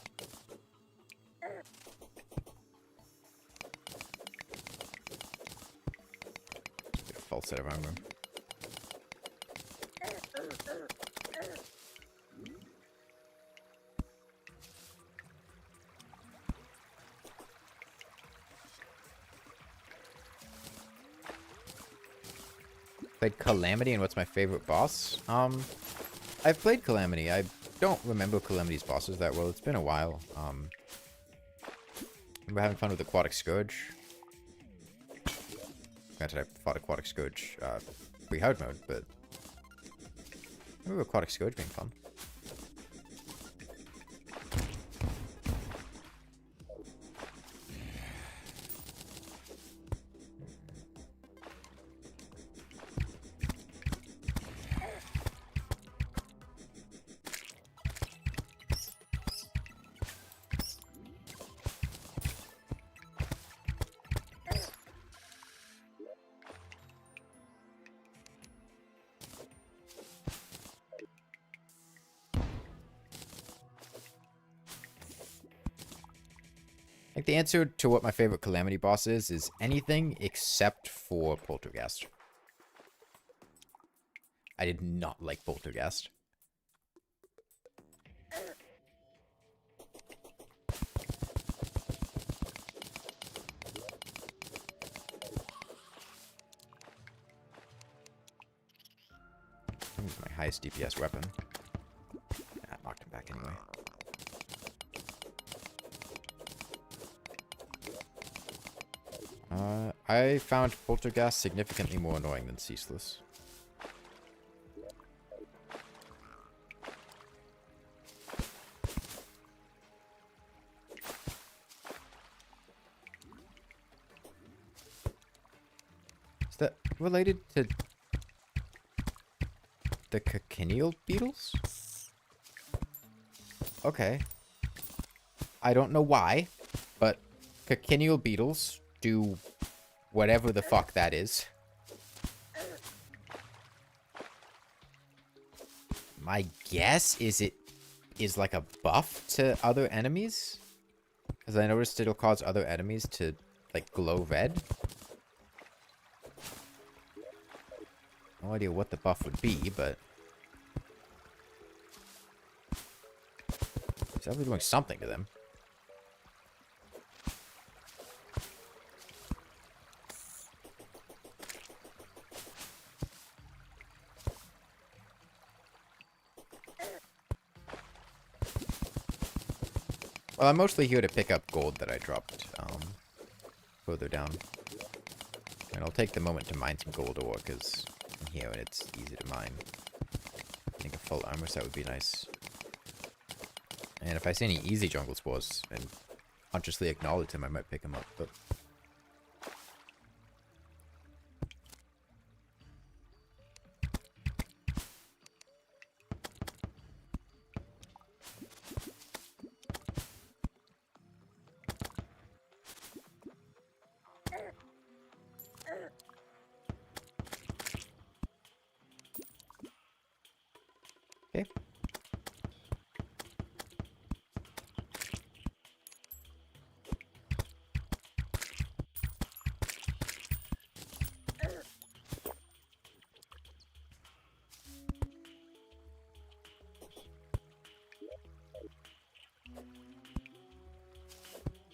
Speaker 1: Get a false set of armor. Played Calamity, and what's my favorite boss? I've played Calamity. I don't remember Calamity's bosses that well. It's been a while. Remember having fun with Aquatic Scourge. Granted, I fought Aquatic Scourge pre-hard mode, but I remember Aquatic Scourge being fun. I think the answer to what my favorite Calamity boss is anything except for Poltergeist. I did not like Poltergeist. This is my highest DPS weapon. Nah, knocked him back anyway. I found Poltergeist significantly more annoying than Ceaseless. I think this is my highest DPS weapon. Nah, knocked him back anyway. I found Poltergeist significantly more annoying than Ceaseless. 'Cause, like, Poltergeist is just so annoying. Like, I don't know. I don't related to the cochineal beetles? Okay. I don't know why, but cochineal beetles do whatever the fuck that is. My guess is it is like a buff to other enemies? Because I noticed it'll cause other enemies to, like, glow red. No idea what the buff would be, but... it's definitely doing something to them. Well, I'm mostly here to pick up gold that I dropped further down. And I'll take the moment to mine some gold ore, because I'm here and it's easy to mine. I think a full armor set would be nice. And if I see any easy jungle spores and consciously acknowledge them, I might pick them up, but... okay.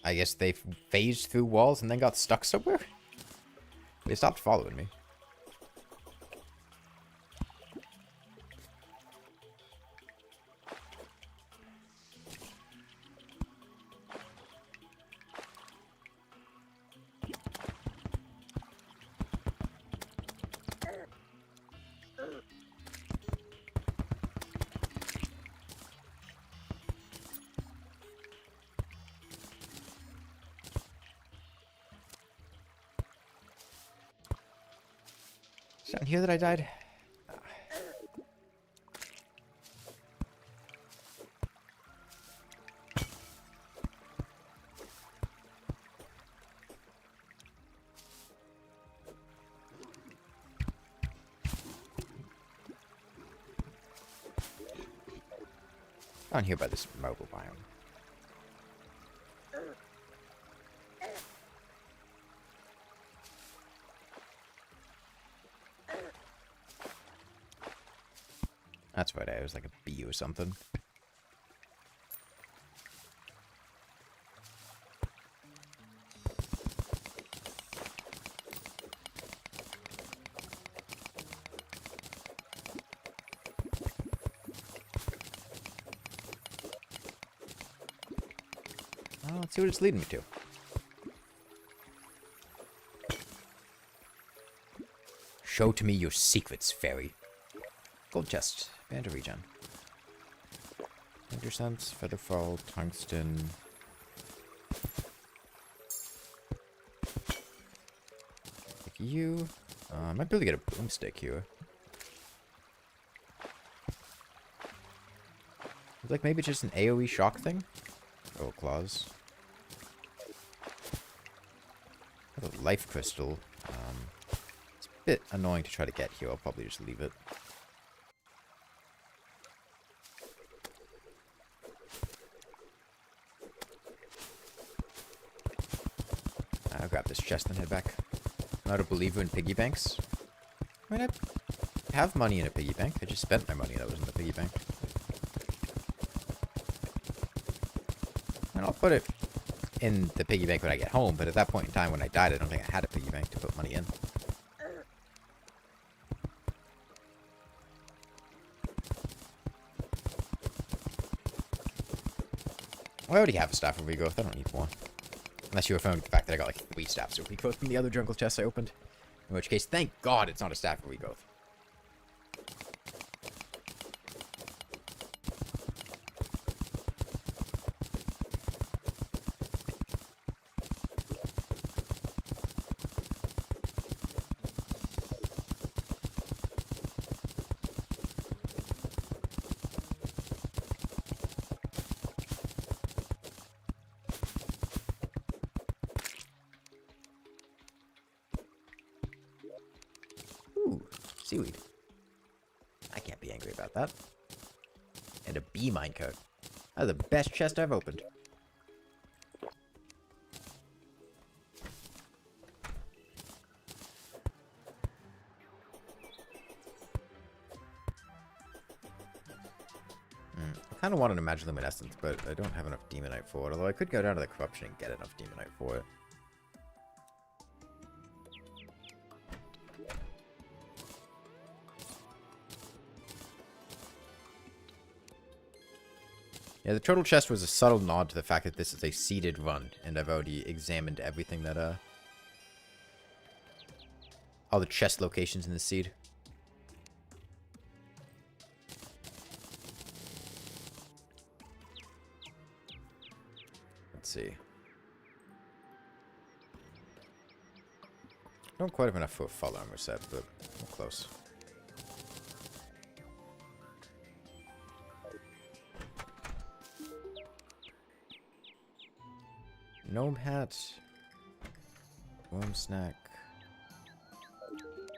Speaker 1: I guess they phased through walls and then got stuck somewhere? They stopped following me. Is it down here that I died? Down here by this mobile biome. That's right, it was like a bee or something. Well, let's see what it's leading me to. Show to me your secrets, fairy. Gold chest. Band of regen. Winter sense, featherfall, tungsten. Like you. I might be able to get a broomstick here. It's like maybe just an AoE shock thing. Oh, claws. Got a life crystal. It's a bit annoying to try to get here. I'll probably just leave it. I'll grab this chest and head back. I'm not a believer in piggy banks. I mean, I have money in a piggy bank. I just spent my money that was in the piggy bank. And I'll put it in the piggy bank when I get home, but at that point in time when I died, I don't think I had a piggy bank to put money in. Well, I already have a staff of regrowth. I don't need more. Unless you were referring to the fact that I got like 3 staffs of regrowth from the other jungle chests I opened. In which case, thank God it's not a staff of regrowth. seaweed. I can't be angry about that. And a bee minecart. That's the best chest I've opened. I kind of want an Magiluminescence, but I don't have enough Demonite for it. Although I could go down to the Corruption and get enough Demonite for it. Yeah, the Turtle Chest was a subtle nod to the fact that this is a seeded run, and I've already examined everything that, all the chest locations in the seed. Let's see. Don't quite have enough for a full armor set, but I'm close. Gnome hat. Worm snack.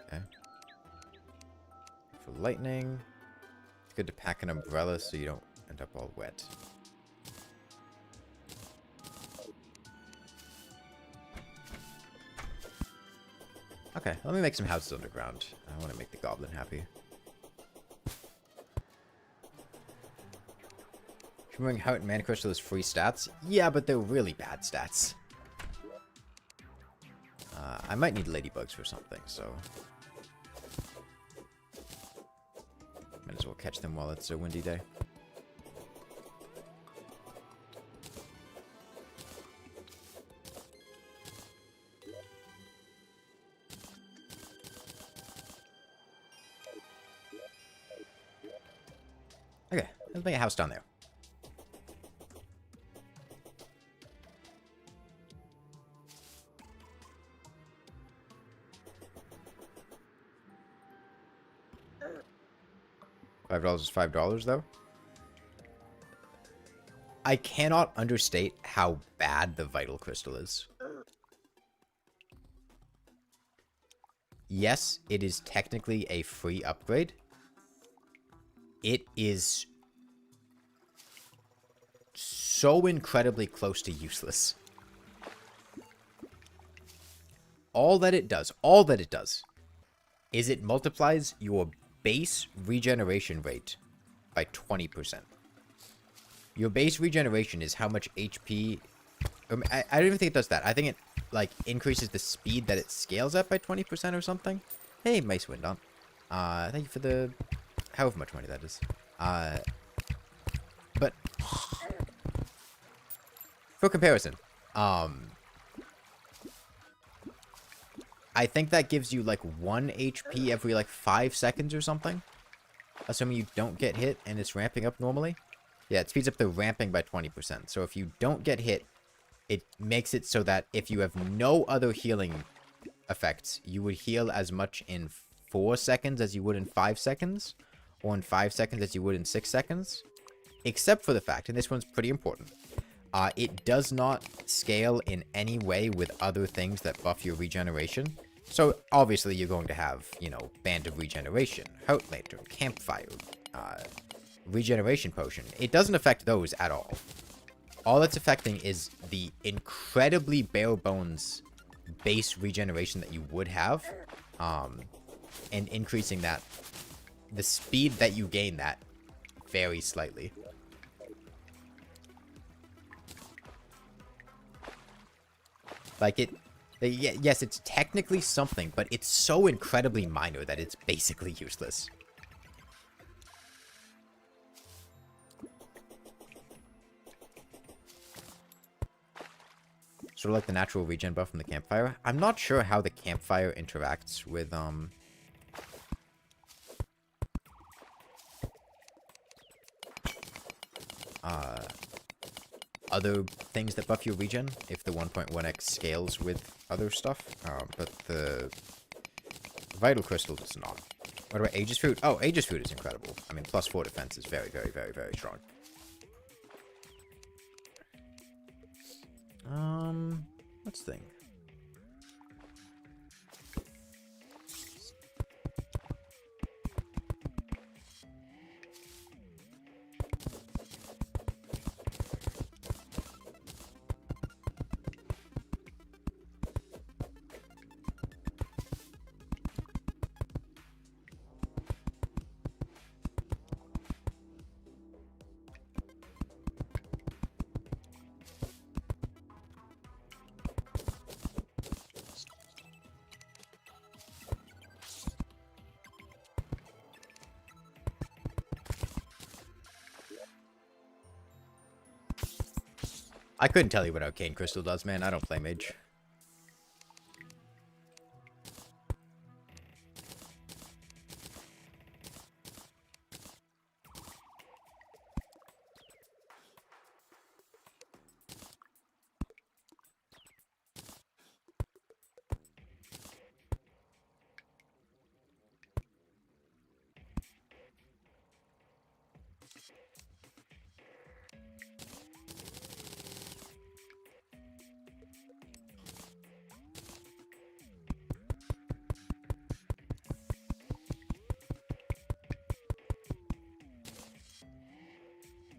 Speaker 1: Okay. For lightning. It's good to pack an umbrella so you don't end up all wet. Okay, let me make some houses underground. I want to make the goblin happy. Remembering how it Mana Crystal is free stats? Yeah, but they're really bad stats. I might need ladybugs for something, so... might as well catch them while it's a windy day. Okay, let's make a house down there. $5 is $5, though. I cannot understate how bad the Vital Crystal is. Yes, it is technically a free upgrade. It is so incredibly close to useless. All that it does is it multiplies your base regeneration rate by 20%. Your base regeneration is how much HP... I don't even think it does that. I think it, like, increases the speed that it scales at by 20% or something. Hey, Mice Windon. Thank you for the... however much money that is. But... for comparison, I think that gives you, like, 1 HP every, like, 5 seconds or something. Assuming you don't get hit and it's ramping up normally. Yeah, it speeds up the ramping by 20%. So if you don't get hit, it makes it so that if you have no other healing effects, you would heal as much in 4 seconds as you would in 5 seconds. Or in 5 seconds as you would in 6 seconds. Except for the fact, and this one's pretty important, it does not scale in any way with other things that buff your regeneration. So, obviously, you're going to have, you know, Band of Regeneration, Heart Lantern, Campfire, Regeneration Potion. It doesn't affect those at all. All it's affecting is the incredibly bare bones base regeneration that you would have, and increasing that, the speed that you gain that very slightly. Like, yes, it's technically something, but it's so incredibly minor that it's basically useless. Sort of like the natural regen buff from the campfire. I'm not sure how the campfire interacts with, other things that buff your regen, if the 1.1x scales with other stuff, but the Vital Crystal does not. What about Aegis Fruit? Oh, Aegis Fruit is incredible. I mean, +4 defense is very, very, very, very strong. Let's think. I couldn't tell you what Arcane Crystal does, man. I don't play mage.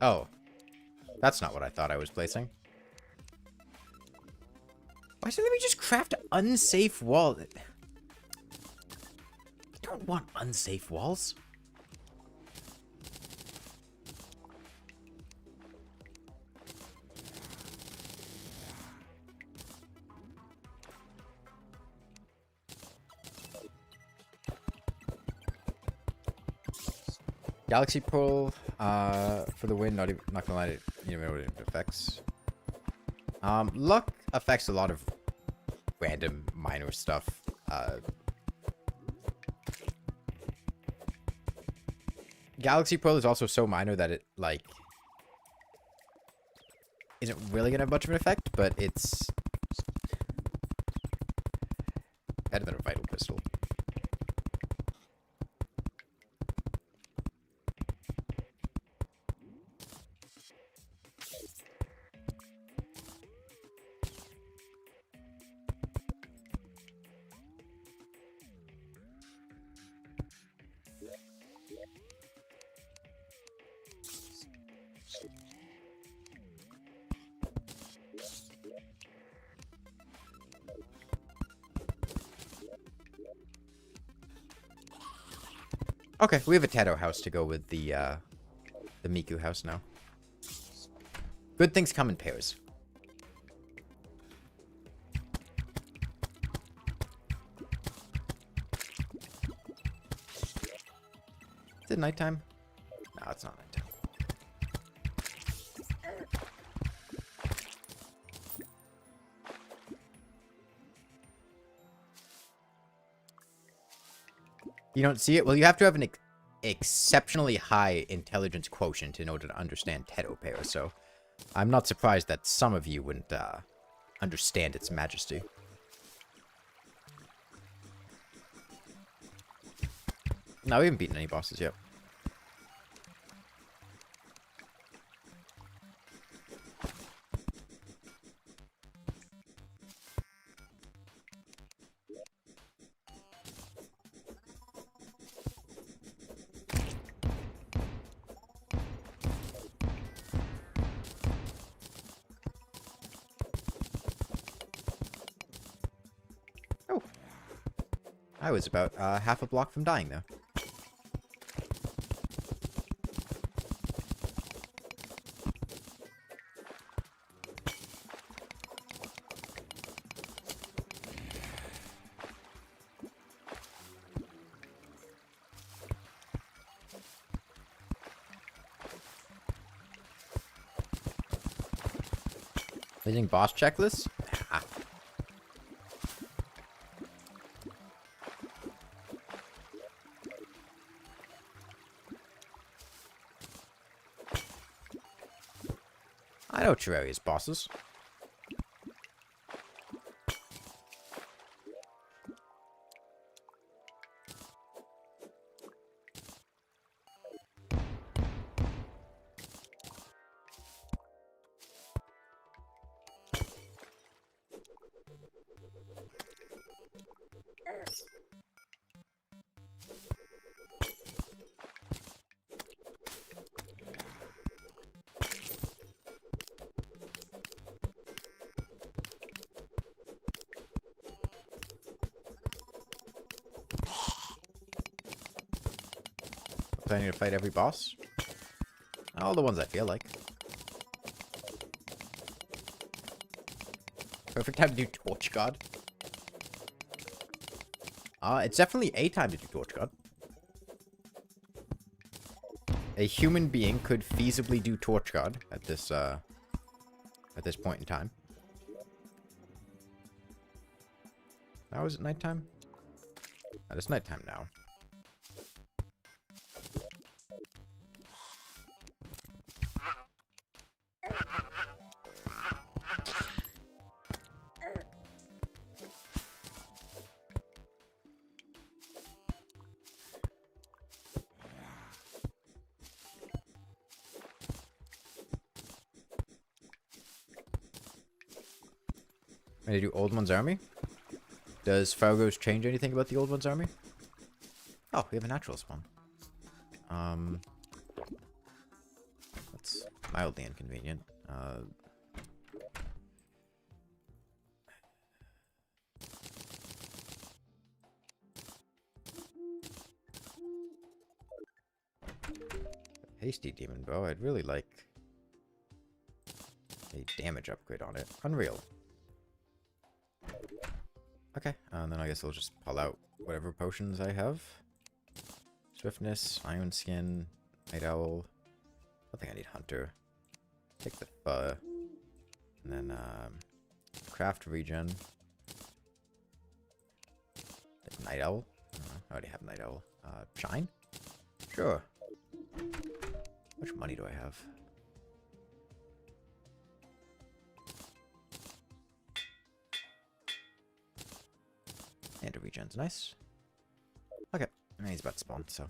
Speaker 1: Oh. That's not what I thought I was placing. Why should we just craft unsafe walls? I don't want unsafe walls. Galaxy Pull, for the win, not gonna lie, you know what it affects. Luck affects a lot of random minor stuff. Galaxy Pull is also so minor that it, like, isn't really gonna have much of an effect, but it's better than a Vital Crystal. Okay, we have a Teto house to go with the Miku house now. Good things come in pairs. Is it nighttime? No, it's not nighttime. You don't see it? Well, you have to have an exceptionally high intelligence quotient in order to understand Teto pair, so I'm not surprised that some of you wouldn't understand its majesty. No, we haven't beaten any bosses yet. I was about half a block from dying, though. Using boss checklists? Ah. I know Terraria's bosses. Planning to fight every boss? All the ones I feel like. Perfect time to do Torch God. It's definitely a time to do Torch God. A human being could feasibly do Torch God at this at this point in time. Now is it nighttime? It's nighttime now. Ready to do Old One's Army? Does Fargos change anything about the Old One's Army? Oh, we have a natural spawn. That's mildly inconvenient. Hasty Demon Bow, I'd really like a damage upgrade on it. Unreal. Okay, and then I guess I'll just pull out whatever potions I have. Swiftness, Iron Skin, Night Owl. I think I need Hunter. Take the Fur. And then, Craft Regen. Night Owl. I already have Night Owl. Shine? Sure. How much money do I have? And a regen's nice. Okay, and he's about to spawn, so.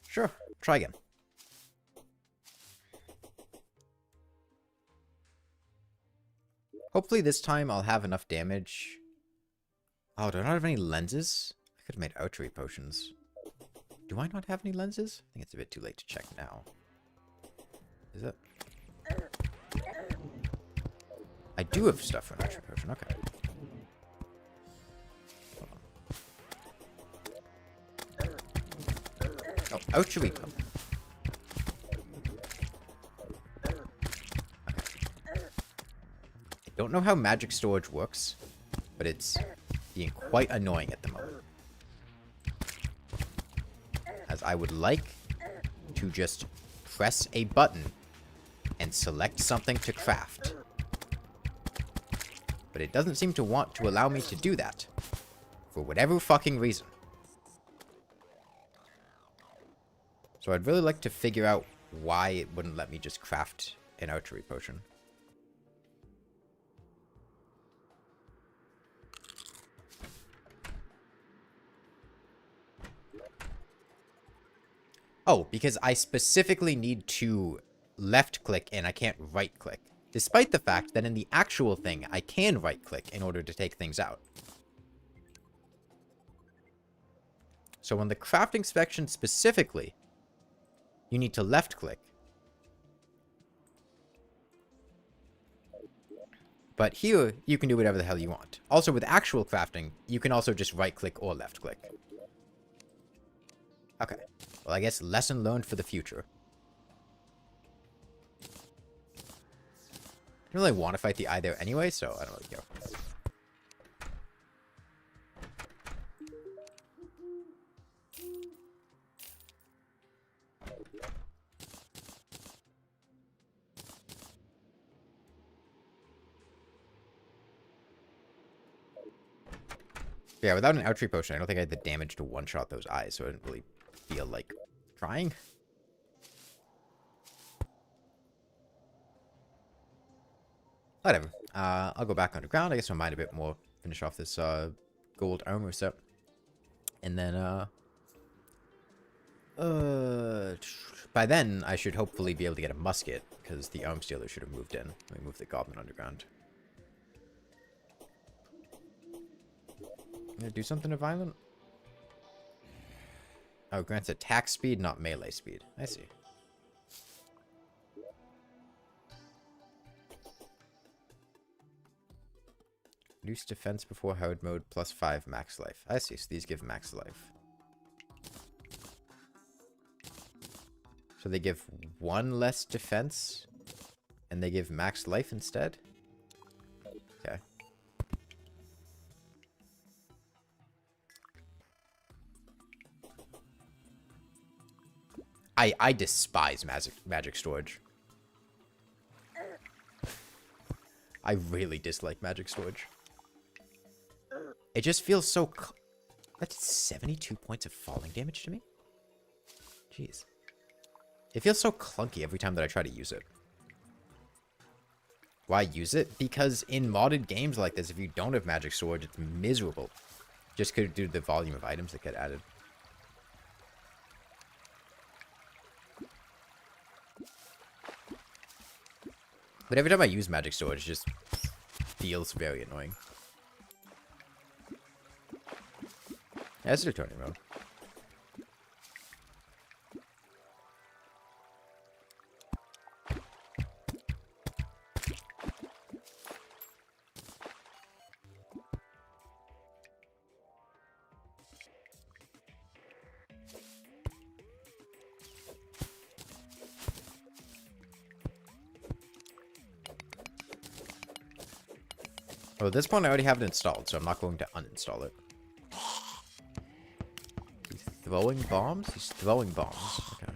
Speaker 1: Sure, try again. Hopefully this time I'll have enough damage. Oh, do I not have any lenses? I could have made archery potions. Do I not have any lenses? I think it's a bit too late to check now. Is it? I do have stuff for an archery potion, okay. Oh, archery potion. I don't know how magic storage works, but it's being quite annoying at the moment. As I would like to just press a button and select something to craft. But it doesn't seem to want to allow me to do that. For whatever fucking reason. So I'd really like to figure out why it wouldn't let me just craft an archery potion. Oh, because I specifically need to left click and I can't right click. Despite the fact that in the actual thing, I can right click in order to take things out. So in the crafting section specifically, you need to left click. But here, you can do whatever the hell you want. Also, with actual crafting, you can also just right click or left click. Okay. Well, I guess lesson learned for the future. I don't really want to fight the eye there anyway, so I don't really care. Yeah, without an archery potion, I don't think I had the damage to one-shot those eyes, so I didn't really feel like trying. Whatever. I'll go back underground. I guess I'll mine a bit more. Finish off this gold armor set. And then, by then, I should hopefully be able to get a musket, because the arms dealer should have moved in. Let me move the goblin underground. Gonna do something to violent? Oh, grants attack speed, not melee speed. I see. Reduce defense before hard mode, plus 5 max life. I see, so these give max life. So they give 1 less defense, and they give max life instead? Okay. I despise magic storage. I really dislike magic storage. It just feels so... That's 72 points of falling damage to me? Jeez. It feels so clunky every time that I try to use it. Why use it? Because in modded games like this, if you don't have magic storage, it's miserable. Just due to the volume of items that get added. But every time I use magic storage, it just feels very annoying. Yeah, it's a returning mode. Oh, at this point I already have it installed, so I'm not going to uninstall it. He's throwing bombs? He's throwing bombs. Okay.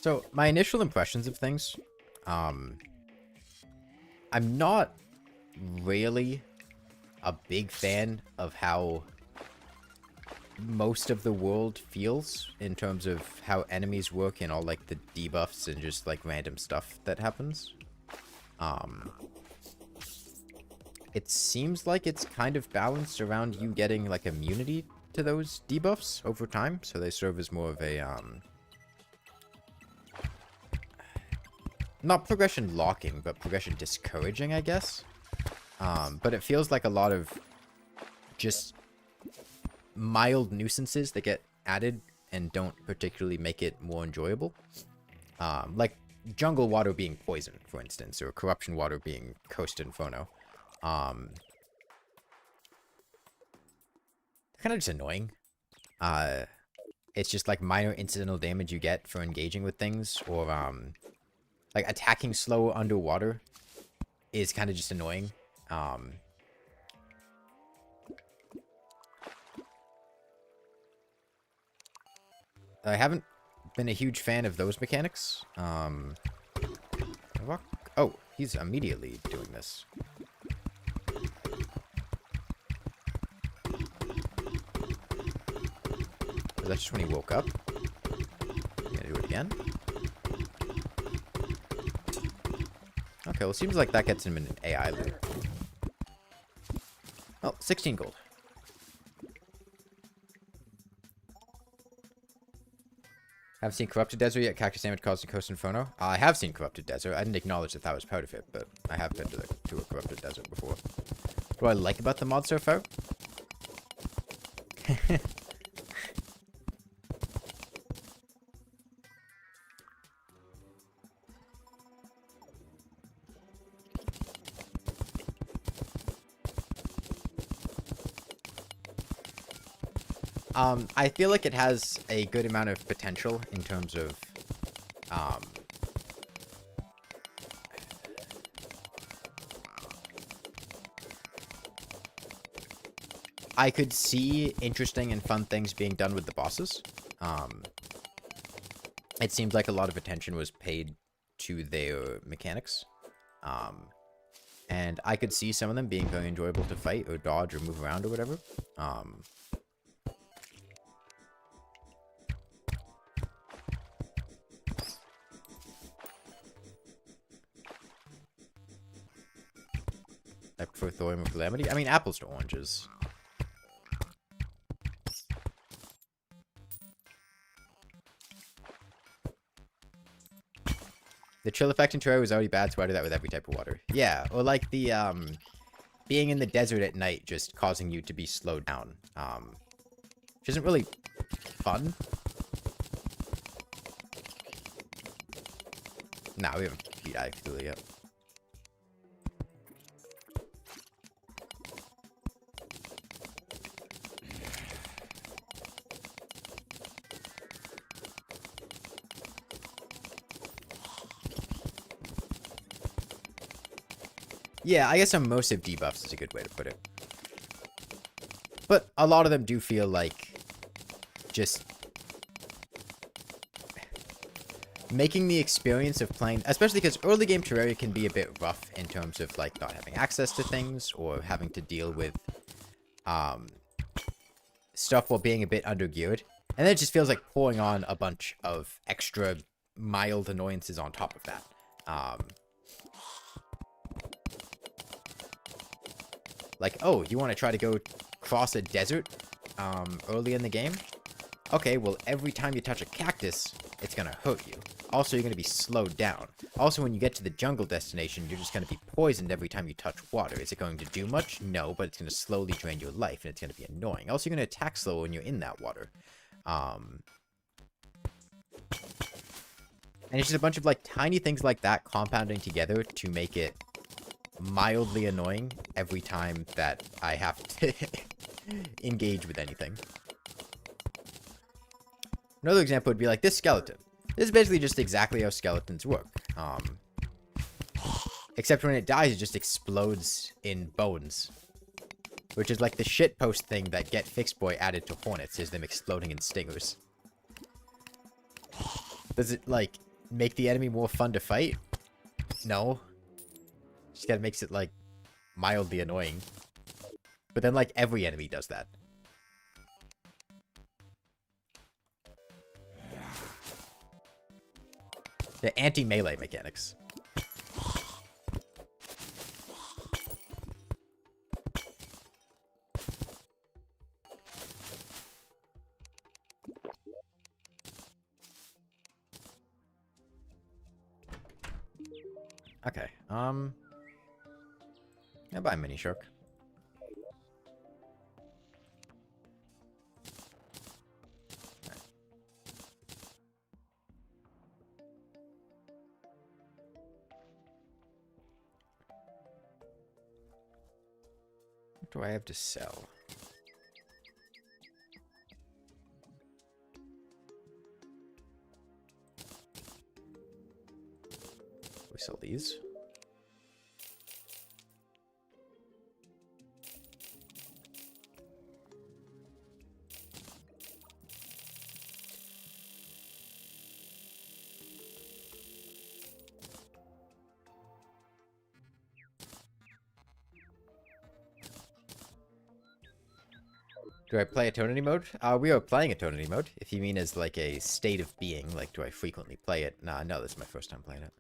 Speaker 1: So, my initial impressions of things, I'm not really a big fan of how most of the world feels in terms of how enemies work and all, like, the debuffs and just, like, random stuff that happens. It seems like it's kind of balanced around you getting, like, immunity to those debuffs over time, so they serve as more of a, not progression locking, but progression discouraging, I guess. But it feels like a lot of just mild nuisances that get added and don't particularly make it more enjoyable. Like jungle water being poison, for instance, or corruption water being Coast Inferno. Kind of just annoying. It's just like minor incidental damage you get for engaging with things, or like attacking slow underwater is kind of just annoying. I haven't been a huge fan of those mechanics. Oh, he's immediately doing this. Was that just when he woke up? Gonna do it again? Okay, well, it seems like that gets him in an AI loop. Oh, 16 gold. Haven't seen Corrupted Desert yet. Cactus damage caused in Coast Inferno. I have seen Corrupted Desert. I didn't acknowledge that that was part of it, but I have been to a Corrupted Desert before. What do I like about the mod so far? I feel like it has a good amount of potential in terms of, I could see interesting and fun things being done with the bosses. It seems like a lot of attention was paid to their mechanics. And I could see some of them being very enjoyable to fight or dodge or move around or whatever. for Thorium or Calamity? I mean, apples to oranges. The chill effect in Terraria was already bad, so I do that with every type of water. Yeah, or like the, being in the desert at night just causing you to be slowed down. Which isn't really fun. Nah, we haven't beat Cthulhu yet. Yeah, I guess immersive debuffs is a good way to put it. But a lot of them do feel like just making the experience of playing, especially because early game Terraria can be a bit rough in terms of like not having access to things or having to deal with stuff while being a bit undergeared. And then it just feels like pouring on a bunch of extra mild annoyances on top of that. Like, oh, you want to try to go cross a desert early in the game? Okay, well, every time you touch a cactus, it's going to hurt you. Also, you're going to be slowed down. Also, when you get to the jungle destination, you're just going to be poisoned every time you touch water. Is it going to do much? No, but it's going to slowly drain your life, and it's going to be annoying. Also, you're going to attack slower when you're in that water. And it's just a bunch of, like, tiny things like that compounding together to make it mildly annoying every time that I have to engage with anything. Another example would be like this skeleton. This is basically just exactly how skeletons work. Except when it dies, it just explodes in bones. Which is like the shitpost thing that Get Fixed Boy added to Hornets, is them exploding in stingers. Does it, like, make the enemy more fun to fight? No. Just kinda makes it, like, mildly annoying. But then, like, every enemy does that. The anti-melee mechanics. Okay, I'll buy a mini shark. What do I have to sell? We sell these. Do I play Eternity mode? We are playing Eternity mode. If you mean as like a state of being, like do I frequently play it? Nah, no, this is my first time playing it.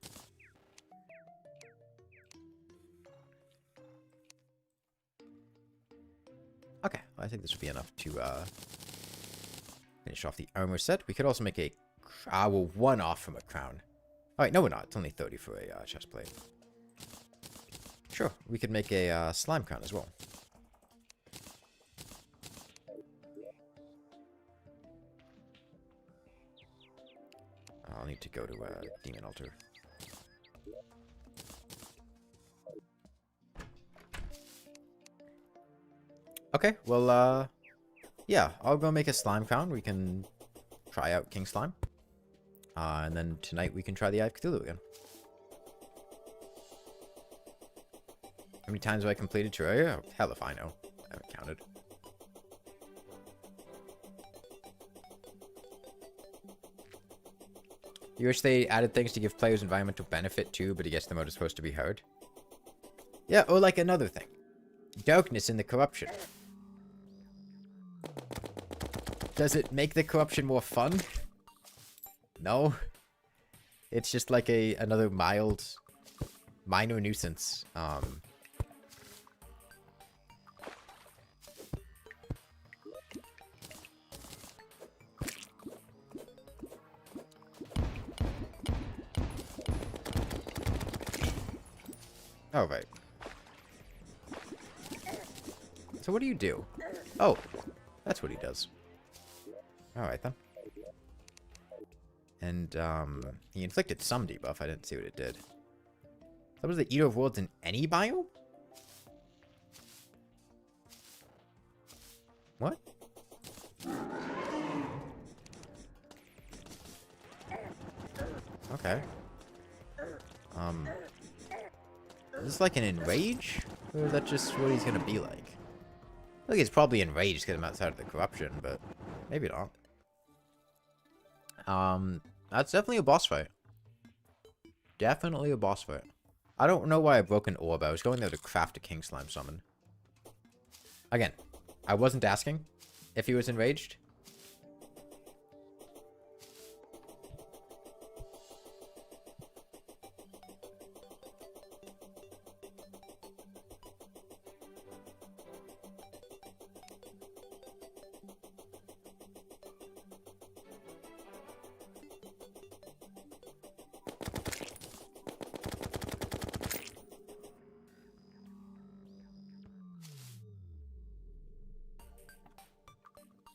Speaker 1: Okay, well, I think this would be enough to finish off the armor set. We could also make a... well, one off from a crown. Alright, no we're not. It's only 30 for a chest plate. Sure, we could make a slime crown as well. I'll need to go to Demon Altar. Okay, well, yeah, I'll go make a slime crown. We can try out King Slime. And then tonight we can try the Eye of Cthulhu again. How many times have I completed Terraria? Oh, hell if I know. I haven't counted. You wish they added things to give players environmental benefit too, but I guess the mode is supposed to be hard. Yeah, or like another thing. Darkness in the corruption. Does it make the corruption more fun? No. It's just like another minor nuisance. Oh, right. So what do you do? Oh, that's what he does. Alright, then. And, he inflicted some debuff. I didn't see what it did. That was the Eater of Worlds in any biome? What? Okay. Is this like an enrage? Or is that just what he's gonna be like? I think he's probably enraged because I'm outside of the corruption, but maybe not. That's definitely a boss fight. Definitely a boss fight. I don't know why I broke an orb. I was going there to craft a King Slime summon. Again, I wasn't asking if he was enraged.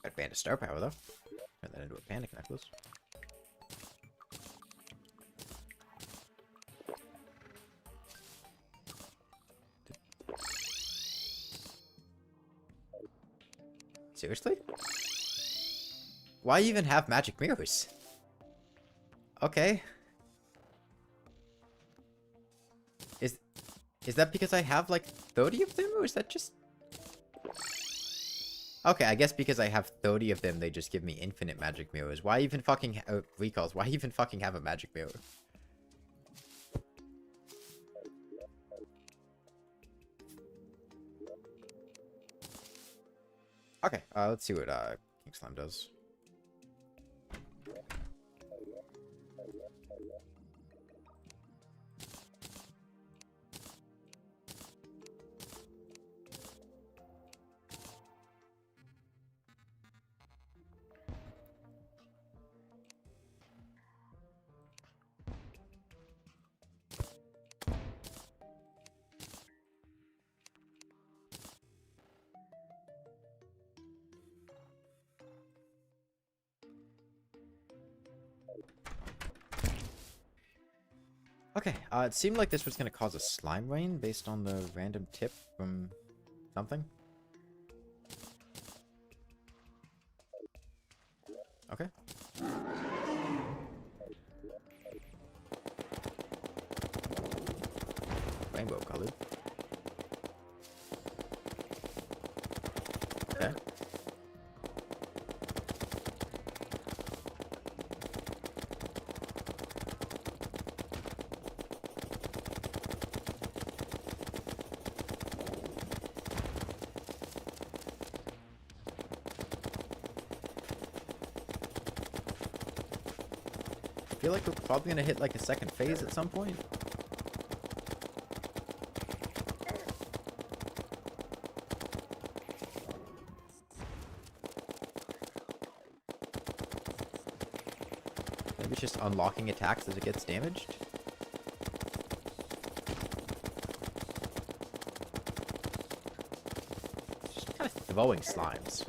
Speaker 1: Got banned a star power though. Turn that into a panic necklace. Seriously? Why even have magic mirrors? Okay. Is that because I have like 30 of them, or is that just... Okay, I guess because I have 30 of them, they just give me infinite magic mirrors. Why even fucking... recalls, why even fucking have a magic mirror? Okay, let's see what King Slime does. Okay, it seemed like this was going to cause a slime rain based on the random tip from something. Okay. Rainbow colored. Okay. I feel like we're probably gonna hit like a second phase at some point. Maybe it's just unlocking attacks as it gets damaged. Just kind of throwing slimes.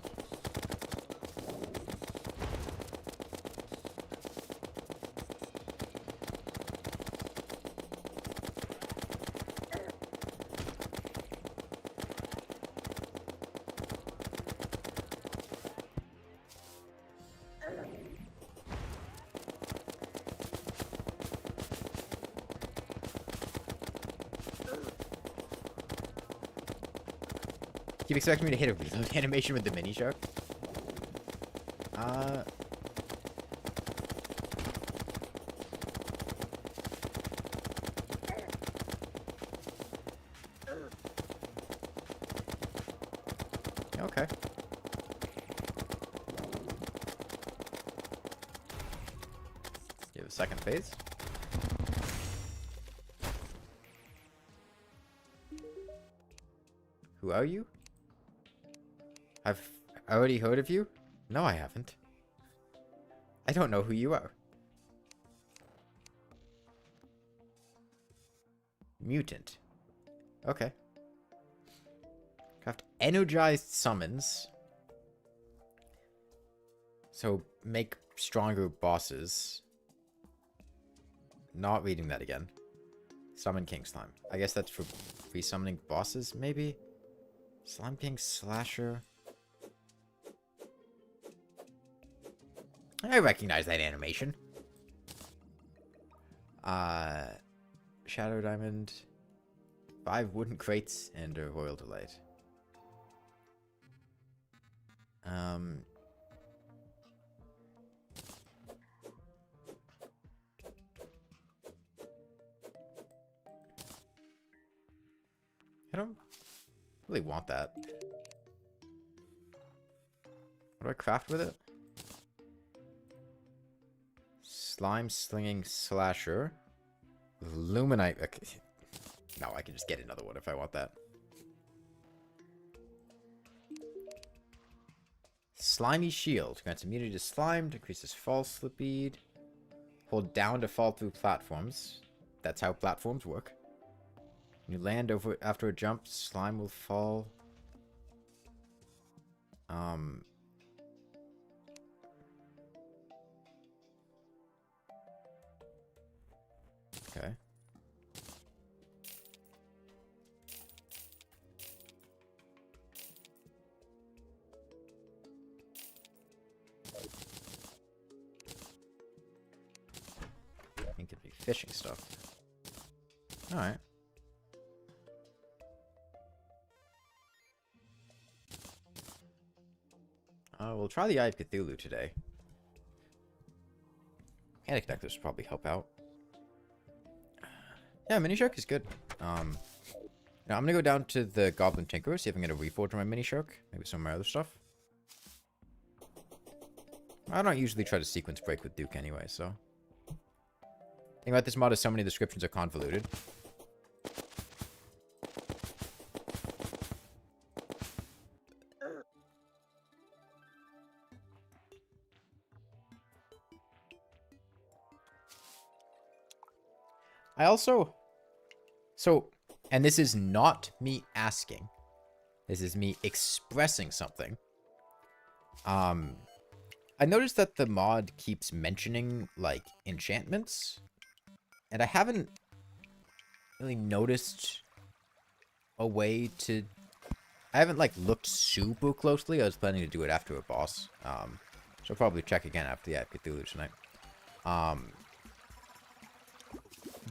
Speaker 1: Keep expecting me to hit a reload animation with the mini shark. Okay. You have a second phase. Who are you? I've already heard of you? No, I haven't. I don't know who you are. Mutant. Okay. Craft energized summons. So make stronger bosses. Not reading that again. Summon King Slime. I guess that's for resummoning bosses, maybe? Slime King Slasher. I recognize that animation. Shadow Diamond. 5 wooden crates and a Royal Delight. I don't really want that. What do I craft with it? Slime Slinging Slasher. Luminite. Okay. No, I can just get another one if I want that. Slimy Shield. Grants immunity to slime. Decreases fall speed. Hold down to fall through platforms. That's how platforms work. When you land over after a jump, slime will fall. Okay. I think it'd be fishing stuff. Alright. We'll try the Eye of Cthulhu today. Panic Necklace will probably help out. Yeah, Mini Shark is good. Now I'm gonna go down to the Goblin Tinkerer, see if I can get a reforge on my Mini Shark. Maybe some of my other stuff. I don't usually try to sequence break with Duke anyway, so. Thing about this mod is so many descriptions are convoluted. I also... So, and this is not me asking. This is me expressing something. I noticed that the mod keeps mentioning, like, enchantments. And I haven't really noticed a way to... I haven't, like, looked super closely. I was planning to do it after a boss. So I'll probably check again after the Eye of Cthulhu tonight.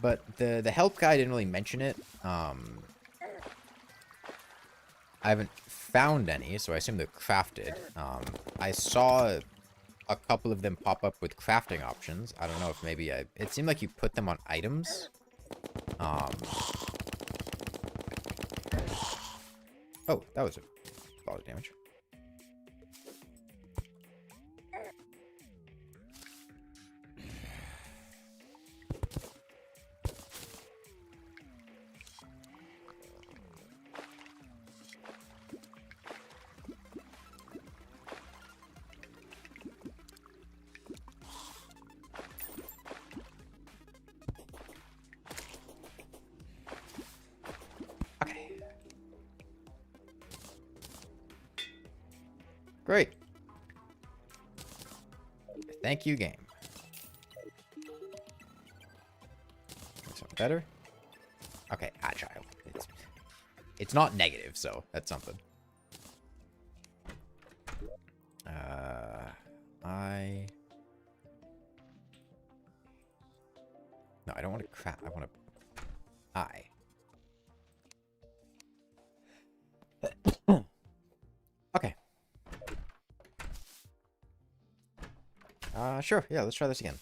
Speaker 1: But the help guide didn't really mention it. I haven't found any, so I assume they're crafted. I saw a couple of them pop up with crafting options. I don't know if maybe it seemed like you put them on items. Oh, that was a lot of damage. Great. Thank you, game. Something better? Okay, agile. It's not negative, so that's something. No, I don't want to crap. I want to... Okay. Sure. Yeah, let's try this again.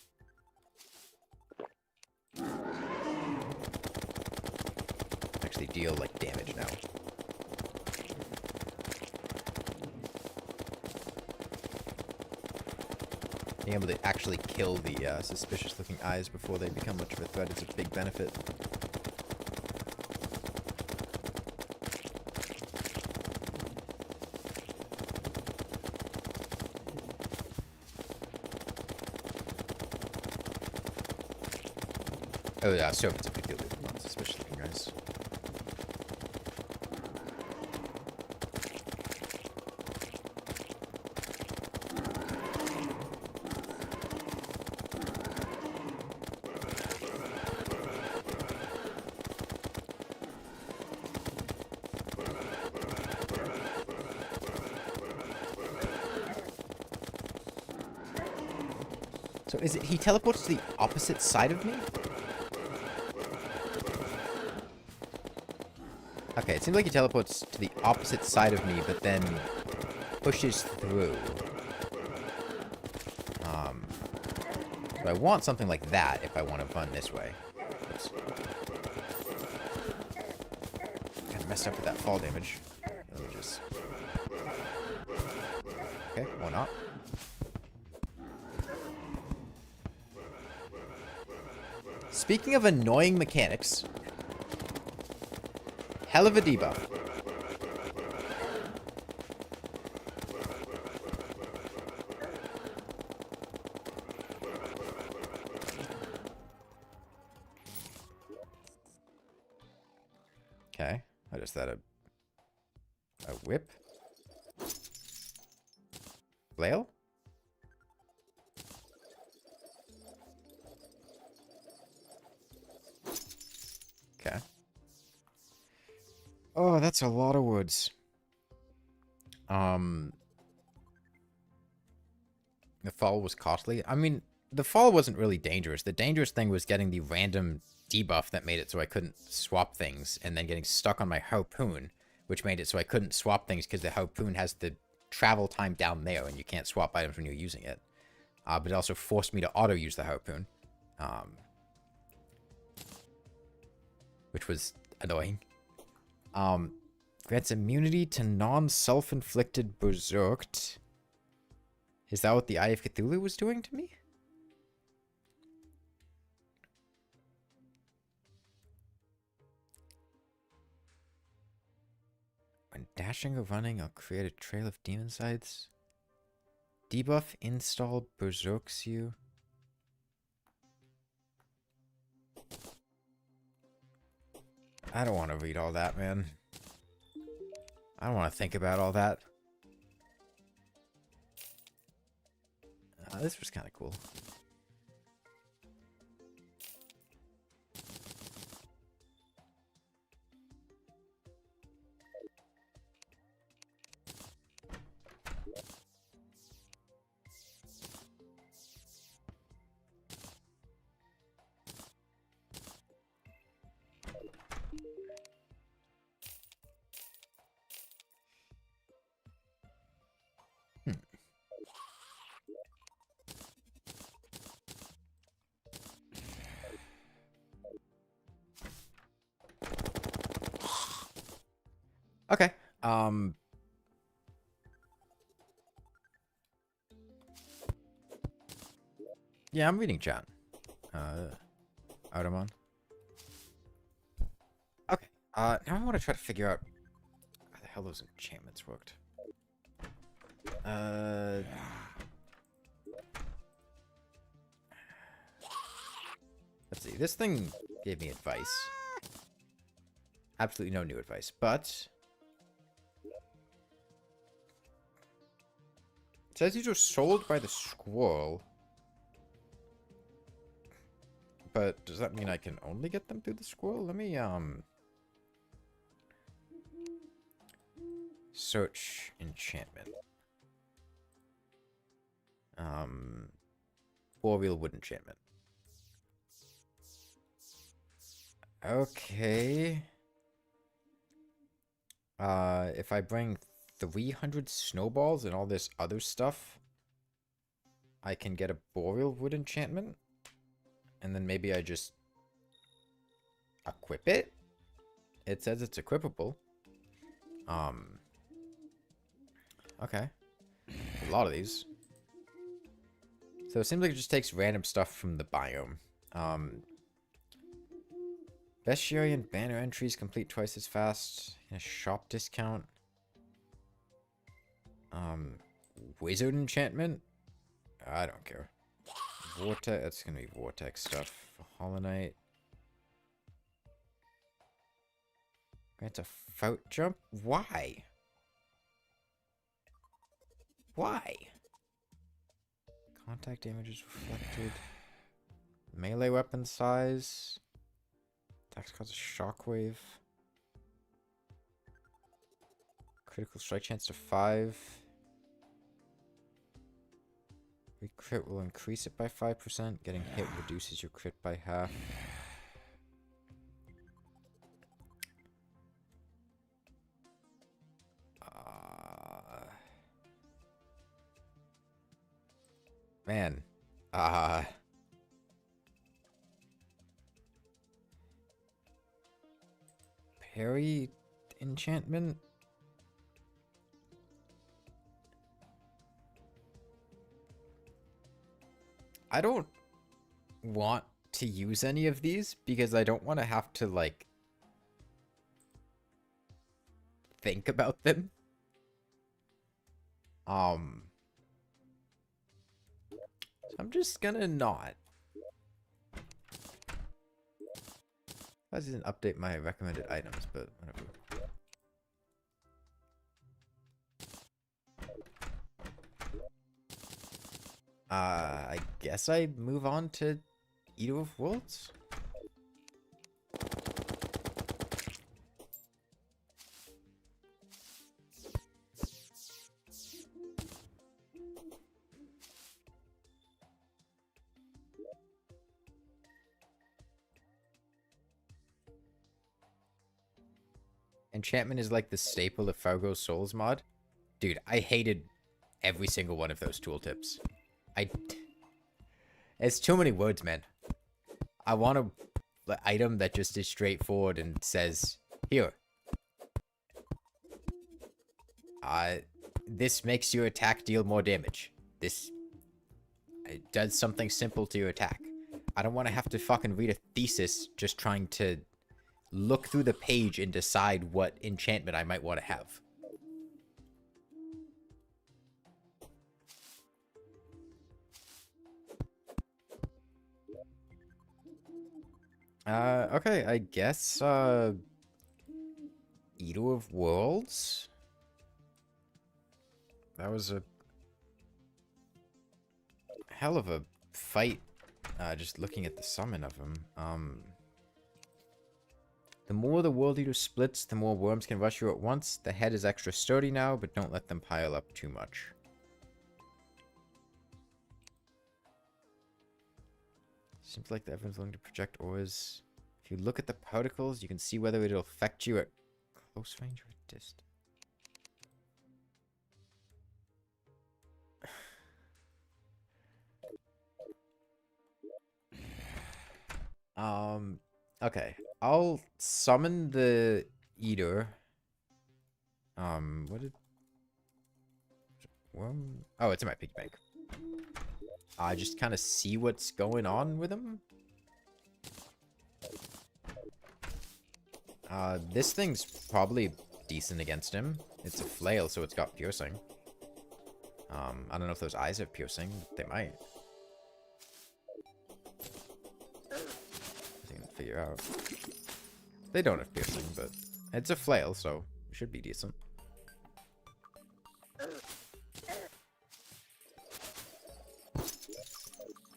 Speaker 1: Actually deal, like, damage now. Being able to actually kill the suspicious-looking eyes before they become much of a threat is a big benefit. Oh, yeah, Sorbet's a big deal. Not suspicious-looking guys. So is it he teleports to the opposite side of me? Okay, it seems like he teleports to the opposite side of me, but then pushes through. So I want something like that if I want to run this way. Oops. Kind of messed up with that fall damage. Let me just... Okay, why not? Speaking of annoying mechanics, hell of a debuff. Okay, what is that? A whip? Flail? Okay. Oh, that's a lot of woods. The fall was costly. I mean, the fall wasn't really dangerous. The dangerous thing was getting the random debuff that made it so I couldn't swap things, and then getting stuck on my harpoon, which made it so I couldn't swap things because the harpoon has the travel time down there, and you can't swap items when you're using it. But it also forced me to auto-use the harpoon, which was annoying. Grants immunity to non-self-inflicted berserked. Is that what the Eye of Cthulhu was doing to me? When dashing or running, I'll create a trail of demon sights. Debuff install berserks you. I don't want to read all that, man. I don't want to think about all that. This was kind of cool. Okay. Yeah, I'm reading chat. Automon. Okay. Now I want to try to figure out how the hell those enchantments worked. Let's see. This thing gave me advice. Absolutely no new advice, but it says these are sold by the scroll. But does that mean I can only get them through the scroll? Let me search enchantment. Four-wheel wood enchantment. Okay. If I bring 300 snowballs and all this other stuff, I can get a boreal wood enchantment. And then maybe I just equip it. It says it's equipable. Okay. A lot of these. So it seems like it just takes random stuff from the biome. Bestiary and banner entries complete twice as fast. A shop discount. Wizard enchantment? I don't care. Vortex, that's gonna be vortex stuff. Hollow Knight. Grants a fout jump? Why? Why? Contact damage is reflected. Melee weapon size. Attacks cause a shockwave. Critical strike chance to 5. Crit will increase it by 5%. Getting hit reduces your crit by half. Man. Parry enchantment? I don't want to use any of these because I don't want to have to, like, think about them. So I'm just gonna not. I didn't update my recommended items, but whatever. I guess I move on to Eater of Worlds? Enchantment is like the staple of Fargos Souls mod. Dude, I hated every single one of those tooltips. It's too many words, man. I want an item that just is straightforward and says, here. This makes your attack deal more damage. This does something simple to your attack. I don't want to have to fucking read a thesis just trying to look through the page and decide what enchantment I might want to have. Okay, I guess, Eater of Worlds? That was a hell of a fight, just looking at the summon of him. The more the World Eater splits, the more worms can rush you at once. The head is extra sturdy now, but don't let them pile up too much. Seems like everyone's willing to project auras. If you look at the particles, you can see whether it'll affect you at close range or distance. Okay. I'll summon the Eater. What did... Worm? Oh, it's in my piggy bank. I just kind of see what's going on with him. This thing's probably decent against him. It's a flail, so it's got piercing. I don't know if those eyes have piercing. They might. I can figure out. They don't have piercing, but it's a flail, so it should be decent.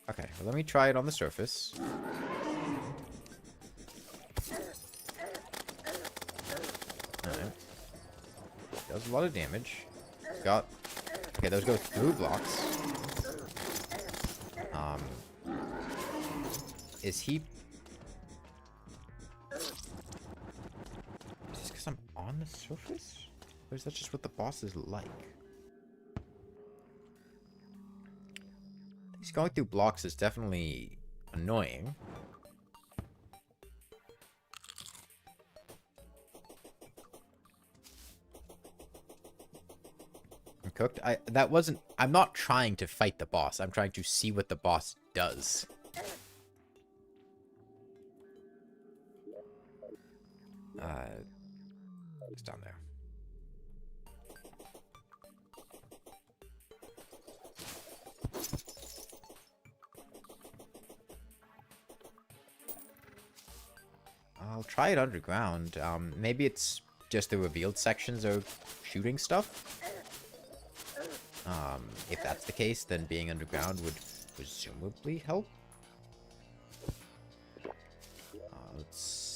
Speaker 1: Okay, well, let me try it on the surface. Alright. Does a lot of damage. Got... Okay, those go through blocks. Is he... Is this because I'm on the surface? Or is that just what the boss is like? He's going through blocks is definitely annoying. I'm cooked. I'm not trying to fight the boss. I'm trying to see what the boss does. It's down there. I'll try it underground. Maybe it's just the revealed sections are shooting stuff. If that's the case, then being underground would presumably help. Let's...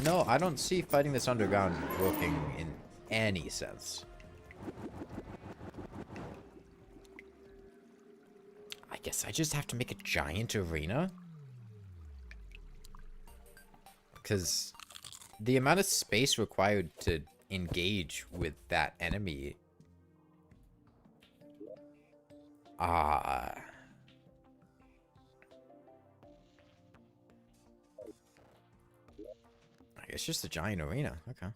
Speaker 1: No, I don't see fighting this underground working in any sense. I guess I just have to make a giant arena? Because the amount of space required to engage with that enemy... I guess just a giant arena. Okay.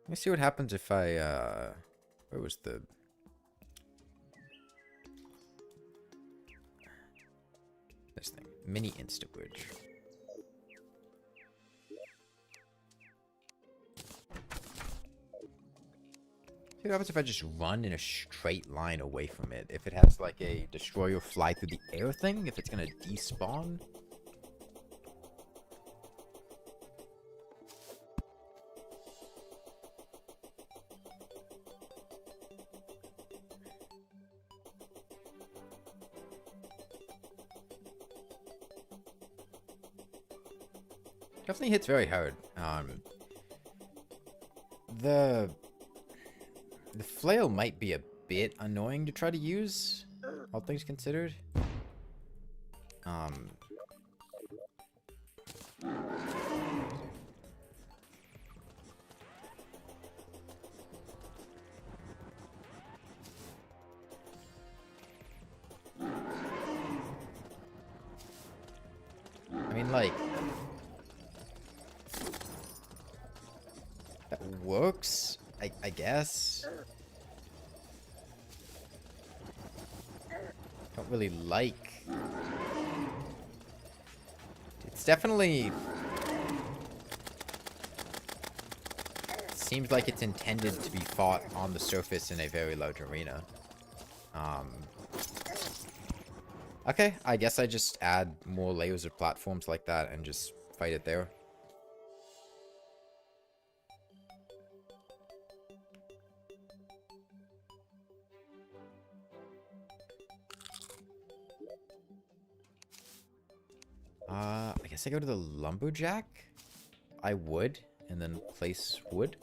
Speaker 1: Let me see what happens if I, where was the... This thing. Mini Insta-Bridge. See what happens if I just run in a straight line away from it? If it has like a destroyer fly through the air thing? If it's gonna despawn? Definitely hits very hard. The flail might be a bit annoying to try to use, all things considered. I mean, like, that works, I guess. Don't really like. It's definitely... Seems like it's intended to be fought on the surface in a very large arena. Okay, I guess I just add more layers of platforms like that and just fight it there. I guess I go to the lumberjack? I would, and then place wood.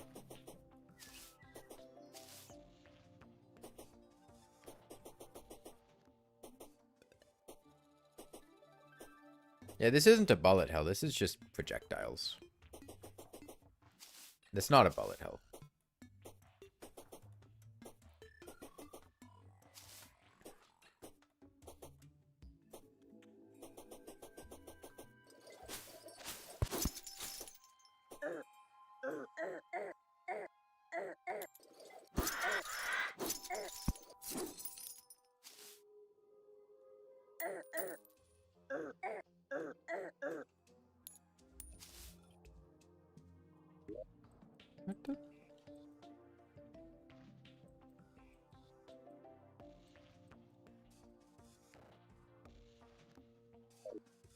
Speaker 1: Yeah, this isn't a bullet hell, this is just projectiles. It's not a bullet hell. What the?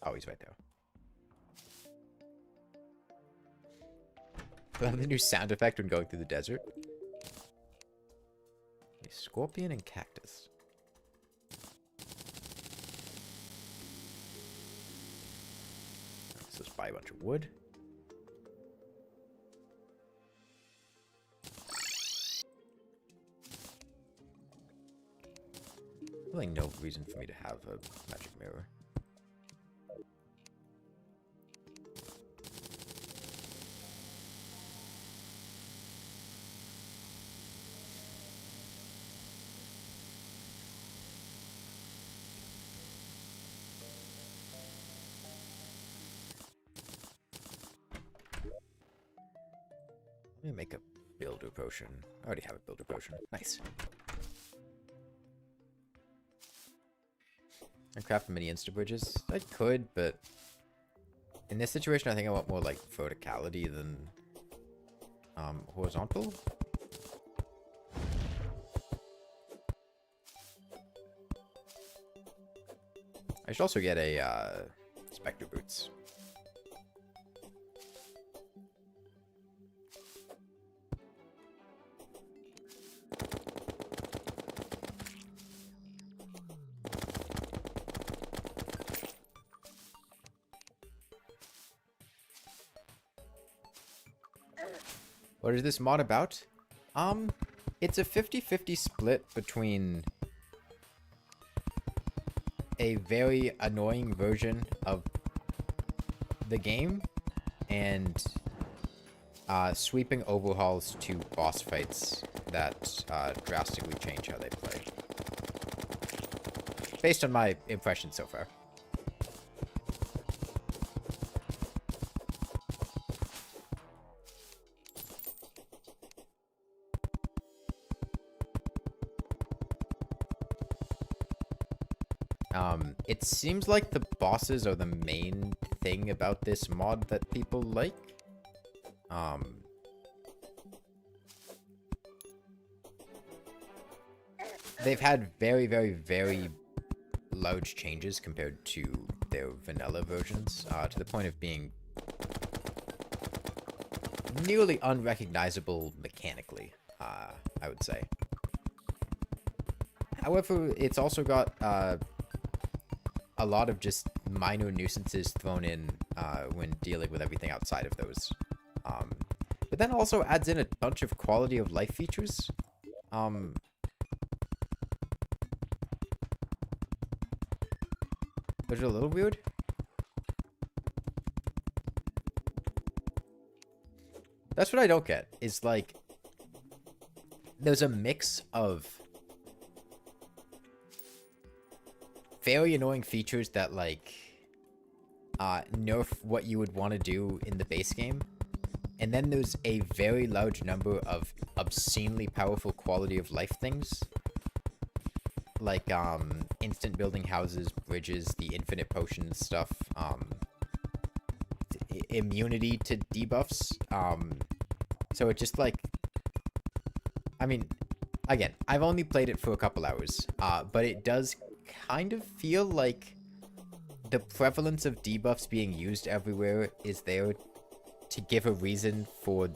Speaker 1: Oh, he's right there. I love the new sound effect when going through the desert. A scorpion and cactus. So let's buy a bunch of wood. Really no reason for me to have a magic mirror. Let me make a builder potion. I already have a builder potion. Nice. And craft mini insta-bridges? I could, but in this situation, I think I want more like verticality than horizontal. I should also get a spectre boots. What is this mod about? It's a 50-50 split between a very annoying version of the game and sweeping overhauls to boss fights that drastically change how they play. Based on my impression so far. It seems like the bosses are the main thing about this mod that people like. They've had very, very, very large changes compared to their vanilla versions, to the point of being nearly unrecognizable mechanically, I would say. However, it's also got a lot of just minor nuisances thrown in when dealing with everything outside of those. But then also adds in a bunch of quality of life features. Which are a little weird. That's what I don't get, is like, there's a mix of very annoying features that, like, nerf what you would want to do in the base game. And then there's a very large number of obscenely powerful quality of life things. Like, instant building houses, bridges, the infinite potions stuff, immunity to debuffs. So it just, like, I mean, again, I've only played it for a couple hours, but it does kind of feel like the prevalence of debuffs being used everywhere is there to give a reason for,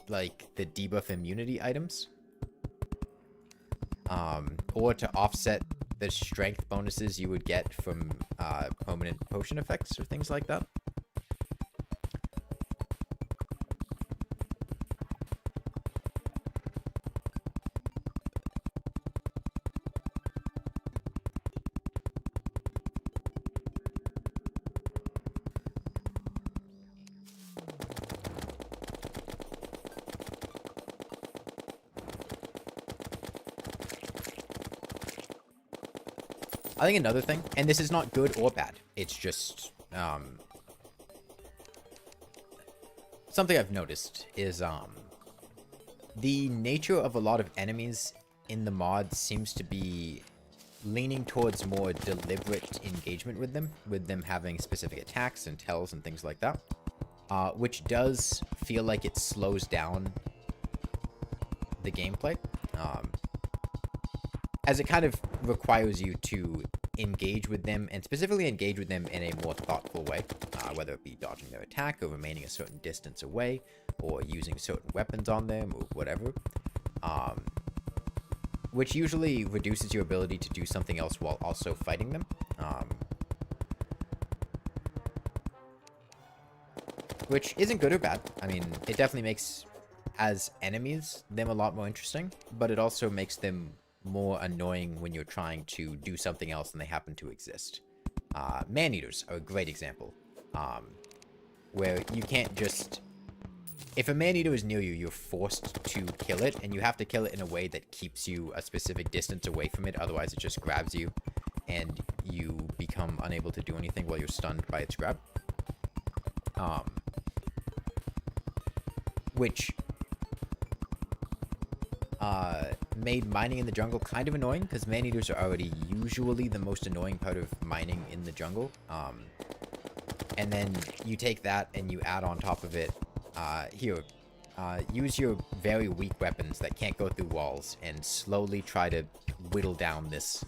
Speaker 1: like, the debuff immunity items. Or to offset the strength bonuses you would get from permanent potion effects or things like that. I think another thing, and this is not good or bad, it's just something I've noticed is the nature of a lot of enemies in the mod seems to be leaning towards more deliberate engagement with them having specific attacks and tells and things like that, which does feel like it slows down the gameplay. As it kind of requires you to engage with them, and specifically engage with them in a more thoughtful way, whether it be dodging their attack, or remaining a certain distance away, or using certain weapons on them, or whatever. Which usually reduces your ability to do something else while also fighting them. Which isn't good or bad. I mean, it definitely makes, as enemies, them a lot more interesting, but it also makes them more annoying when you're trying to do something else and they happen to exist. Man-eaters are a great example, where you can't just... If a man-eater is near you, you're forced to kill it, and you have to kill it in a way that keeps you a specific distance away from it, otherwise it just grabs you, and you become unable to do anything while you're stunned by its grab. Which made mining in the jungle kind of annoying, because man-eaters are already usually the most annoying part of mining in the jungle. And then you take that and you add on top of it, use your very weak weapons that can't go through walls and slowly try to whittle down this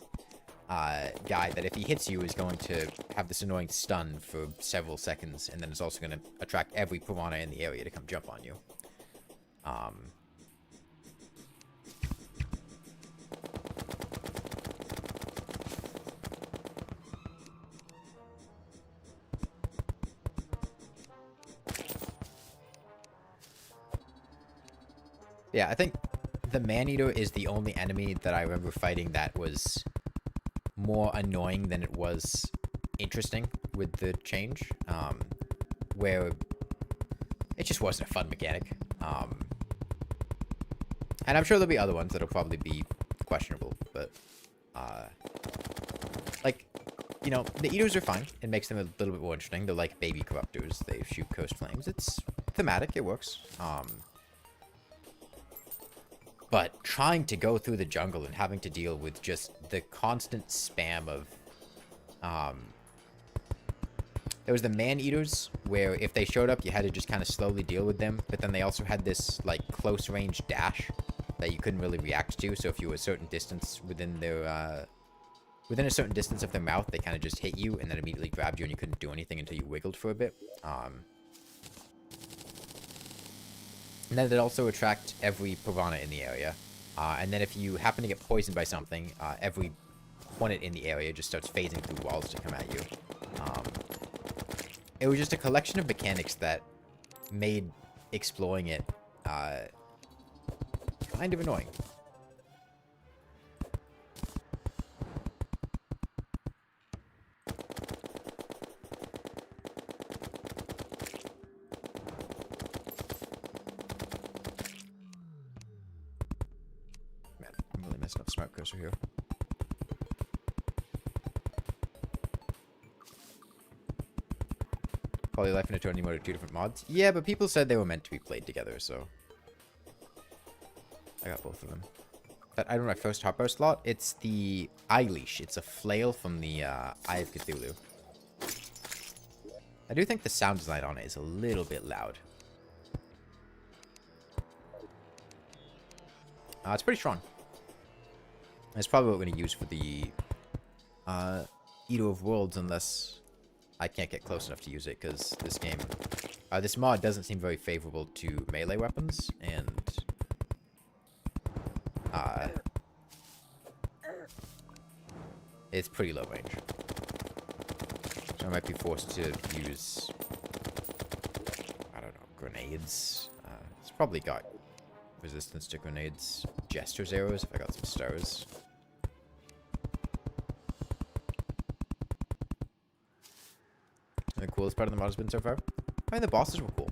Speaker 1: guy that if he hits you is going to have this annoying stun for several seconds, and then it's also going to attract every piranha in the area to come jump on you. Yeah, I think the man-eater is the only enemy that I remember fighting that was more annoying than it was interesting with the change. Where it just wasn't a fun mechanic. And I'm sure there'll be other ones that'll probably be questionable, but like, you know, the eaters are fine. It makes them a little bit more interesting. They're like baby corruptors. They shoot coast flames. It's thematic. It works. But trying to go through the jungle and having to deal with just the constant spam of, there was the man-eaters, where if they showed up, you had to just kind of slowly deal with them. But then they also had this, like, close-range dash that you couldn't really react to. So if you were a certain distance within their, within a certain distance of their mouth, they kind of just hit you and then immediately grabbed you and you couldn't do anything until you wiggled for a bit. And then they'd also attract every piranha in the area. And then if you happen to get poisoned by something, every hornet in the area just starts phasing through walls to come at you. It was just a collection of mechanics that made exploring it kind of annoying. Man, I'm really messing up smart cursor here. Poly Life and Eternity mode are 2 different mods. Yeah, but people said they were meant to be played together, so I got both of them. But I don't know my first hotbar slot. It's the Eye Leash. It's a flail from the Eye of Cthulhu. I do think the sound design on it is a little bit loud. It's pretty strong. It's probably what we're going to use for the Eater of Worlds, unless I can't get close enough to use it, because this game, this mod doesn't seem very favorable to melee weapons, and it's pretty low range. So I might be forced to use, I don't know, grenades. It's probably got resistance to grenades. Jester's arrows, if I got some stars. The coolest part of the mod has been so far? I mean, the bosses were cool.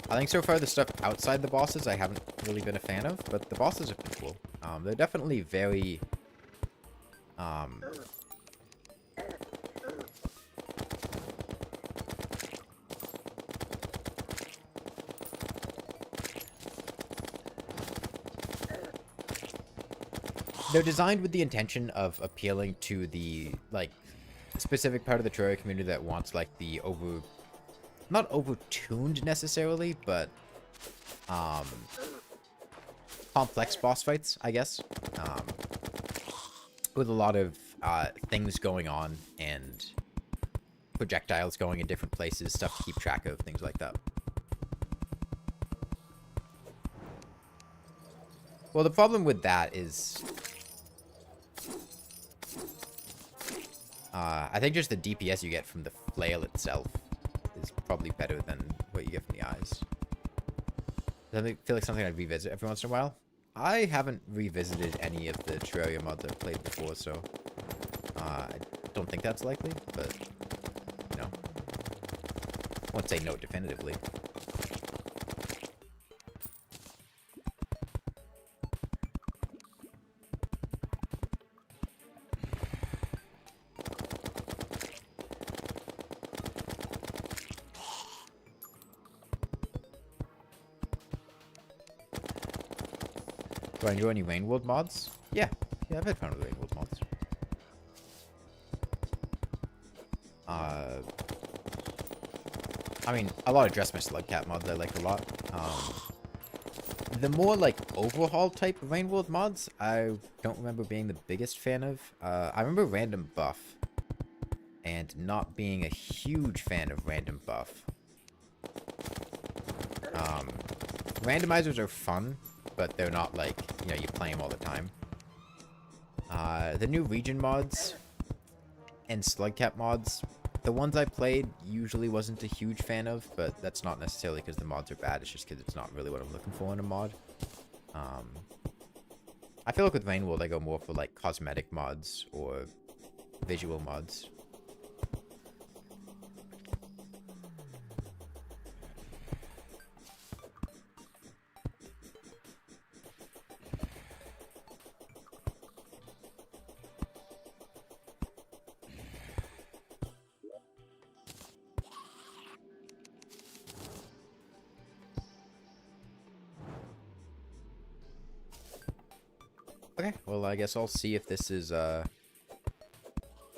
Speaker 1: I think so far the stuff outside the bosses I haven't really been a fan of, but the bosses have been cool. They're definitely very... they're designed with the intention of appealing to the, like, specific part of the Terraria community that wants, like, the not over-tuned necessarily, but, complex boss fights, I guess. With a lot of, things going on, and projectiles going in different places, stuff to keep track of, things like that. Well, the problem with that is... I think just the DPS you get from the flail itself is probably better than what you get from the eyes. Does that feel like something I'd revisit every once in a while? I haven't revisited any of the Terraria mods I've played before, so I don't think that's likely, but, you know, I won't say no definitively. Do I enjoy any Rain World mods? Yeah, I've had fun with Rain World mods. I mean, a lot of Dress My Slugcat mods I like a lot. The more, like, overhaul type Rain World mods, I don't remember being the biggest fan of. I remember Random Buff, and not being a huge fan of Random Buff. Randomizers are fun, but they're not like, you know, you play them all the time. The new region mods, and slugcap mods. The ones I played usually wasn't a huge fan of, but that's not necessarily because the mods are bad. It's just because it's not really what I'm looking for in a mod. I feel like with Rainworld, I go more for like cosmetic mods or visual mods. Okay, well, I guess I'll see if this is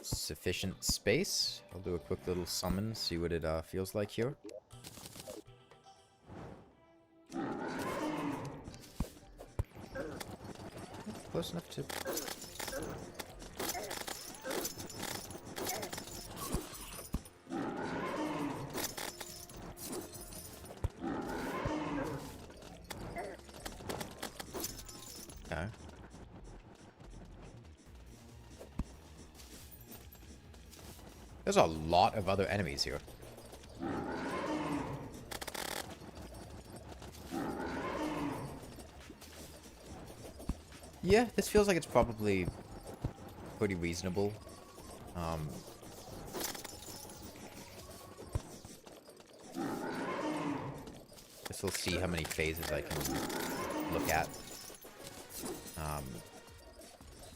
Speaker 1: sufficient space. I'll do a quick little summon, see what it feels like here. Close enough to... Okay. There's a lot of other enemies here. Yeah, this feels like it's probably pretty reasonable. Guess we'll see how many phases I can look at.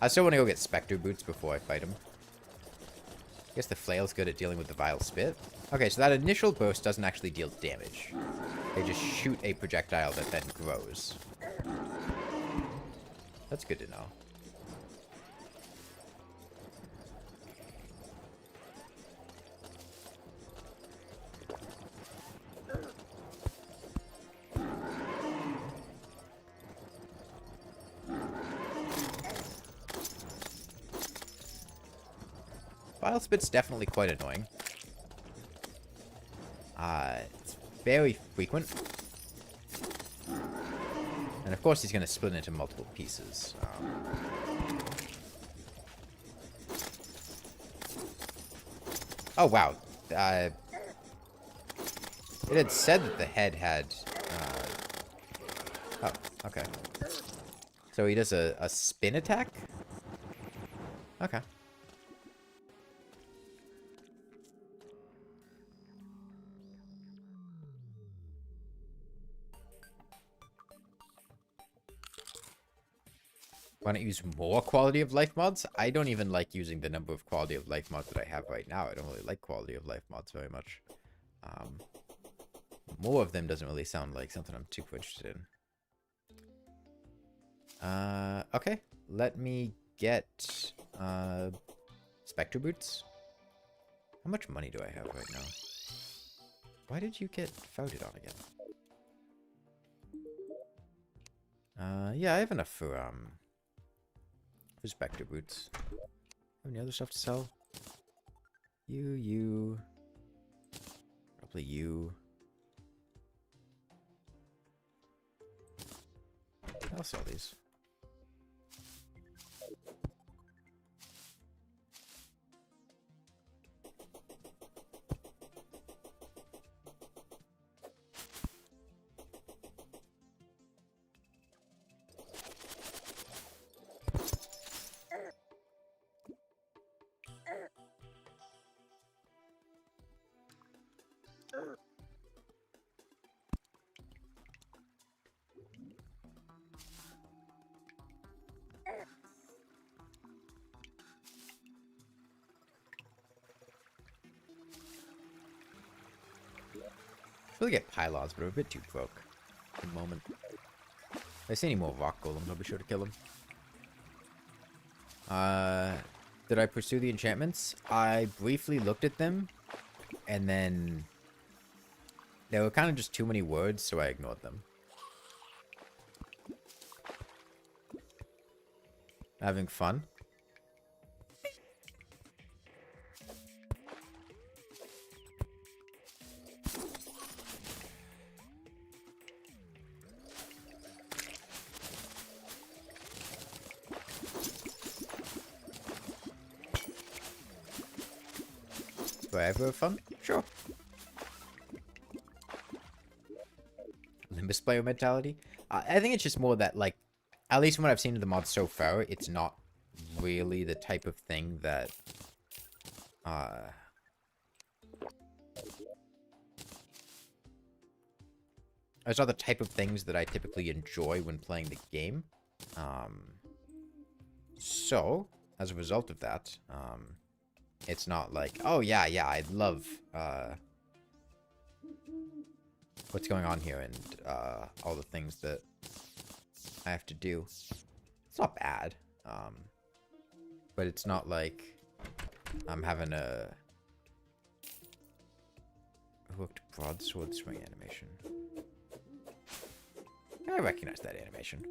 Speaker 1: I still want to go get Spectre Boots before I fight him. I guess the flail's good at dealing with the vile spit. Okay, so that initial burst doesn't actually deal damage. They just shoot a projectile that then grows. That's good to know. Vile spit's definitely quite annoying. It's very frequent. And of course he's going to split into multiple pieces. Oh, wow. It had said that the head had... Oh, okay. So he does a spin attack? Okay. Why not use more quality of life mods? I don't even like using the number of quality of life mods that I have right now. I don't really like quality of life mods very much. More of them doesn't really sound like something I'm too interested in. Okay. Let me get Spectre Boots. How much money do I have right now? Why did you get fouted on again? Yeah, I have enough for Spectre Boots. Any other stuff to sell? You. Probably you. I'll sell these. Really get pylons, but I'm a bit too broke at the moment. If I see any more rock golems, I'll be sure to kill them. Did I pursue the enchantments? I briefly looked at them, and then there were kind of just too many words, so I ignored them. Having fun? forever fun? Sure. Limbus player mentality? I think it's just more that, like, at least from what I've seen of the mod so far, it's not really the type of thing that, it's not the type of things that I typically enjoy when playing the game. So, as a result of that, it's not like, oh yeah, I love, what's going on here and, all the things that I have to do. It's not bad, but it's not like I'm having a hooked broadsword swing animation. I recognize that animation.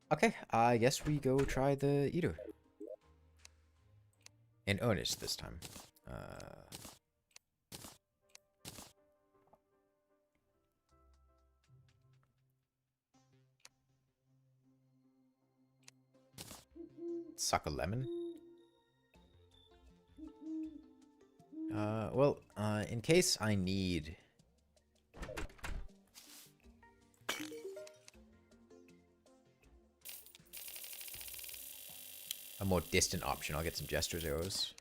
Speaker 1: Okay, I guess we go try the eater. In earnest this time. Suck a lemon? Well, in case I need... a more distant option, I'll get some Jester's arrows.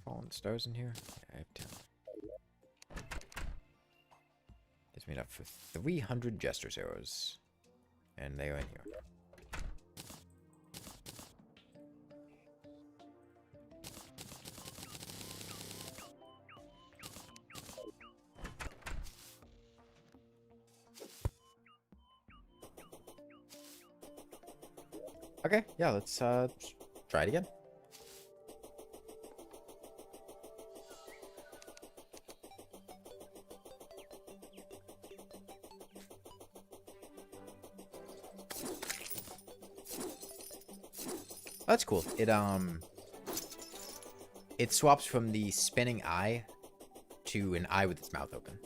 Speaker 1: Fallen stars in here? Yeah, I have 10. Gets me up for 300 Jester's arrows. And they are in here. Okay, yeah, let's try it again. That's cool. It swaps from the spinning eye to an eye with its mouth open.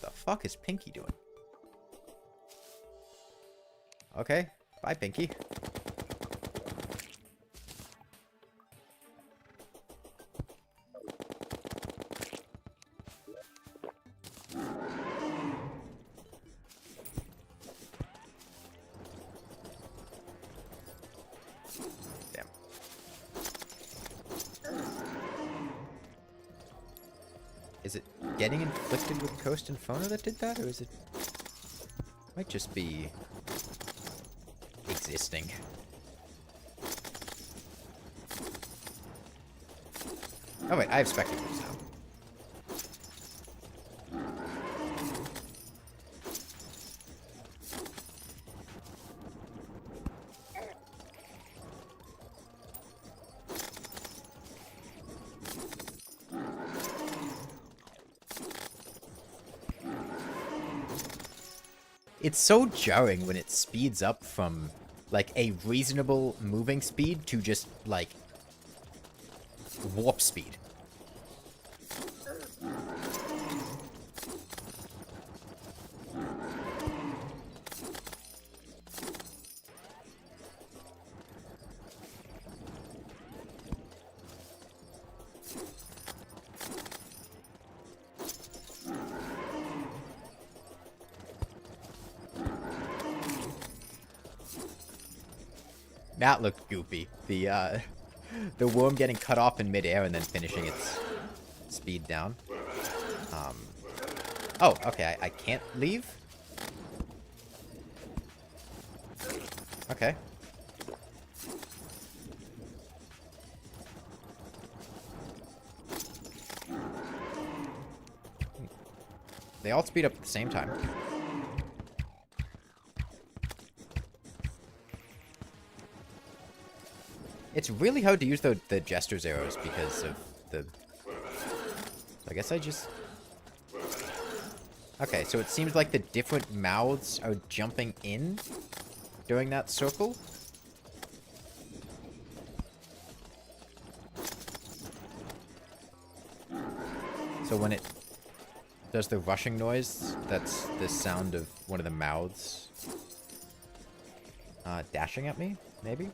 Speaker 1: The fuck is Pinky doing? Okay, bye Pinky. Damn. Is it getting inflicted with Coast Inferno that did that, or is it... Might just be... existing. Oh wait, I have spectacles now. It's so jarring when it speeds up from like a reasonable moving speed to just like warp speed. That looked goofy. The worm getting cut off in midair and then finishing its speed down. Oh, okay, I can't leave? Okay. They all speed up at the same time. It's really hard to use the Jester's arrows because of the... I guess I just... Okay, so it seems like the different mouths are jumping in during that circle. So when it does the rushing noise, that's the sound of one of the mouths dashing at me, maybe?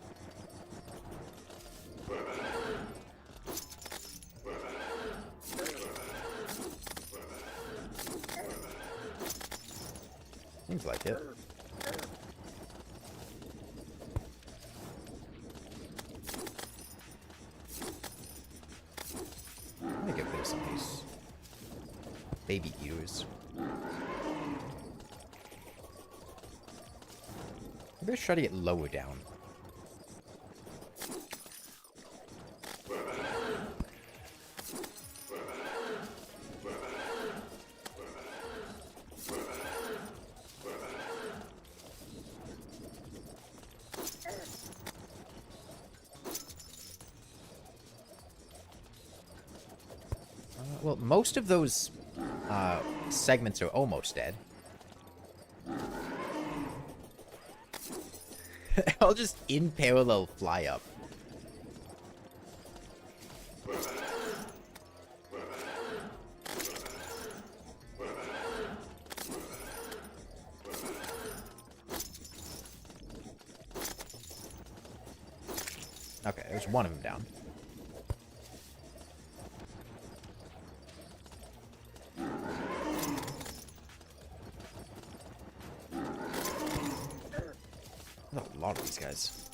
Speaker 1: Seems like it. Let me get rid of some of these baby eaters. Maybe I should try to get lower down. Well, most of those segments are almost dead. I'll just in parallel fly up. Okay, there's one of them down. A lot of these guys.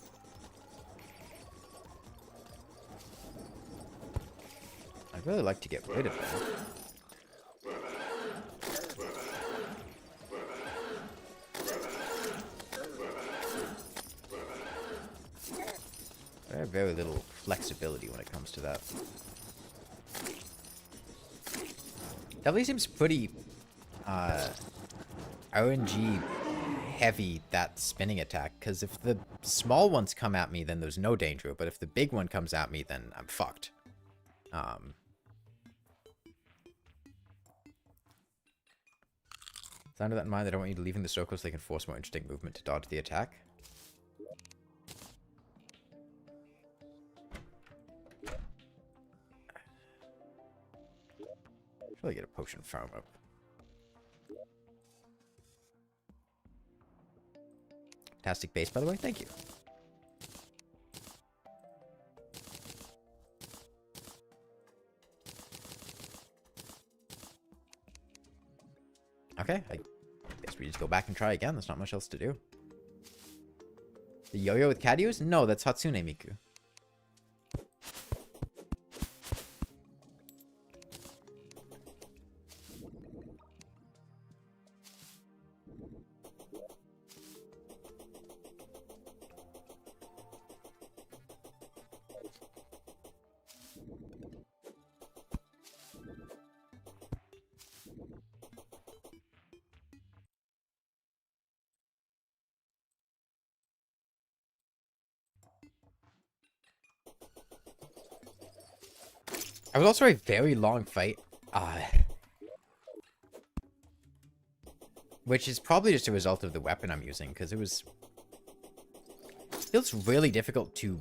Speaker 1: I'd really like to get rid of them. I have very little flexibility when it comes to that. Definitely seems pretty RNG heavy, that spinning attack, because if the small ones come at me, then there's no danger, but if the big one comes at me, then I'm fucked. Sound of that in mind, I don't want you to leave in the circle so they can force more interesting movement to dodge the attack. Should really get a potion farm up. Fantastic base, by the way. Thank you. Okay, I guess we just go back and try again. There's not much else to do. The yo-yo with cat ears? No, that's Hatsune Miku. It was also a very long fight, which is probably just a result of the weapon I'm using, because it feels really difficult to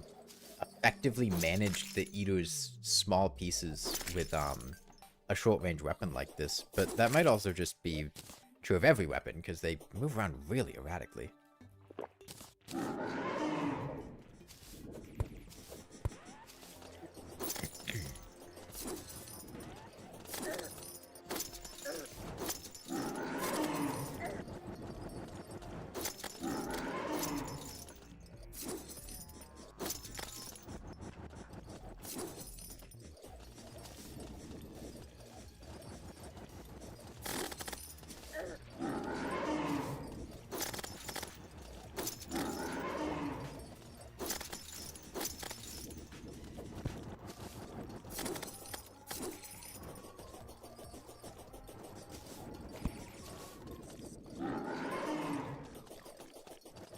Speaker 1: effectively manage the eater's small pieces with a short-range weapon like this, but that might also just be true of every weapon, because they move around really erratically.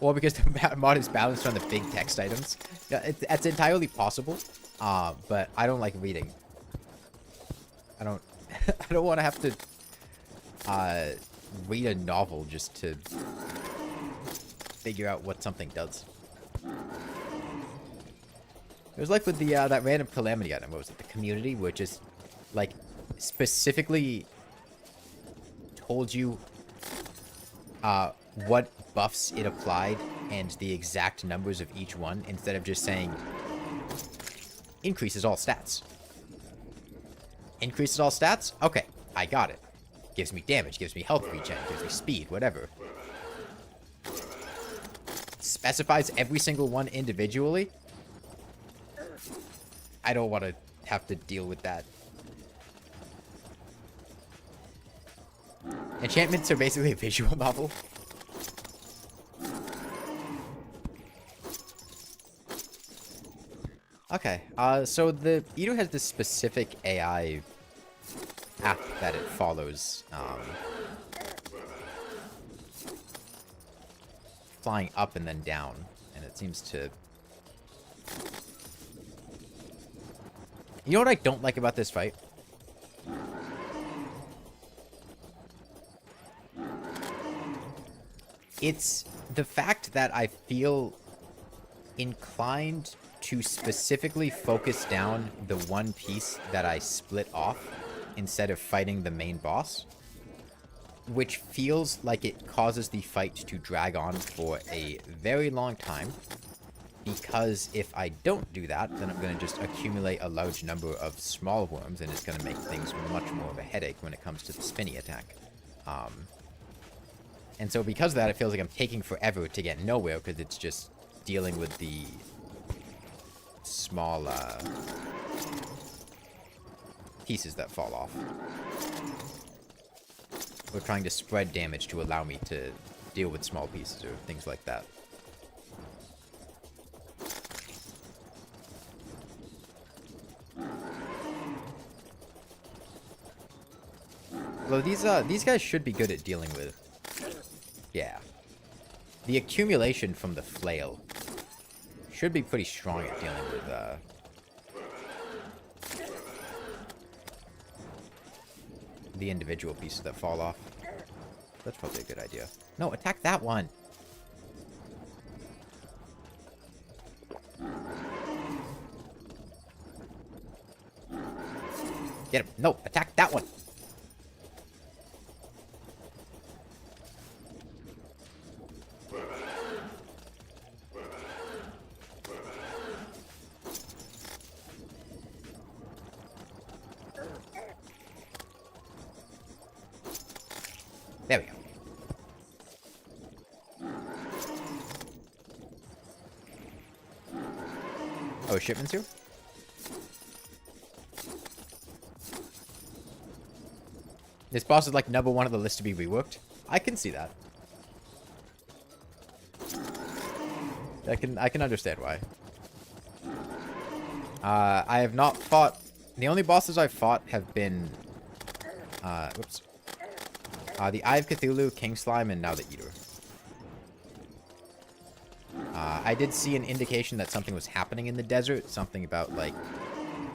Speaker 1: Or because the mod is balanced on the big text items. Yeah, it's entirely possible, but I don't like reading. I don't I don't want to have to read a novel just to figure out what something does. It was like with the that random calamity item. What was it? The community, where it just like specifically told you what buffs it applied and the exact numbers of each one, instead of just saying increases all stats. Increases all stats? Okay, I got it. Gives me damage, gives me health regen, gives me speed, whatever. Specifies every single one individually? I don't want to have to deal with that. Enchantments are basically a visual novel. Okay, so the Eater has this specific AI app that it follows, flying up and then down, and it seems to... You know what I don't like about this fight? It's the fact that I feel inclined to specifically focus down the one piece that I split off instead of fighting the main boss, which feels like it causes the fight to drag on for a very long time, because if I don't do that, then I'm going to just accumulate a large number of small worms, and it's going to make things much more of a headache when it comes to the spinny attack. And so because of that, it feels like I'm taking forever to get nowhere, because it's just dealing with the small pieces that fall off. We're trying to spread damage to allow me to deal with small pieces or things like that. Although these guys should be good at dealing with... Yeah. The accumulation from the flail should be pretty strong at dealing with, the individual pieces that fall off. That's probably a good idea. No, attack that one! Get him! No, attack that one! There we go. Oh, shipments here? This boss is like number one on the list to be reworked. I can see that. I can understand why. I have not fought... The only bosses I've fought have been... whoops. The Eye of Cthulhu, King Slime, and now the Eater. I did see an indication that something was happening in the desert. Something about, like,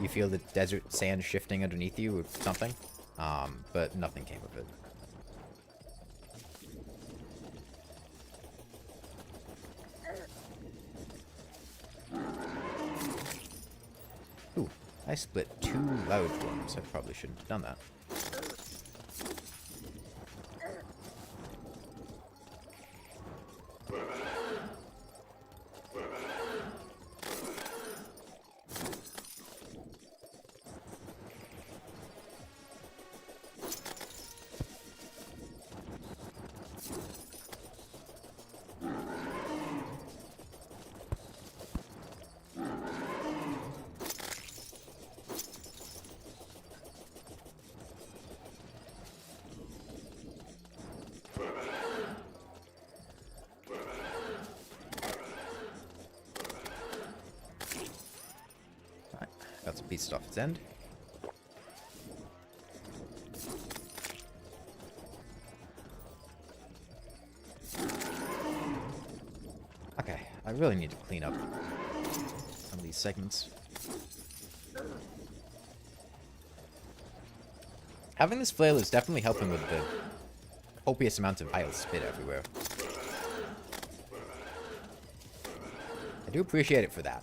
Speaker 1: you feel the desert sand shifting underneath you or something. But nothing came of it. Ooh, I split 2 loud worms. I probably shouldn't have done that. Got some pieces off its end. Okay, I really need to clean up some of these segments. Having this flail is definitely helping with the copious amounts of vile spit everywhere. do appreciate it for that.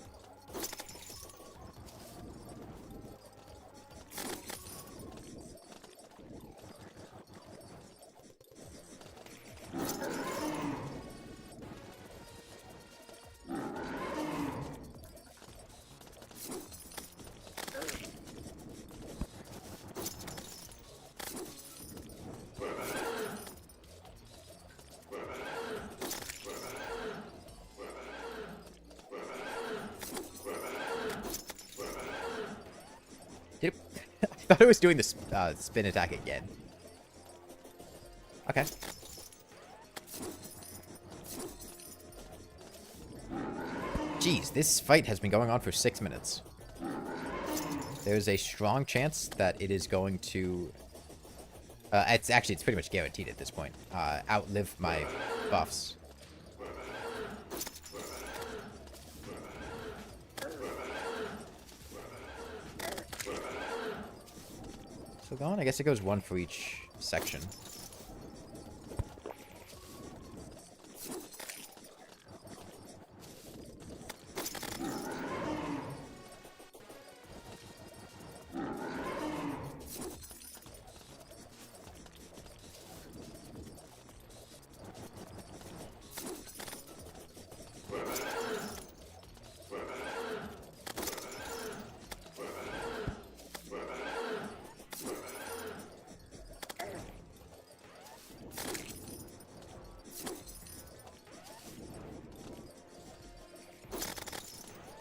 Speaker 1: I thought it was doing the spin attack again. Okay. Jeez, this fight has been going on for 6 minutes. There's a strong chance that it is going to... it's pretty much guaranteed at this point. Outlive my buffs. So going, I guess it goes one for each section.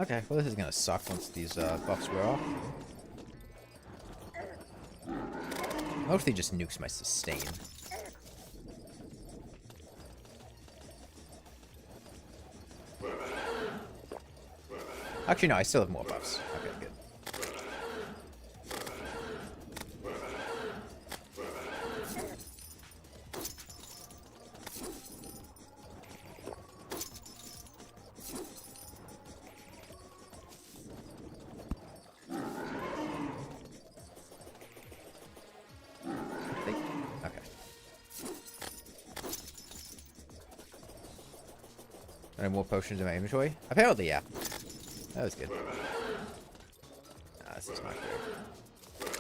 Speaker 1: Okay, well this is gonna suck once these buffs wear off. Mostly just nukes my sustain. Actually, no, I still have more buffs. Okay, good. Any more potions in my inventory? Apparently, yeah. That was good. This is not good.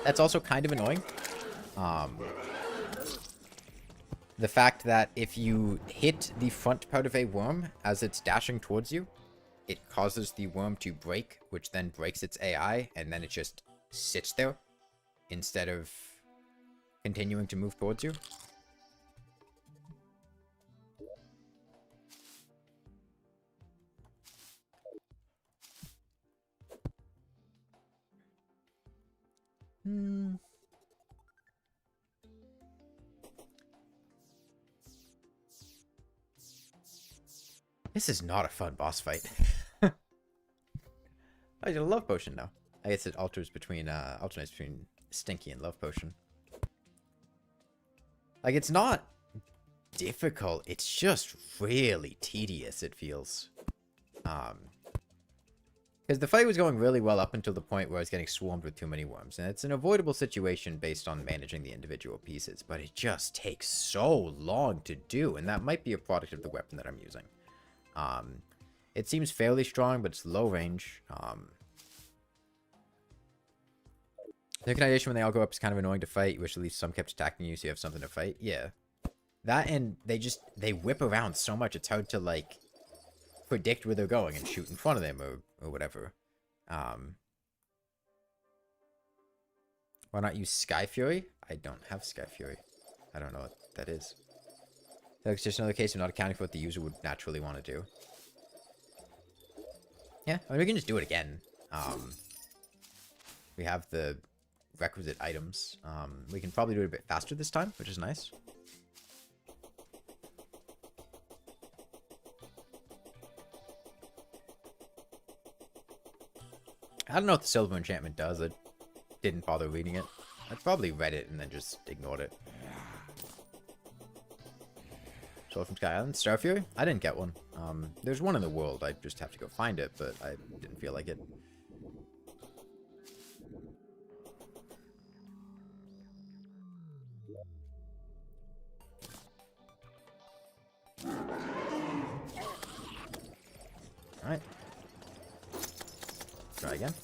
Speaker 1: That's also kind of annoying. The fact that if you hit the front part of a worm as it's dashing towards you, it causes the worm to break, which then breaks its AI, and then it just sits there instead of continuing to move towards you. This is not a fun boss fight. I get a love potion now. I guess it alternates between Stinky and love potion. Like, it's not difficult. It's just really tedious, it feels. Because the fight was going really well up until the point where I was getting swarmed with too many worms. And it's an avoidable situation based on managing the individual pieces. But it just takes so long to do. And that might be a product of the weapon that I'm using. It seems fairly strong, but it's low range. The Synchronization when they all go up is kind of annoying to fight. You wish at least some kept attacking you so you have something to fight. Yeah. That and they whip around so much it's hard to, like, predict where they're going and shoot in front of them or whatever. Why not use Sky Fury? I don't have Sky Fury. I don't know what that is. That's just another case of not accounting for what the user would naturally want to do. Yeah, I mean, we can just do it again. We have the requisite items. We can probably do it a bit faster this time, which is nice. I don't know what the silver enchantment does. I didn't bother reading it. I probably read it and then just ignored it. Sword from Sky Island, Star Fury? I didn't get one. There's one in the world. I just have to go find it, but I didn't feel like it. Alright. Try again.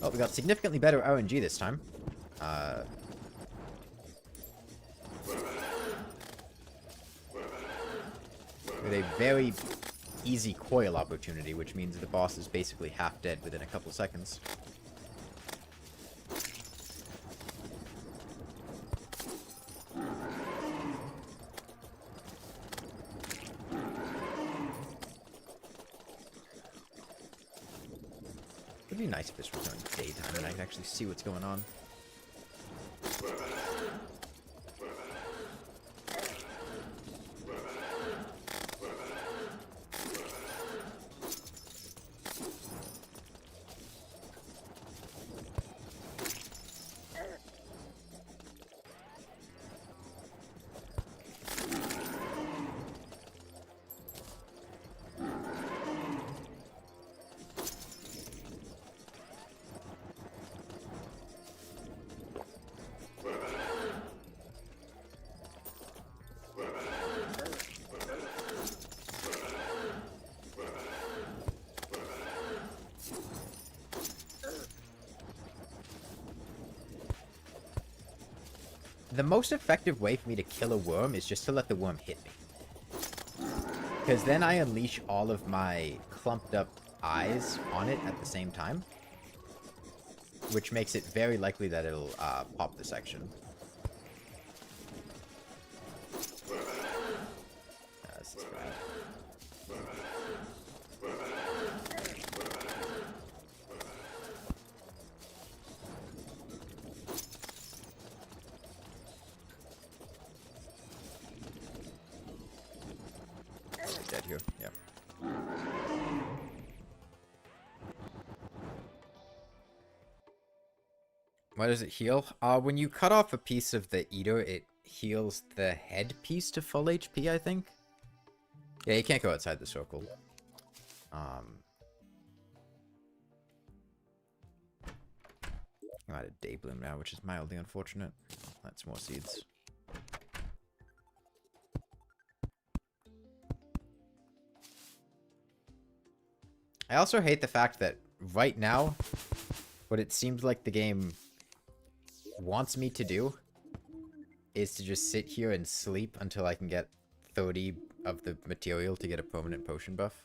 Speaker 1: Oh, we got significantly better RNG this time. With a very easy coil opportunity, which means the boss is basically half dead within a couple seconds. It'd be nice if this was during daytime and I could actually see what's going on. The most effective way for me to kill a worm is just to let the worm hit me. Because then I unleash all of my clumped up eyes on it at the same time. Which makes it very likely that it'll pop the section. This is bad. Dead here, yeah. Why does it heal? When you cut off a piece of the eater, it heals the head piece to full HP, I think. Yeah, you can't go outside the circle. I'm out of day bloom now, which is mildly unfortunate. That's more seeds. I also hate the fact that right now, what it seems like the game wants me to do is to just sit here and sleep until I can get 30 of the material to get a permanent potion buff.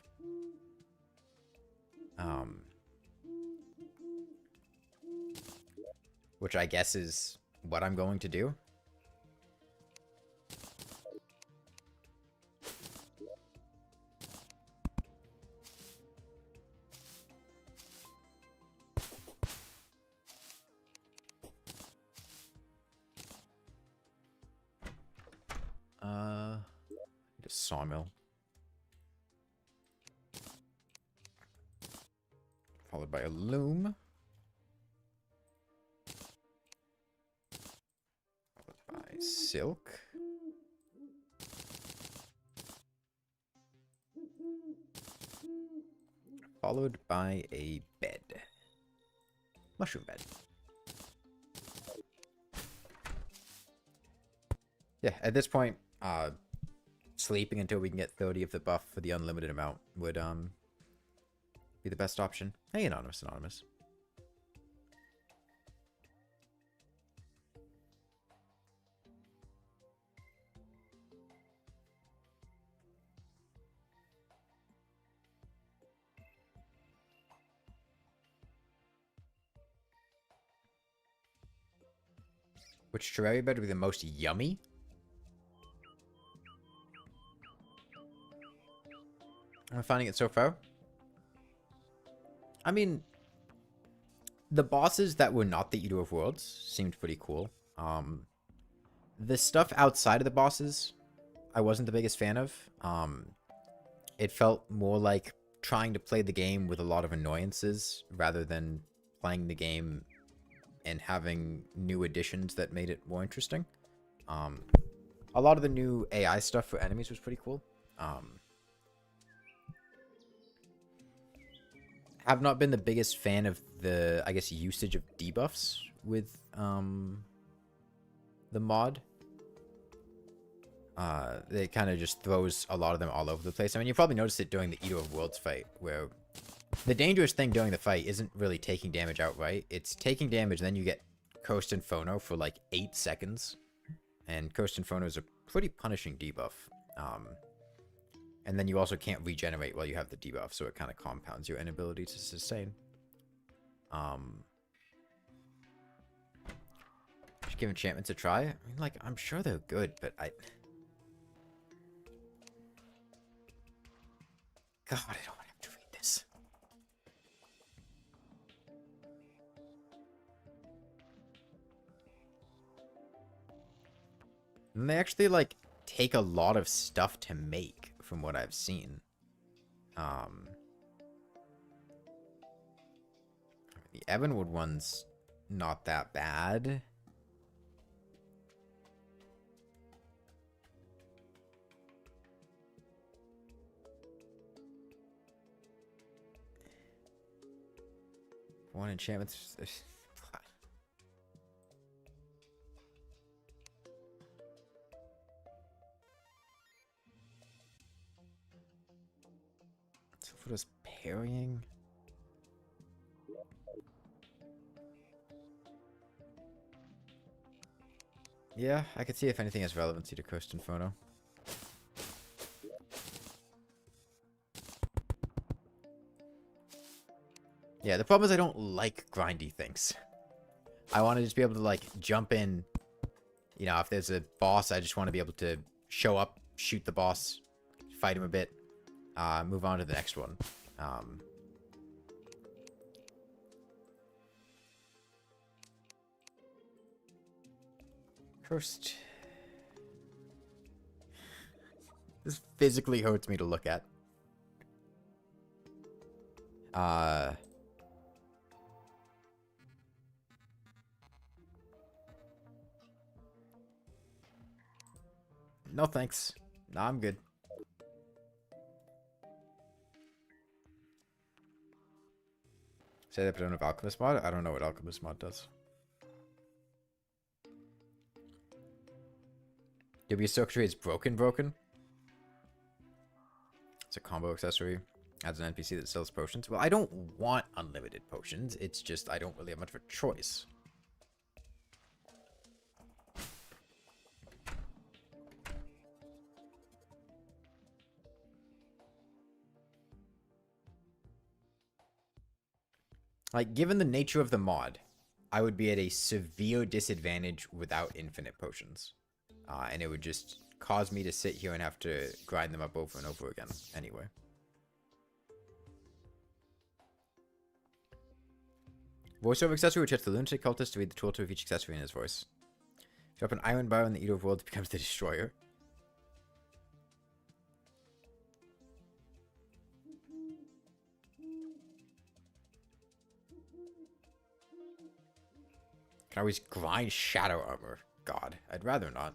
Speaker 1: Which I guess is what I'm going to do. Need a sawmill. Followed by a loom. Followed by silk. Followed by a bed. Mushroom bed. Yeah, at this point, sleeping until we can get 30 of the buff for the unlimited amount would be the best option. Hey, Anonymous. Which Terraria bed would be the most yummy? I'm finding it so far. I mean, the bosses that were not the Eater of Worlds seemed pretty cool. The stuff outside of the bosses, I wasn't the biggest fan of. It felt more like trying to play the game with a lot of annoyances rather than playing the game and having new additions that made it more interesting. A lot of the new AI stuff for enemies was pretty cool. have not been the biggest fan of the, I guess, usage of debuffs with the mod. It kind of just throws a lot of them all over the place. I mean, you probably noticed it during the Eater of Worlds fight, where the dangerous thing during the fight isn't really taking damage outright. It's taking damage, then you get Coast Inferno for like 8 seconds. And Coast Inferno is a pretty punishing debuff. And then you also can't regenerate while you have the debuff, so it kind of compounds your inability to sustain. Should give enchantments a try. I mean, like, I'm sure they're good, but God, I don't want to have to read this. And they actually, like, take a lot of stuff to make, from what I've seen. The Ebonwood one's not that bad. One enchantments. So for this parrying. Yeah, I could see if anything has relevancy to Coast Inferno. Yeah, the problem is I don't like grindy things. I want to just be able to, like, jump in. You know, if there's a boss, I just want to be able to show up, shoot the boss, fight him a bit, move on to the next one. First, this physically hurts me to look at. No thanks. Nah, I'm good. Say that, but I don't have Alchemist mod? I don't know what Alchemist mod does. W circuitry is broken. It's a combo accessory. Adds an NPC that sells potions. Well, I don't want unlimited potions. It's just I don't really have much of a choice. Like, given the nature of the mod, I would be at a severe disadvantage without infinite potions. And it would just cause me to sit here and have to grind them up over and over again anyway. Voiceover accessory, which hits the lunatic cultist to read the tooltip of each accessory in his voice. Drop an iron bar in the Eater of Worlds becomes the Destroyer. Can I always grind shadow armor? God, I'd rather not.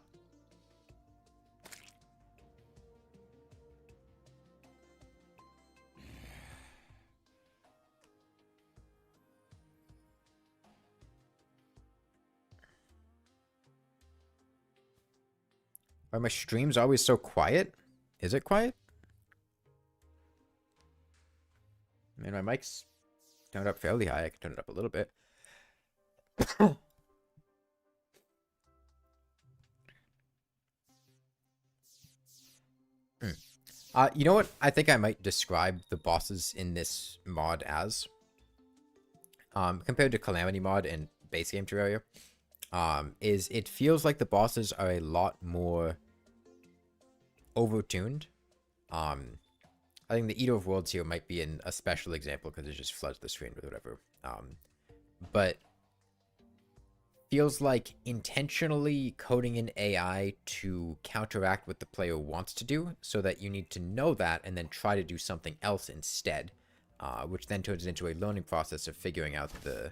Speaker 1: Are my streams always so quiet? Is it quiet? I mean, my mic's turned up fairly high. I can turn it up a little bit. You know what? I think I might describe the bosses in this mod as, compared to Calamity mod and base game Terraria, is it feels like the bosses are a lot more overtuned. I think the Eater of Worlds here might be a special example because it just floods the screen with whatever. But feels like intentionally coding in AI to counteract what the player wants to do, so that you need to know that and then try to do something else instead, which then turns into a learning process of figuring out the...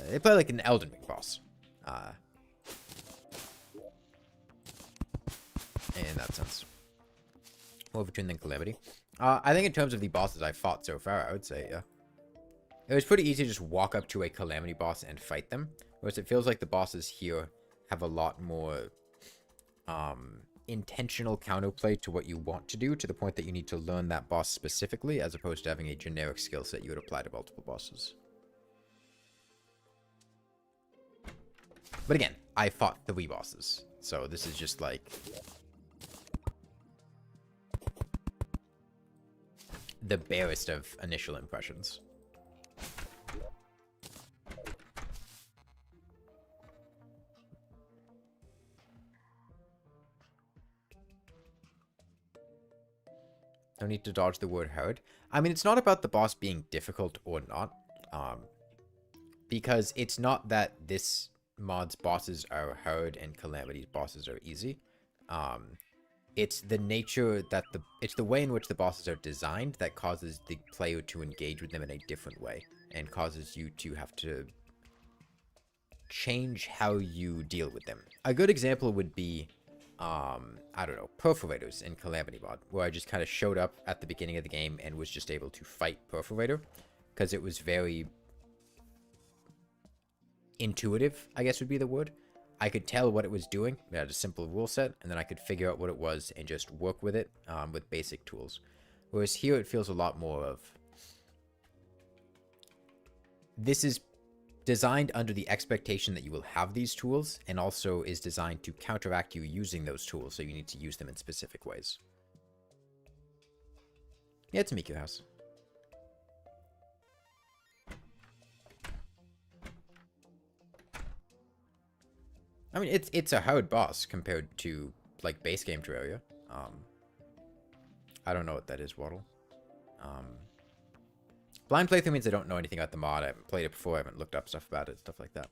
Speaker 1: they play like an Elden Ring boss. In that sense. More overtuned than Calamity. I think in terms of the bosses I fought so far, I would say, yeah. It was pretty easy to just walk up to a Calamity boss and fight them. Whereas it feels like the bosses here have a lot more intentional counterplay to what you want to do, to the point that you need to learn that boss specifically, as opposed to having a generic skill set you would apply to multiple bosses. But again, I fought 3 bosses, so this is just like the barest of initial impressions. No need to dodge the word hard. I mean, it's not about the boss being difficult or not, because it's not that this mod's bosses are hard and Calamity's bosses are easy. It's the nature that it's the way in which the bosses are designed that causes the player to engage with them in a different way, and causes you to have to change how you deal with them. A good example would be, I don't know, Perforators in Calamity mod, where I just kind of showed up at the beginning of the game and was just able to fight Perforator, because it was very intuitive, I guess would be the word. I could tell what it was doing. It had a simple rule set, and then I could figure out what it was and just work with it with basic tools. Whereas here it feels a lot more of, this is designed under the expectation that you will have these tools, and also is designed to counteract you using those tools, so you need to use them in specific ways. Yeah, it's a Miku house. I mean, it's a hard boss compared to, like, base game Terraria. I don't know what that is, Waddle. Blind playthrough means I don't know anything about the mod. I haven't played it before. I haven't looked up stuff about it, stuff like that.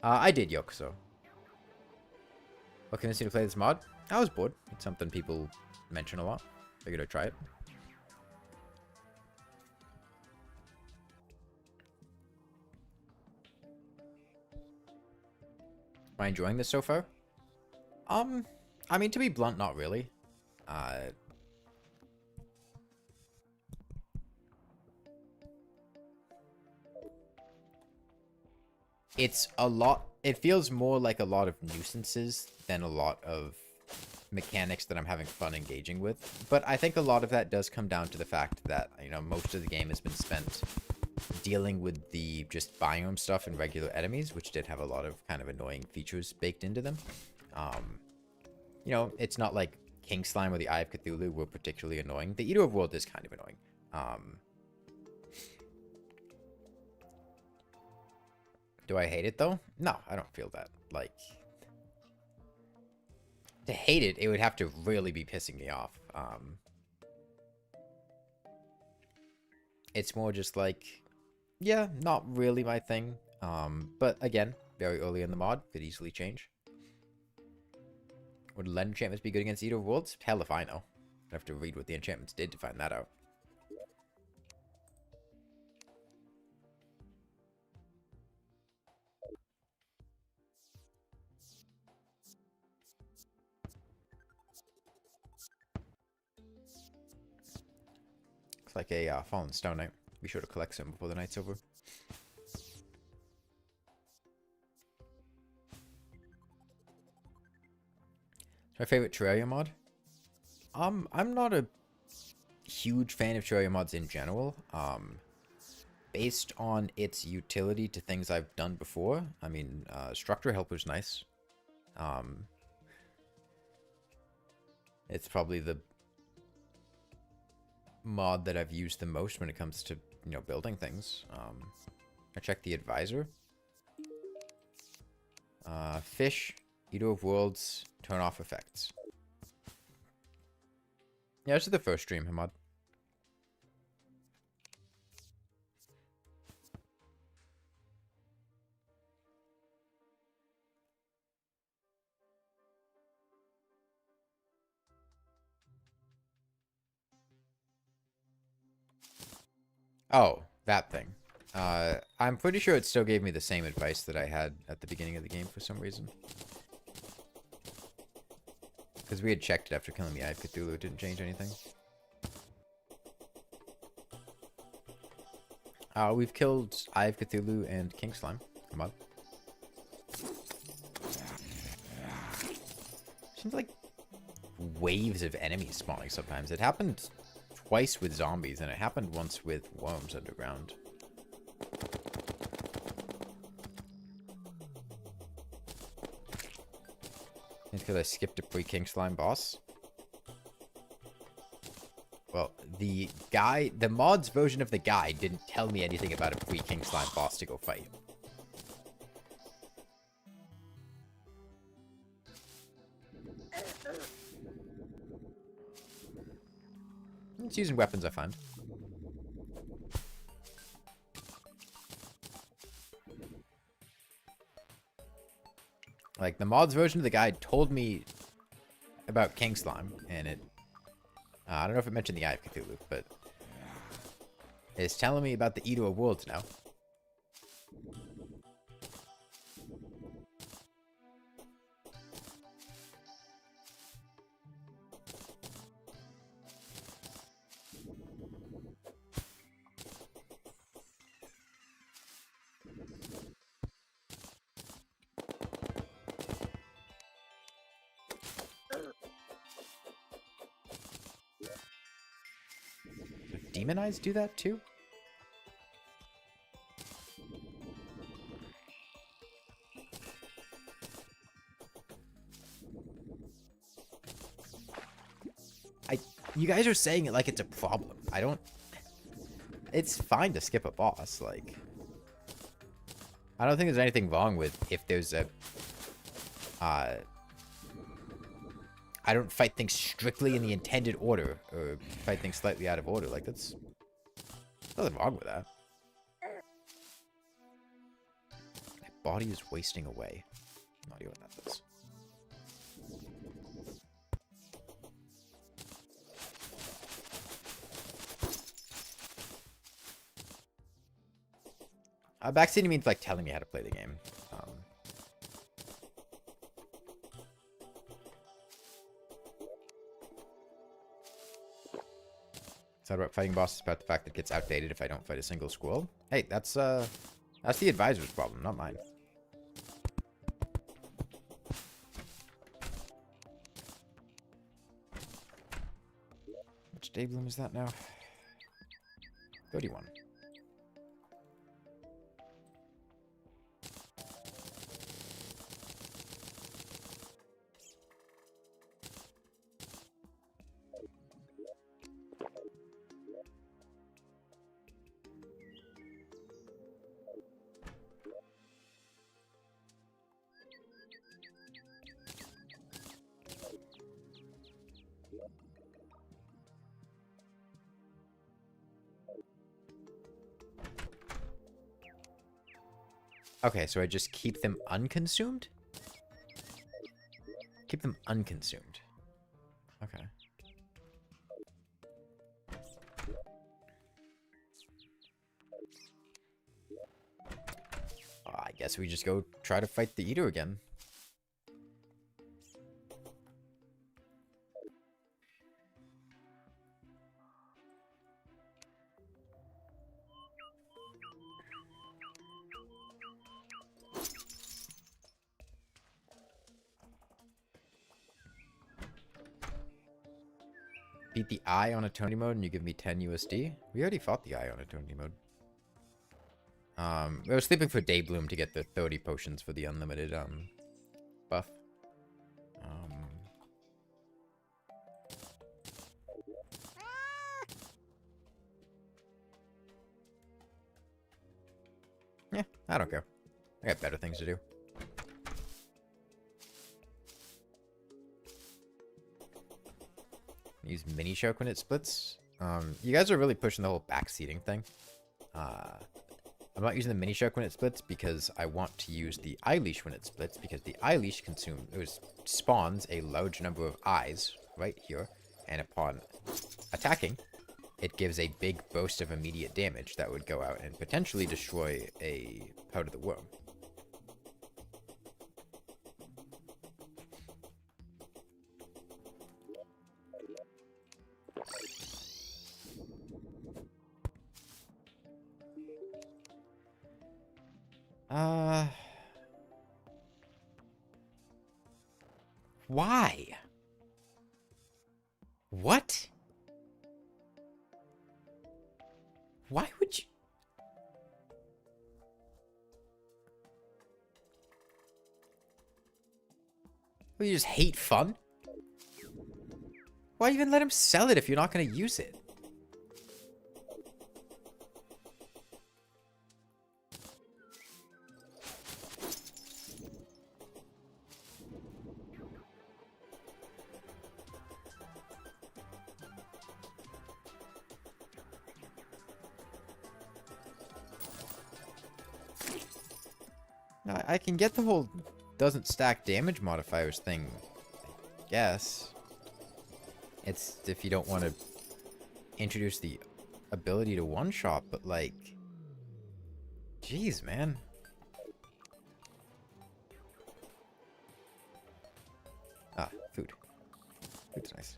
Speaker 1: I did Yoke, so. What convinced you to play this mod? I was bored. It's something people mention a lot. Figured I'd try it. Am I enjoying this so far? I mean, to be blunt, not really. It's a lot. It feels more like a lot of nuisances than a lot of mechanics that I'm having fun engaging with. But I think a lot of that does come down to the fact that, you know, most of the game has been spent dealing with the just biome stuff and regular enemies, which did have a lot of kind of annoying features baked into them. You know, it's not like King Slime or the Eye of Cthulhu were particularly annoying. The Eater of World is kind of annoying. Do I hate it, though? No, I don't feel that. Like, to hate it, it would have to really be pissing me off. It's more just like, yeah, not really my thing. But again, very early in the mod, could easily change. Would lead enchantments be good against Eater of Worlds? Hell if I know. I'd have to read what the enchantments did to find that out. Looks like a fallen stone knight. Be sure to collect some before the night's over. It's my favorite Terraria mod. I'm not a huge fan of Terraria mods in general. Based on its utility to things I've done before. I mean, Structure Helper's nice. It's probably the mod that I've used the most when it comes to, you know, building things. I checked the advisor. Fish, Eater of Worlds, turn off effects. Yeah, this is the first stream, Hamad. Oh, that thing. I'm pretty sure it still gave me the same advice that I had at the beginning of the game for some reason. Because we had checked it after killing the Eye of Cthulhu. It didn't change anything. We've killed Eye of Cthulhu and King Slime. Come on. Seems like waves of enemies spawning sometimes. It happened twice with zombies, and it happened once with worms underground. It's because I skipped a pre-King Slime boss. Well, the mod's version of the guide didn't tell me anything about a pre-King Slime boss to go fight. It's using weapons, I find. Like, the mod's version of the guide told me about King Slime, and it... I don't know if it mentioned the Eye of Cthulhu, but... it's telling me about the Eater of Worlds now. Demon Eyes do that too? You guys are saying it like it's a problem. I don't... It's fine to skip a boss, like... I don't think there's anything wrong with if there's a... I don't fight things strictly in the intended order, or fight things slightly out of order. Like, that's... nothing wrong with that. My body is wasting away. No idea what that is. Backseating means, like, telling me how to play the game. It's not about fighting bosses, about the fact that it gets outdated if I don't fight a single squirrel. Hey, that's the advisor's problem, not mine. Which day bloom is that now? 31. Okay, so I just keep them unconsumed? Keep them unconsumed. Okay. I guess we just go try to fight the Eater again. Beat the Eye on a Tony mode and you give me 10 USD? We already fought the Eye on a Tony mode. I was sleeping for Daybloom to get the 30 potions for the unlimited buff. Yeah, I don't care. I got better things to do. Use mini choke when it splits. You guys are really pushing the whole backseating thing. I'm not using the mini choke when it splits because I want to use the eye leash when it splits, because the eye leash spawns a large number of eyes right here, and upon attacking, it gives a big burst of immediate damage that would go out and potentially destroy a part of the worm. Why? What? Why would you? Well, you just hate fun? Why even let him sell it if you're not going to use it? No, I can get the whole doesn't stack damage modifiers thing, I guess. It's if you don't want to introduce the ability to one-shot, but like... Jeez, man. Ah, food. Food's nice.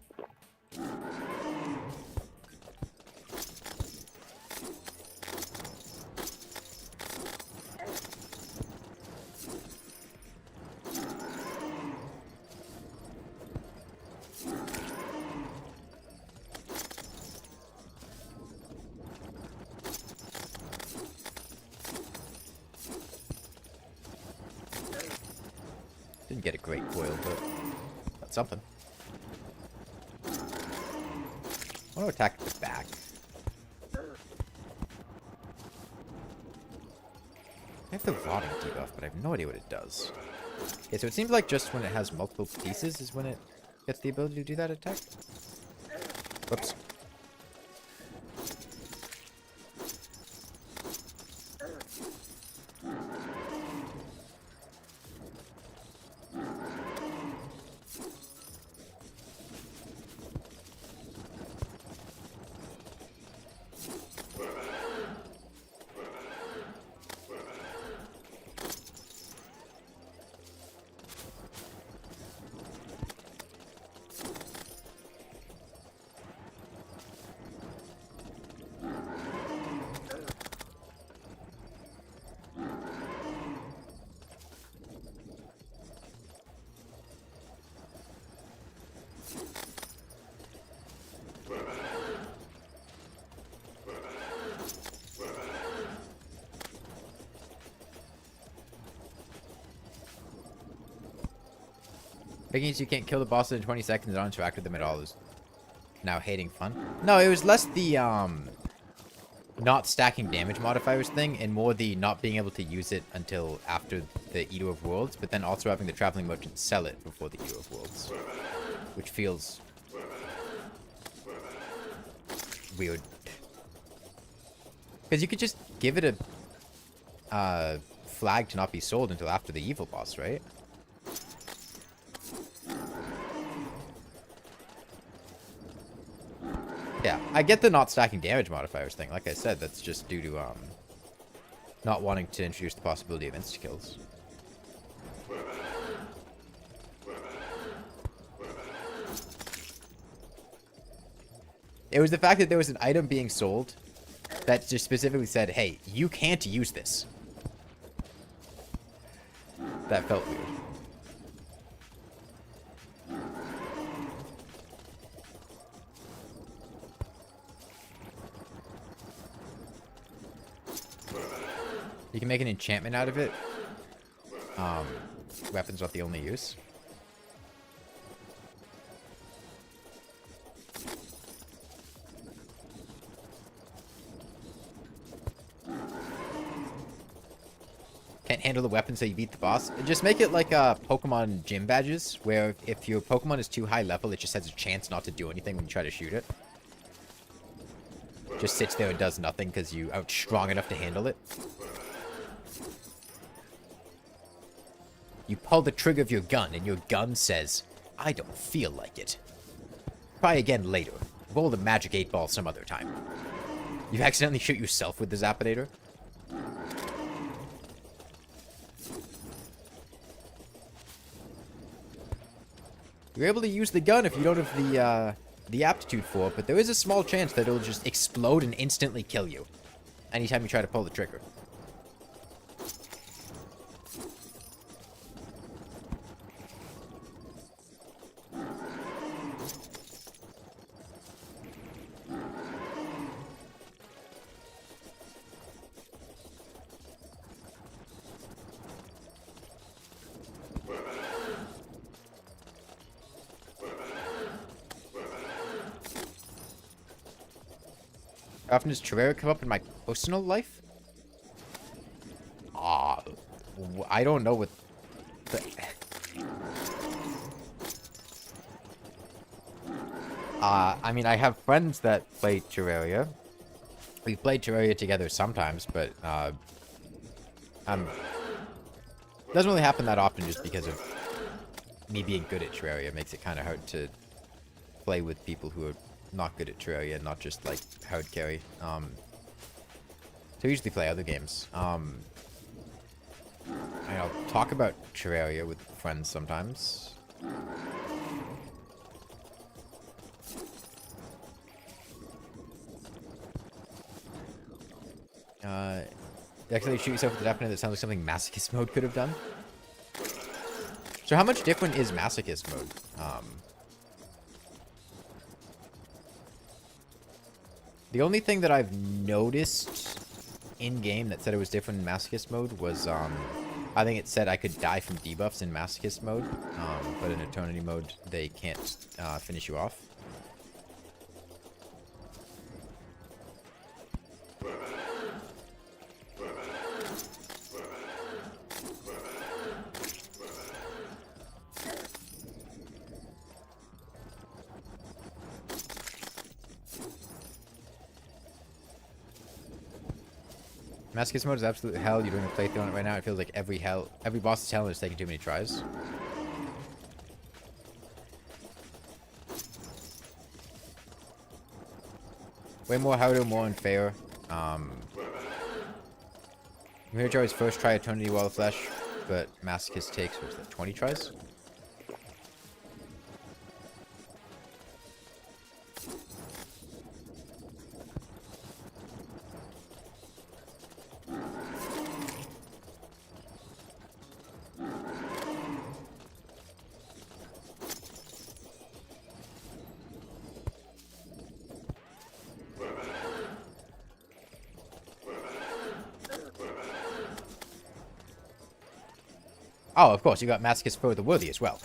Speaker 1: Didn't get a great coil, but that's something. I want to attack the back. I have the rotting debuff, but I have no idea what it does. Okay, so it seems like just when it has multiple pieces is when it gets the ability to do that attack. Whoops. Thinking you can't kill the bosses in 20 seconds and not interact with them at all is now hating fun. No, it was less the not stacking damage modifiers thing and more the not being able to use it until after the Eater of Worlds, but then also having the traveling merchant sell it before the Eater of Worlds, which feels weird. Because you could just give it a flag to not be sold until after the evil boss, right? Yeah, I get the not stacking damage modifiers thing. Like I said, that's just due to not wanting to introduce the possibility of insta-kills. It was the fact that there was an item being sold that just specifically said, hey, you can't use this. That felt weird. You can make an enchantment out of it. Weapons not the only use. Can't handle the weapon, so you beat the boss. Just make it like Pokemon gym badges, where if your Pokemon is too high level, it just has a chance not to do anything when you try to shoot it. Just sits there and does nothing because you aren't strong enough to handle it. You pull the trigger of your gun, and your gun says, I don't feel like it. Try again later. Roll the magic 8-ball some other time. You accidentally shoot yourself with the Zapinator? You're able to use the gun if you don't have the aptitude for it, but there is a small chance that it'll just explode and instantly kill you anytime you try to pull the trigger. How often does Terraria come up in my personal life? I don't know what the... I mean, I have friends that play Terraria. We've played Terraria together sometimes, but, doesn't really happen that often just because of me being good at Terraria. It makes it kind of hard to play with people who are not good at Terraria, not just, like, hard carry. So I usually play other games. I'll talk about Terraria with friends sometimes. You accidentally shoot yourself with the definite that sounds like something Masochist mode could have done. So how much different is Masochist mode? The only thing that I've noticed in-game that said it was different in Masochist mode was, I think it said I could die from debuffs in Masochist mode, but in Eternity mode, they can't finish you off. Masochist mode is absolute hell. You're doing a playthrough on it right now. It feels like every boss is hell and it's taking too many tries. Way more harder, more unfair. Mirror first try Eternity Wall of Flesh, but Masochist takes, what's that, 20 tries? Oh, of course, you got Masochist for the Worthy as well.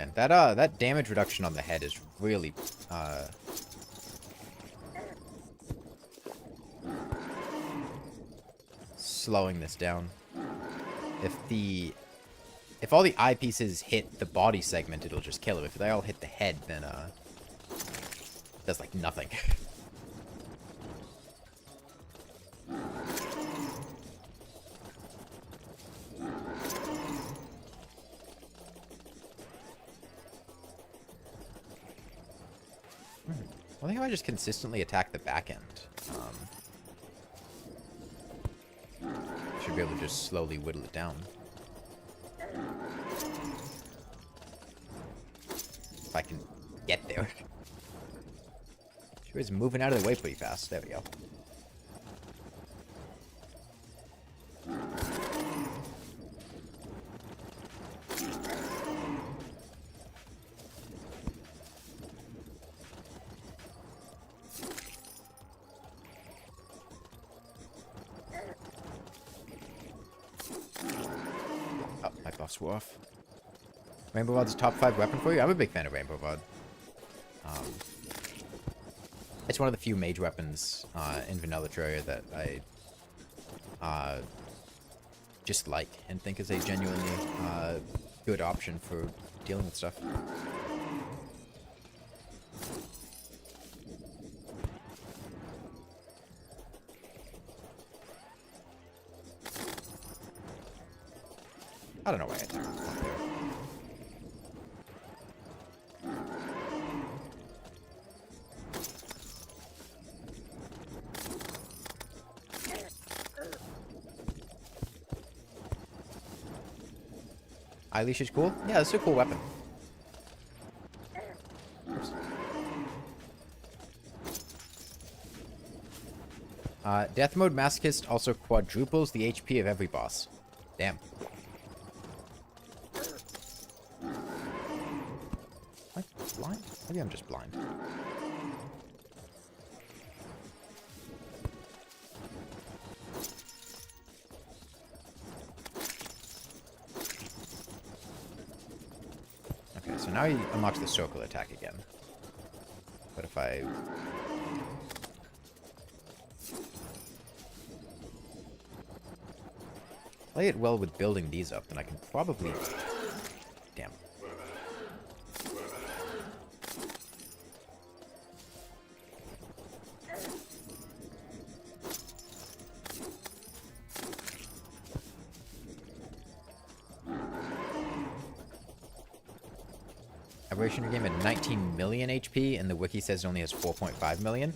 Speaker 1: And that damage reduction on the head is really slowing this down. If all the eyepieces hit the body segment, it'll just kill him. If they all hit the head, then does like nothing. I think I might just consistently attack the back end. Should be able to just slowly whittle it down. If I can get there. She was moving out of the way pretty fast. There we go. Swore off. Rainbow Rod's a top 5 weapon for you? I'm a big fan of Rainbow Rod. It's one of the few mage weapons in Vanilla Terraria that I just like and think is a genuinely good option for dealing with stuff. I don't know why I attacked this one there. Eyeleash is cool? Yeah, that's a cool weapon. Oops. Death Mode Masochist also quadruples the HP of every boss. Damn. Am I blind? Maybe I'm just blind. Okay, so now he unlocks the circle attack again. But if I... play it well with building these up, then I can probably... Damn. Aberration game at 19 million HP, and the wiki says it only has 4.5 million.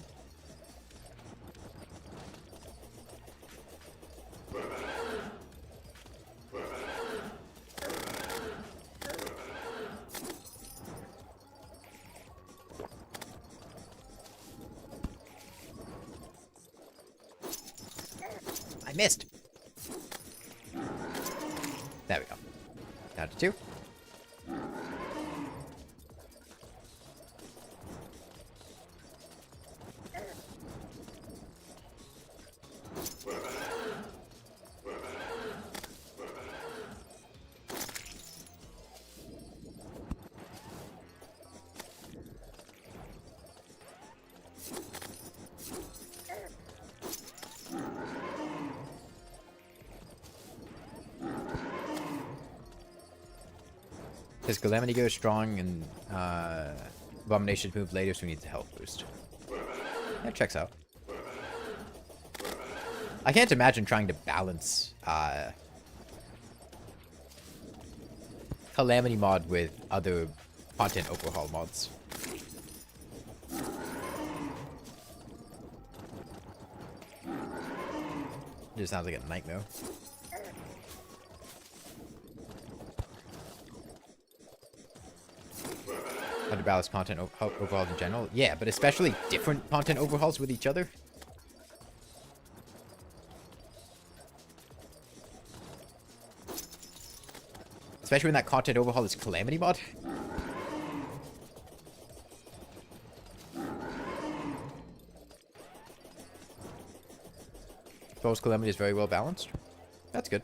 Speaker 1: I missed. There we go. Down to 2. His Calamity goes strong and Abominations move later, so he needs a health boost. That checks out. I can't imagine trying to balance Calamity mod with other content overhaul mods. It just sounds like a nightmare. How to balance content overhauls in general? Yeah, but especially different content overhauls with each other. Especially when that content overhaul is Calamity mod. Suppose Calamity is very well balanced. That's good.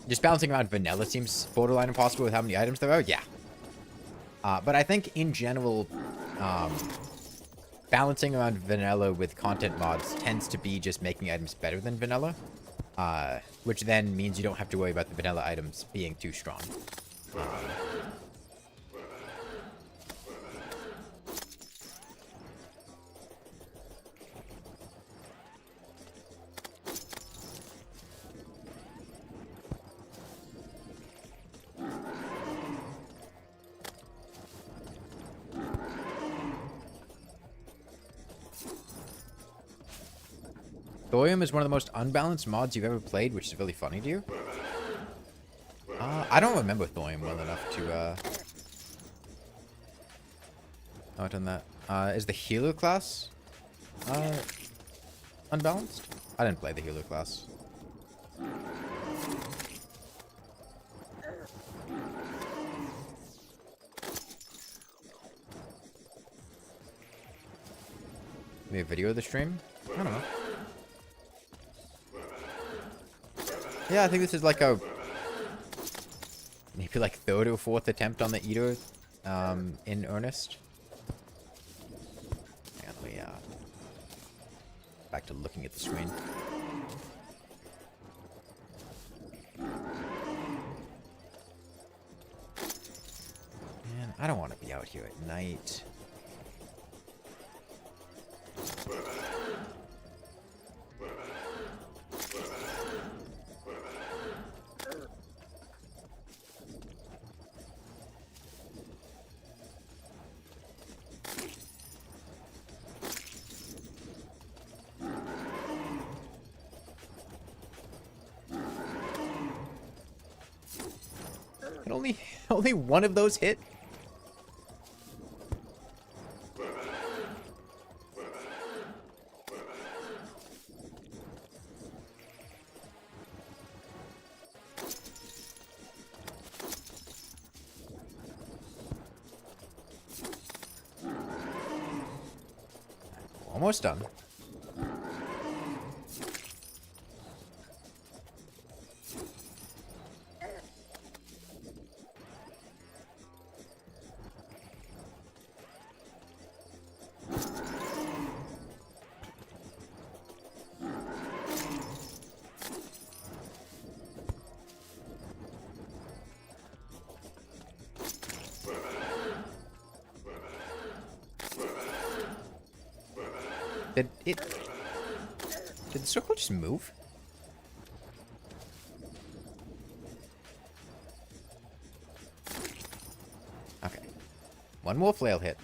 Speaker 1: Just bouncing around vanilla seems borderline impossible with how many items there are. Yeah. But I think in general, balancing around vanilla with content mods tends to be just making items better than vanilla. Which then means you don't have to worry about the vanilla items being too strong. Thorium is one of the most unbalanced mods you've ever played, which is really funny to you. I don't remember Thorium well enough to out on that. Is the healer class unbalanced? I didn't play the healer class. Maybe a video of the stream? I don't know. Yeah, I think this is like a maybe like 3rd or 4th attempt on the Eater in earnest. And we back to looking at the screen. Man, I don't want to be out here at night. And only one of those hit? Almost done. Did the circle just move? Okay. One more flail hit.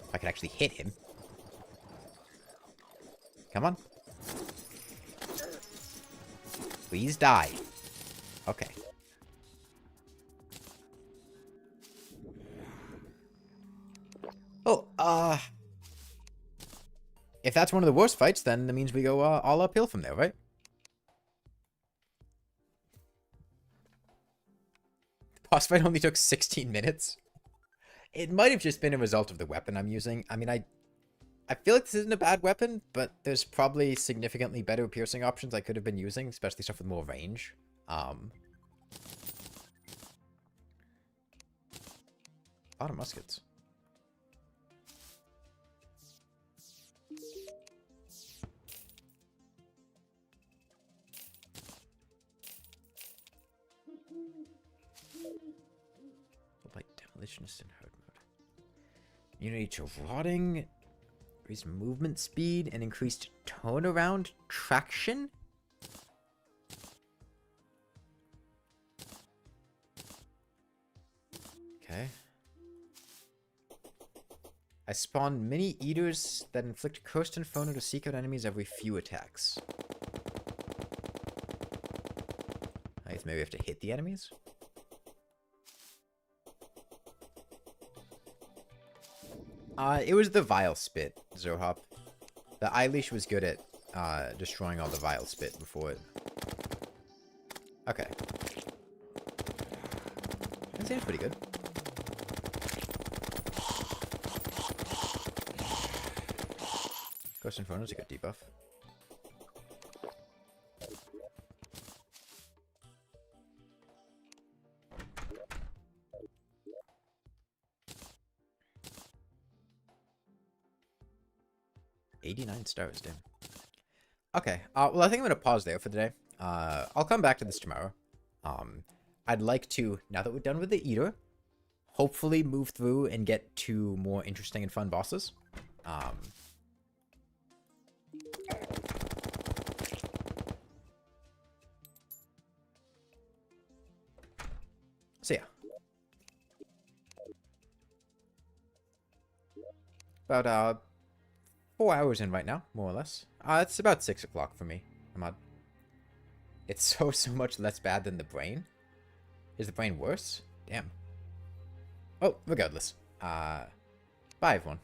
Speaker 1: If I could actually hit him. Come on. Please die. Okay. Oh, if that's one of the worst fights, then that means we go all uphill from there, right? The boss fight only took 16 minutes. It might have just been a result of the weapon I'm using. I mean, I feel like this isn't a bad weapon, but there's probably significantly better piercing options I could have been using, especially stuff with more range. A lot of muskets. Like demolitionist in herd mode. Immunity to rotting, increased movement speed, and increased turnaround traction. Okay. I spawn mini eaters that inflict cursed inferno to seek out enemies every few attacks. I guess maybe we have to hit the enemies. It was the vile spit, Zohop. The eye leash was good at destroying all the vile spit before it. Okay. That seems pretty good. Ghost Inferno is a good debuff. $89, damn. Okay, well, I think I'm going to pause there for today. I'll come back to this tomorrow. I'd like to, now that we're done with the Eater, hopefully move through and get to more interesting and fun bosses. So yeah. About 4 hours in right now, more or less. It's about 6 o'clock for me. It's so much less bad than the brain. Is the brain worse? Damn. Oh, regardless. Bye, everyone.